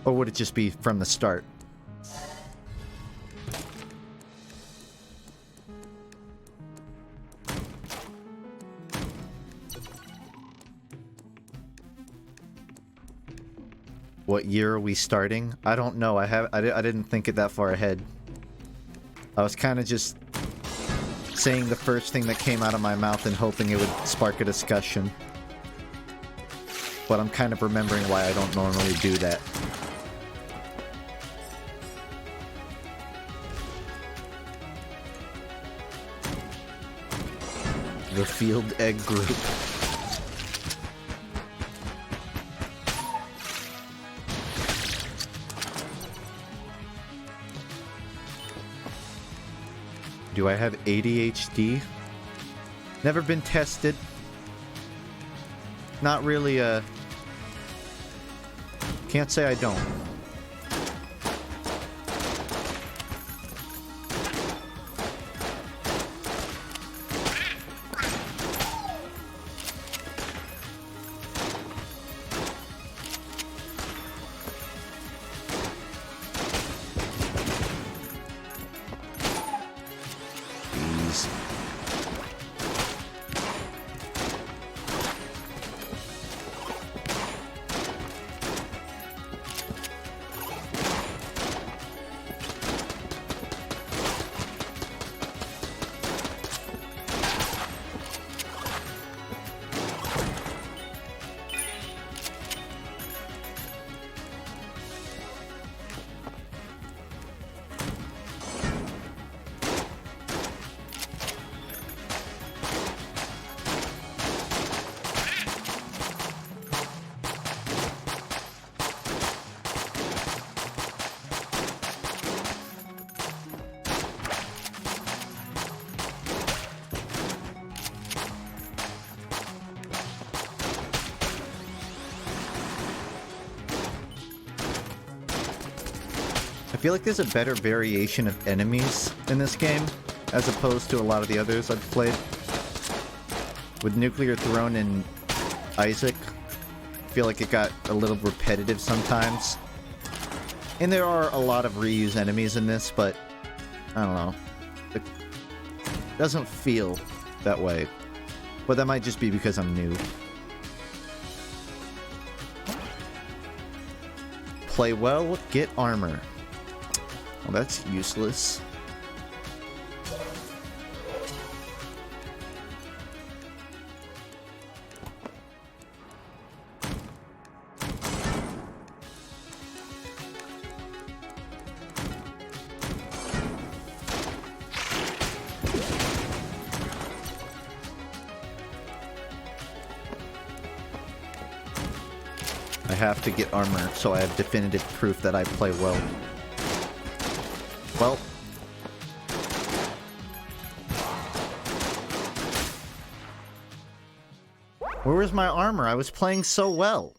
Or would it just be from the start? What year are we starting? I don't know. I didn't think it that far ahead. I was kind of just saying the first thing that came out of my mouth and hoping it would spark a discussion. But I'm kind of remembering why I don't normally do that. The Field Egg Group. Do I have ADHD? Never been tested. Not really, can't say I don't. I feel like there's a better variation of enemies in this game, as opposed to a lot of the others I've played. With Nuclear Throne and Isaac, I feel like it got a little repetitive sometimes. And there are a lot of reuse enemies in this, but I don't know. It doesn't feel that way. But that might just be because I'm new. Play well, get armor. Well, that's useless. I have to get armor, so I have definitive proof that I play well. Well. Where was my armor? I was playing so well.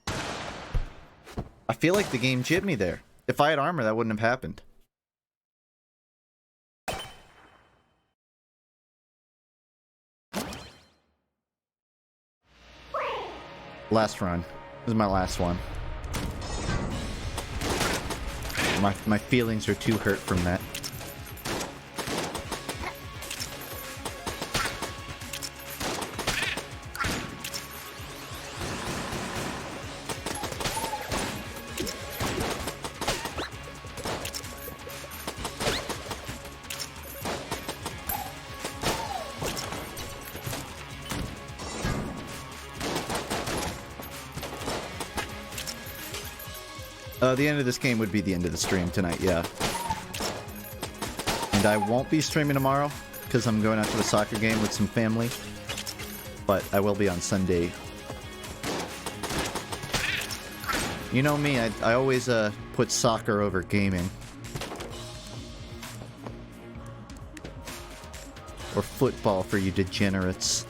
I feel like the game jibbed me there. If I had armor, that wouldn't have happened. Last run. This is my last one. My feelings are too hurt from that. The end of this game would be the end of the stream tonight, yeah. And I won't be streaming tomorrow, because I'm going out to a soccer game with some family. But I will be on Sunday. You know me, I always put soccer over gaming. Or football for you degenerates.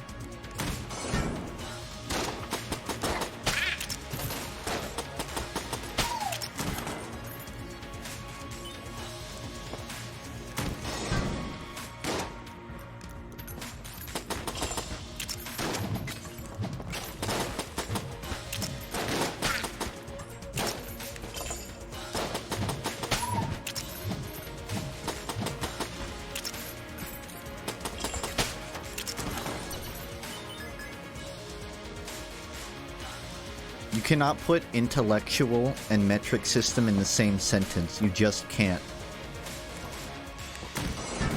You cannot put intellectual and metric system in the same sentence. You just can't.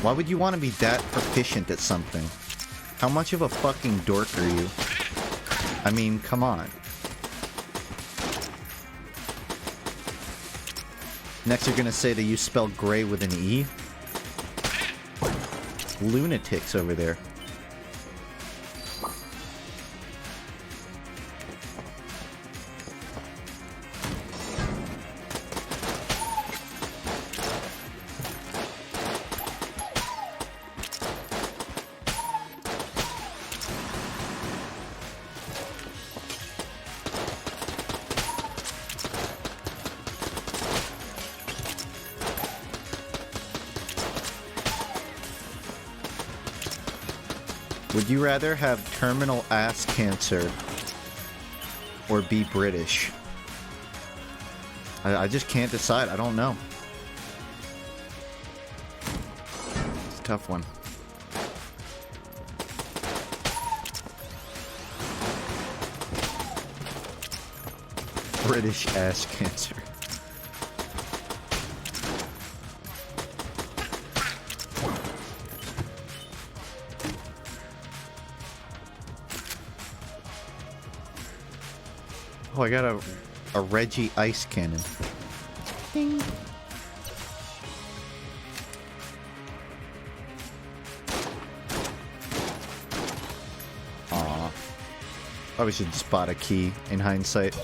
Why would you want to be that proficient at something? How much of a fucking dork are you? I mean, come on. Next you're gonna say that you spell gray with an E? Lunatics over there. Would you rather have terminal ass cancer or be British? I just can't decide. I don't know. It's a tough one. British ass cancer. Oh, I got a Reggie ice cannon. Ding. Aw. Probably should spot a key in hindsight.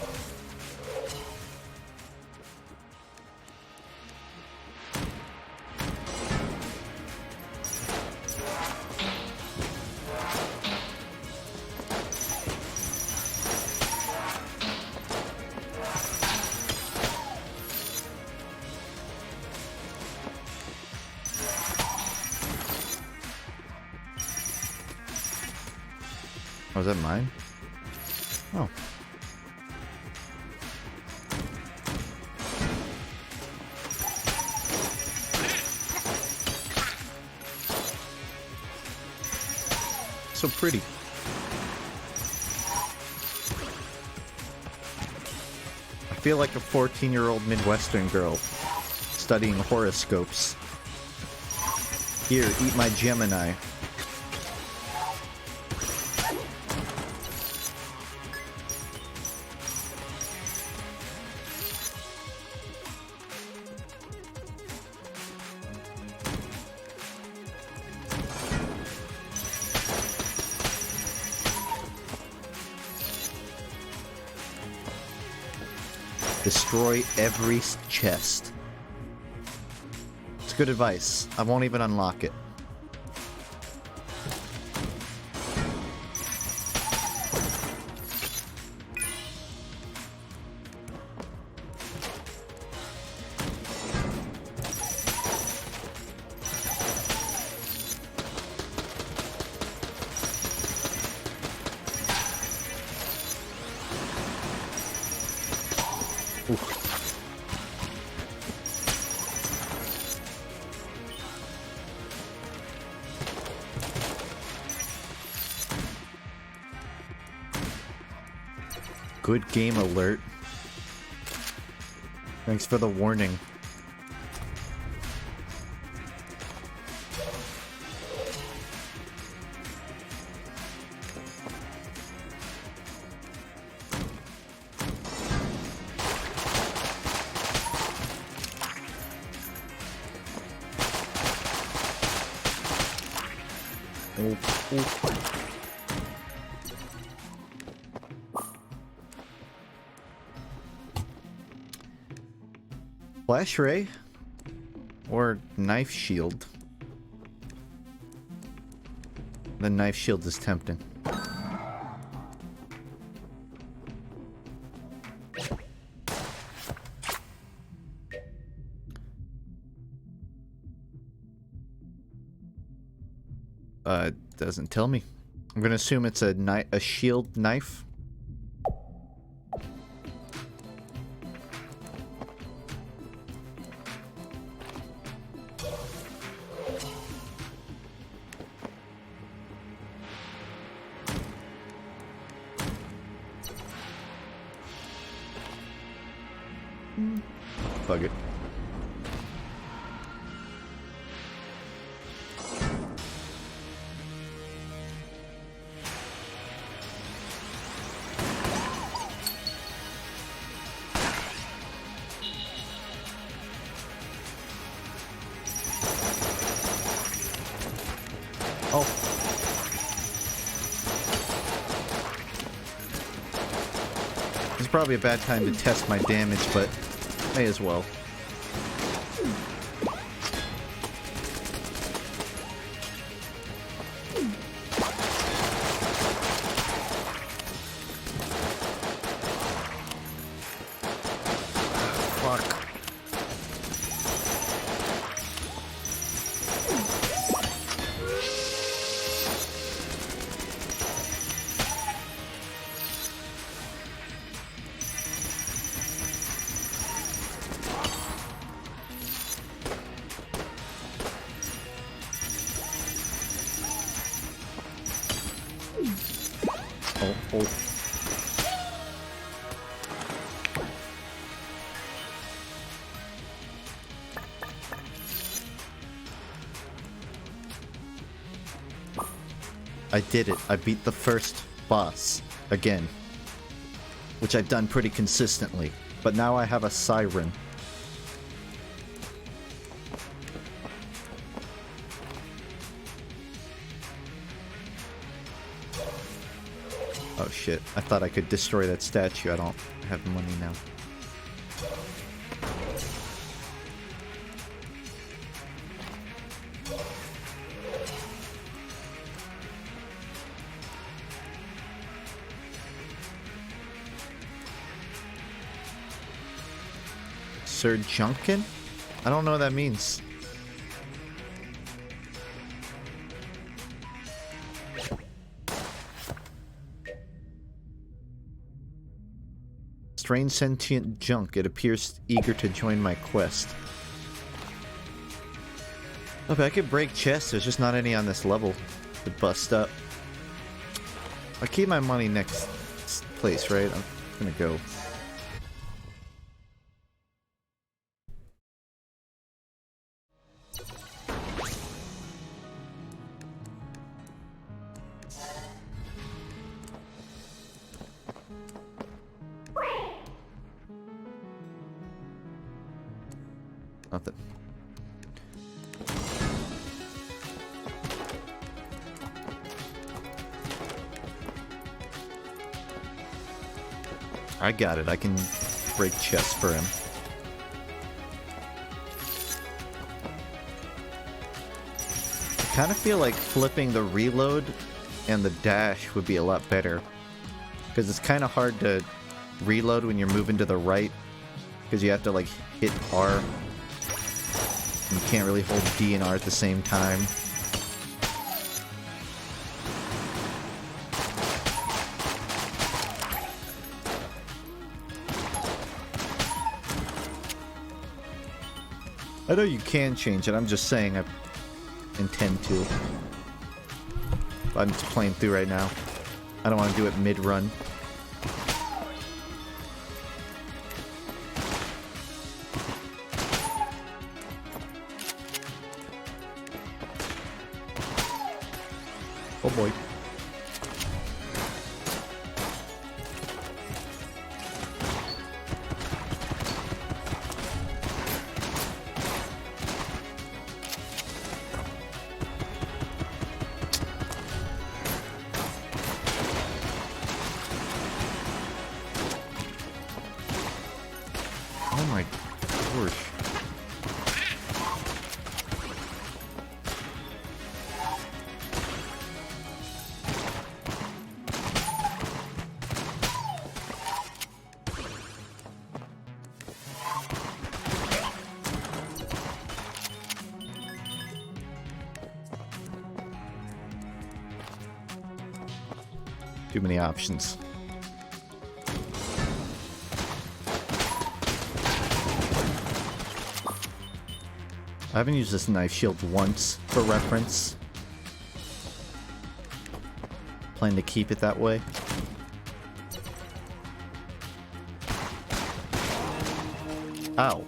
Oh, is that mine? Oh. So pretty. I feel like a 14-year-old Midwestern girl studying horoscopes. Here, eat my Gemini. Destroy every chest. It's good advice. I won't even unlock it. Oof. Good game alert. Thanks for the warning. Flash ray or knife shield. The knife shield is tempting. Doesn't tell me. I'm gonna assume it's a shield knife. Bug it. Oh. It's probably a bad time to test my damage, but may as well. Fuck. Oh. I did it. I beat the first boss again, which I've done pretty consistently, but now I have a siren. Oh shit, I thought I could destroy that statue. I don't have money now. Sir Junkin? I don't know what that means. Strange sentient junk. It appears eager to join my quest. Okay, I could break chests. There's just not any on this level to bust up. I'll keep my money next place, right? I'm gonna go. Nothing. I got it. I can break chests for him. I kind of feel like flipping the reload and the dash would be a lot better. Because it's kind of hard to reload when you're moving to the right. Because you have to like hit R. You can't really hold D and R at the same time. I know you can change it, I'm just saying I intend to. I'm just playing through right now. I don't want to do it mid-run. Oh boy. Oh my gosh. Too many options. I haven't used this knife shield once for reference. Plan to keep it that way. Ow.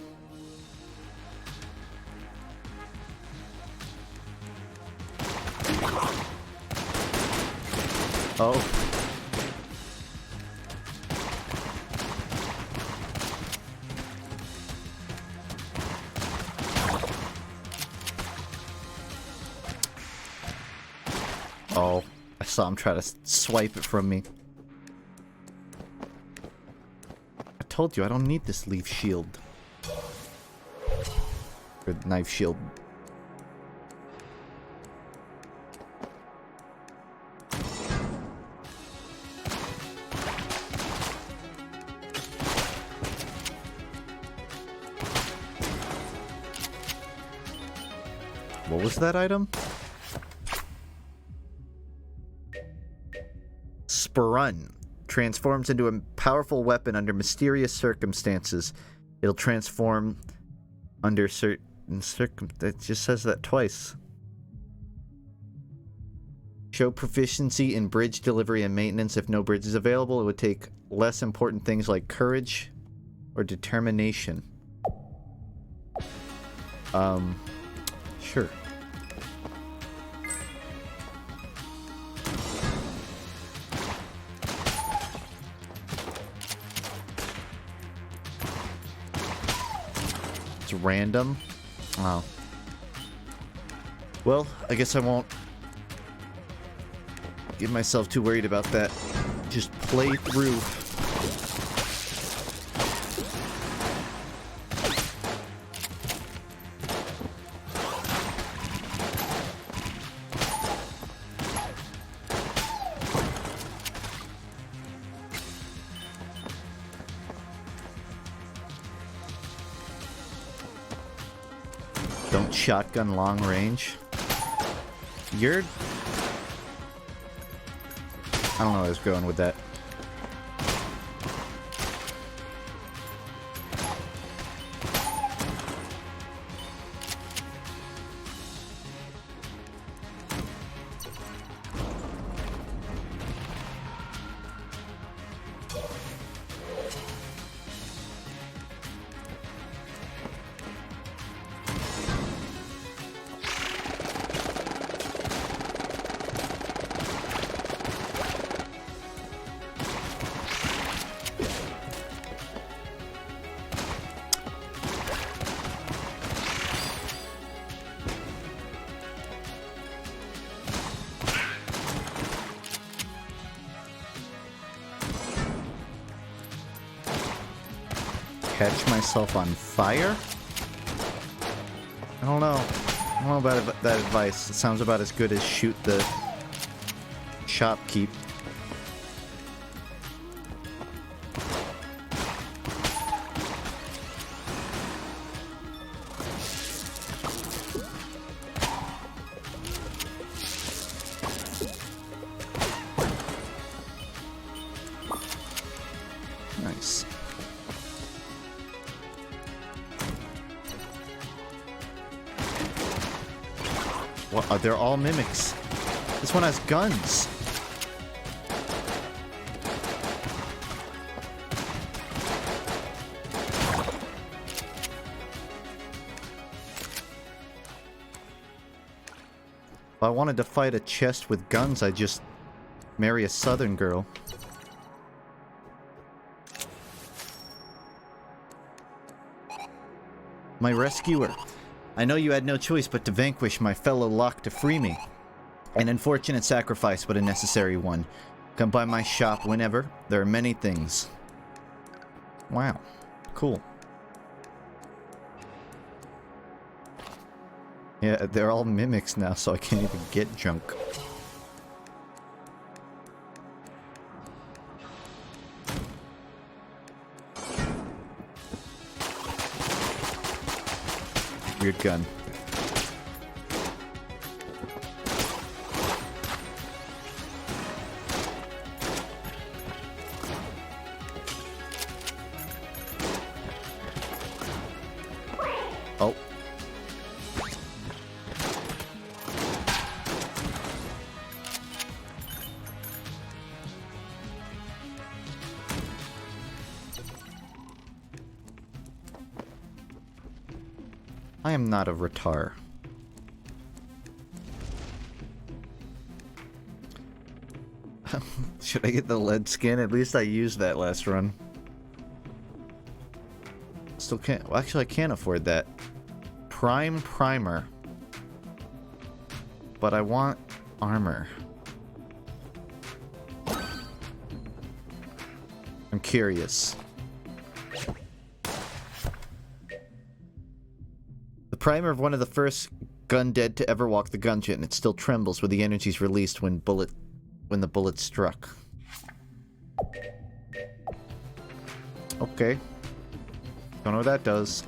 Oh. Oh, I saw him try to swipe it from me. I told you I don't need this leaf shield. Or knife shield. What was that item? Sprun. Transforms into a powerful weapon under mysterious circumstances. It'll transform under certain it just says that twice. Show proficiency in bridge delivery and maintenance. If no bridge is available, it would take less important things like courage or determination. Sure. It's random. Oh. Well, I guess I won't get myself too worried about that. Just play through. Don't shotgun long range. You're... I don't know where I was going with that. Catch myself on fire? I don't know. I don't know about that advice. It sounds about as good as shoot the shopkeep. Nice. they're all mimics. This one has guns. If I wanted to fight a chest with guns, I'd just marry a southern girl. My rescuer. I know you had no choice but to vanquish my fellow Locke to free me. An unfortunate sacrifice, but a necessary one. Come by my shop whenever. There are many things. Wow. Cool. Yeah, they're all mimics now, so I can't even get junk. Weird gun. Oh. I am not a retard. Should I get the lead skin? At least I used that last run. Still can't. Well, actually, I can't afford that. Prime primer. But I want armor. I'm curious. The primer of one of the first gun dead to ever walk the Gungeon. It still trembles when the energies released when the bullet struck. Okay. Don't know what that does.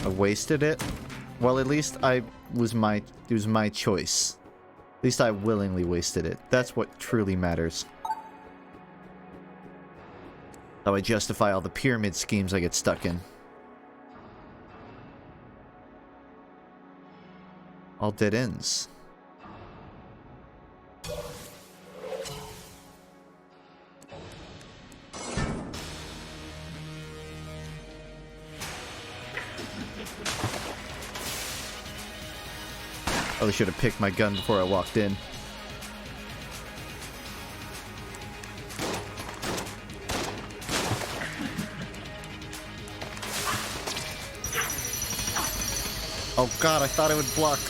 I wasted it. Well, at least it was my choice. At least I willingly wasted it. That's what truly matters. How I justify all the pyramid schemes I get stuck in. All dead ends. Oh, they should have picked my gun before I walked in. Oh god, I thought it would block.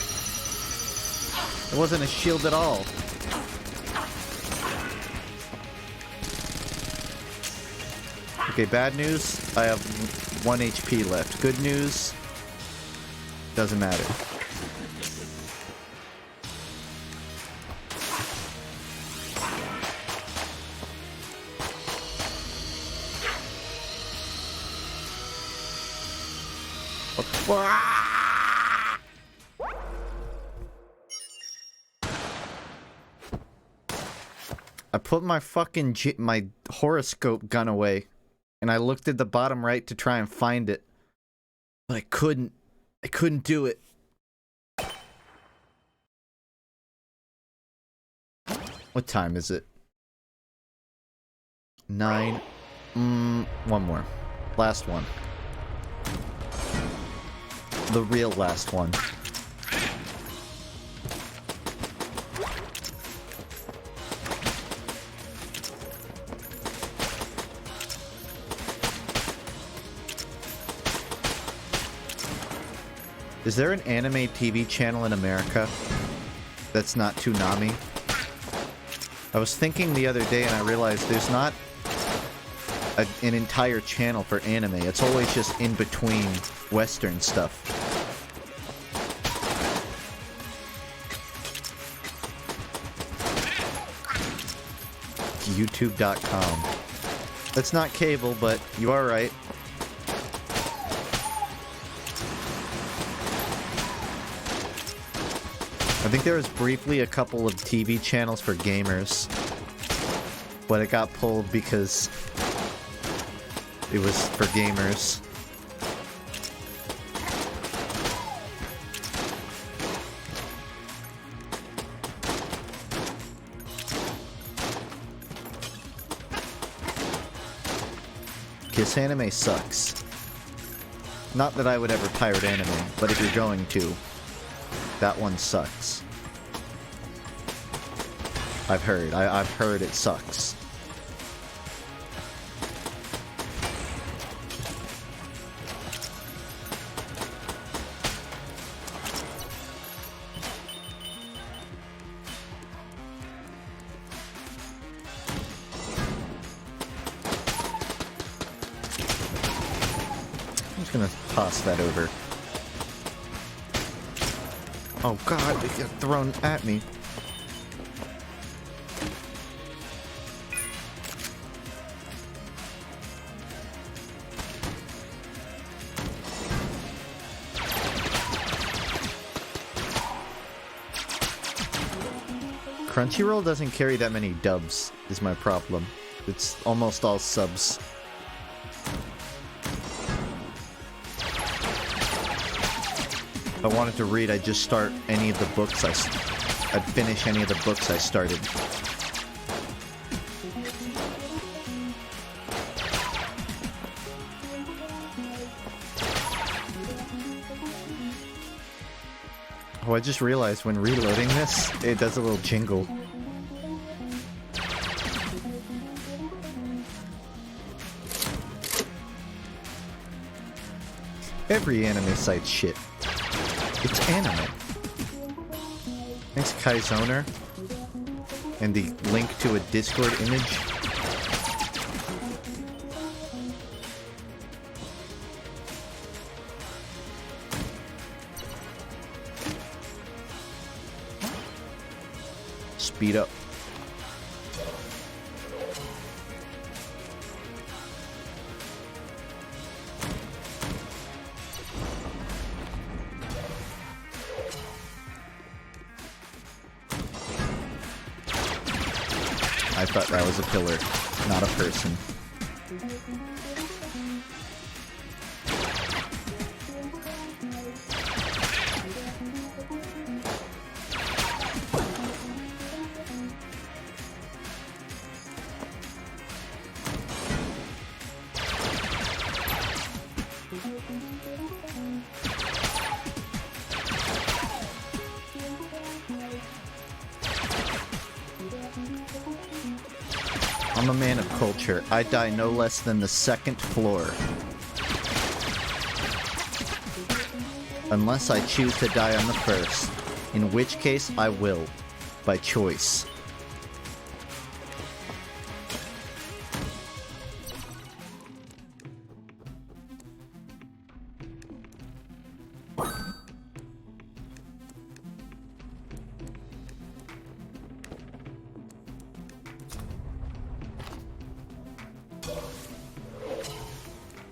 It wasn't a shield at all. Okay, bad news. I have 1 HP left. Good news. Doesn't matter. I put my fucking my horoscope gun away, and I looked at the bottom right to try and find it, but I couldn't. I couldn't do it. What time is it? 9. One more. Last one. The real last one. Is there an anime TV channel in America that's not Toonami? I was thinking the other day and I realized there's not an entire channel for anime. It's always just in between Western stuff. YouTube.com. That's not cable, but you are right. I think there was briefly a couple of TV channels for gamers, but it got pulled because it was for gamers. this anime sucks. Not that I would ever pirate anime, but if you're going to, that one sucks. I've heard it sucks. I'm just gonna toss that over. Oh god, it got thrown at me. Crunchyroll doesn't carry that many dubs, is my problem. It's almost all subs. If I wanted to read, I'd just start any of the books I'd finish any of the books I started. Oh, I just realized when reloading this, it does a little jingle. Every anime site's shit. It's anime. Thanks, Kaizoner. And the link to a Discord image. Speed up. I thought that was a pillar, not a person. I'm a man of culture. I die no less than the second floor. Unless I choose to die on the first, in which case I will, by choice.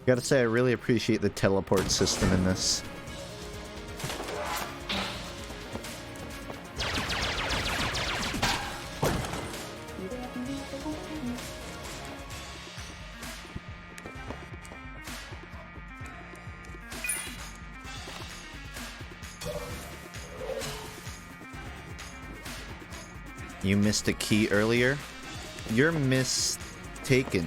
Gotta say, I really appreciate the teleport system in this. You missed a key earlier? You're mistaken.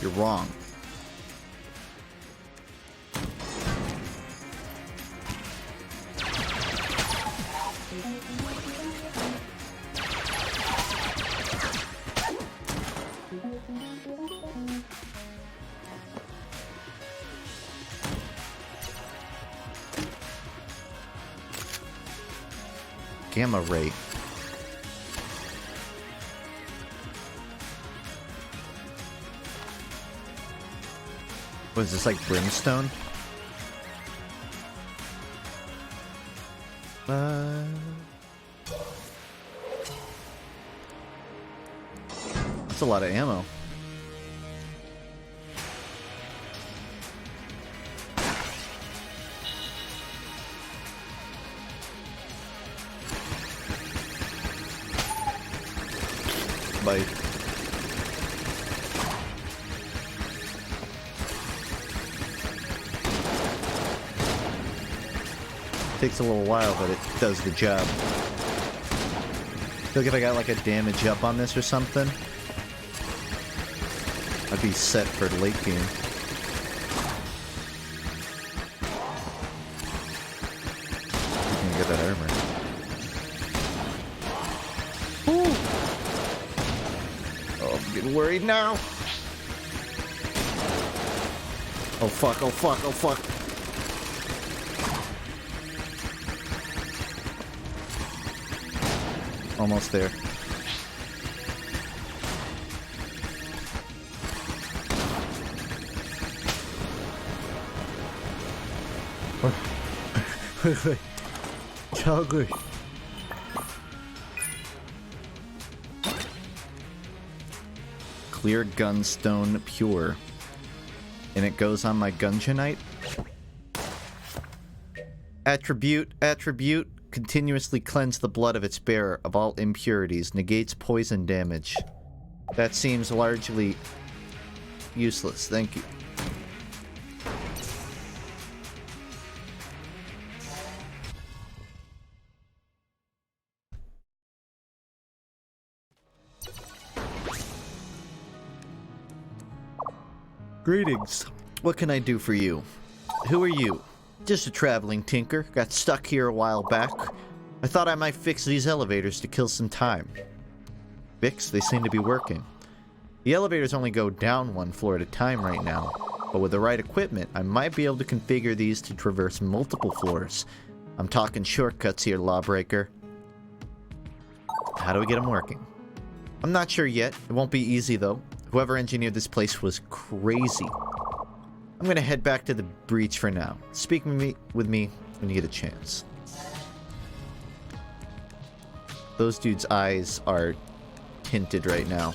You're wrong. Gamma ray. What is this, like brimstone? That's a lot of ammo. Bye. Takes a little while, but it does the job. Look, if I got like a damage up on this or something, I'd be set for late game. You can get that armor. Ooh. Oh, I'm getting worried now. Oh fuck, oh fuck, oh fuck. Almost there. Chugger. Clear gunstone pure. And it goes on my Gungeonite. Attribute. Continuously cleanse the blood of its bearer of all impurities. Negates poison damage. That seems largely useless. Thank you. Greetings. What can I do for you? Who are you? Just a traveling tinker. Got stuck here a while back. I thought I might fix these elevators to kill some time. Fix? They seem to be working. The elevators only go down one floor at a time right now, but with the right equipment, I might be able to configure these to traverse multiple floors. I'm talking shortcuts here, lawbreaker. How do we get them working? I'm not sure yet. It won't be easy, though. Whoever engineered this place was crazy. I'm gonna head back to the breach for now. Speak with me when you get a chance. Those dudes' eyes are tinted right now.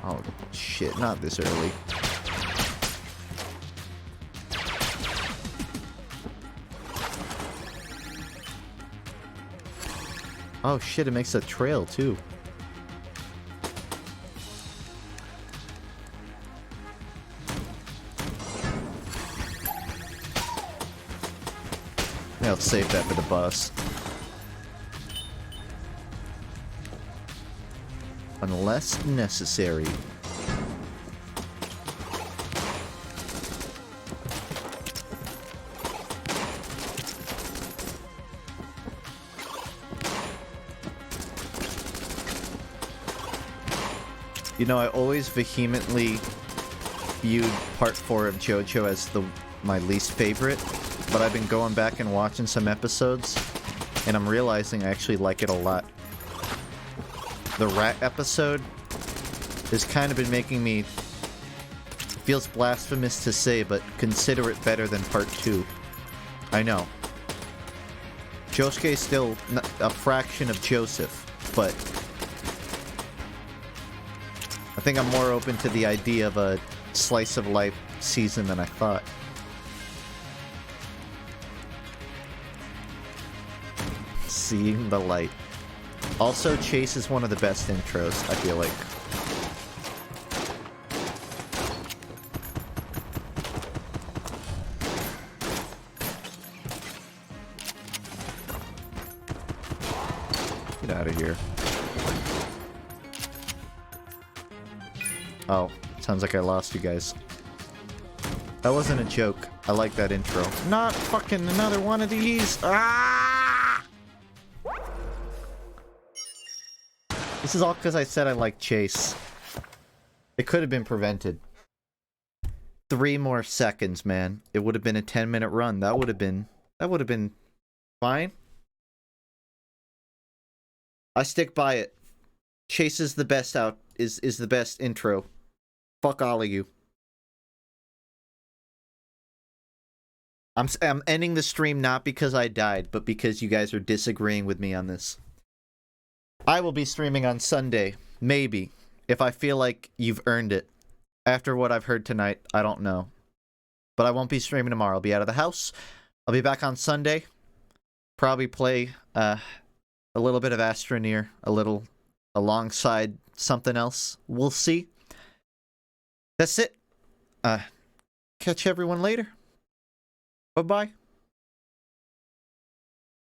Oh, shit. Not this early. Oh, shit. It makes a trail, too. Yeah, let's save that for the bus. Unless necessary. You know, I always vehemently viewed Part 4 of JoJo as my least favorite, but I've been going back and watching some episodes, and I'm realizing I actually like it a lot. The rat episode has kind of been making me, feels blasphemous to say, but consider it better than Part 2. I know. Josuke is still a fraction of Joseph, but I think I'm more open to the idea of a slice of life season than I thought. Seeing the light. Also, Chase is one of the best intros, I feel like. Get out of here. Oh, sounds like I lost you guys. That wasn't a joke. I like that intro. Not fucking another one of these! Ah! This is all because I said I like Chase. It could have been prevented. 3 more seconds, man. It would have been a 10-minute run. That would have been fine. I stick by it. Chase is the best is the best intro. Fuck all of you. I'm ending the stream not because I died, but because you guys are disagreeing with me on this. I will be streaming on Sunday, maybe, if I feel like you've earned it. After what I've heard tonight, I don't know. But I won't be streaming tomorrow. I'll be out of the house. I'll be back on Sunday. Probably play a little bit of Astroneer, a little alongside something else. We'll see. That's it. Catch everyone later. Bye-bye.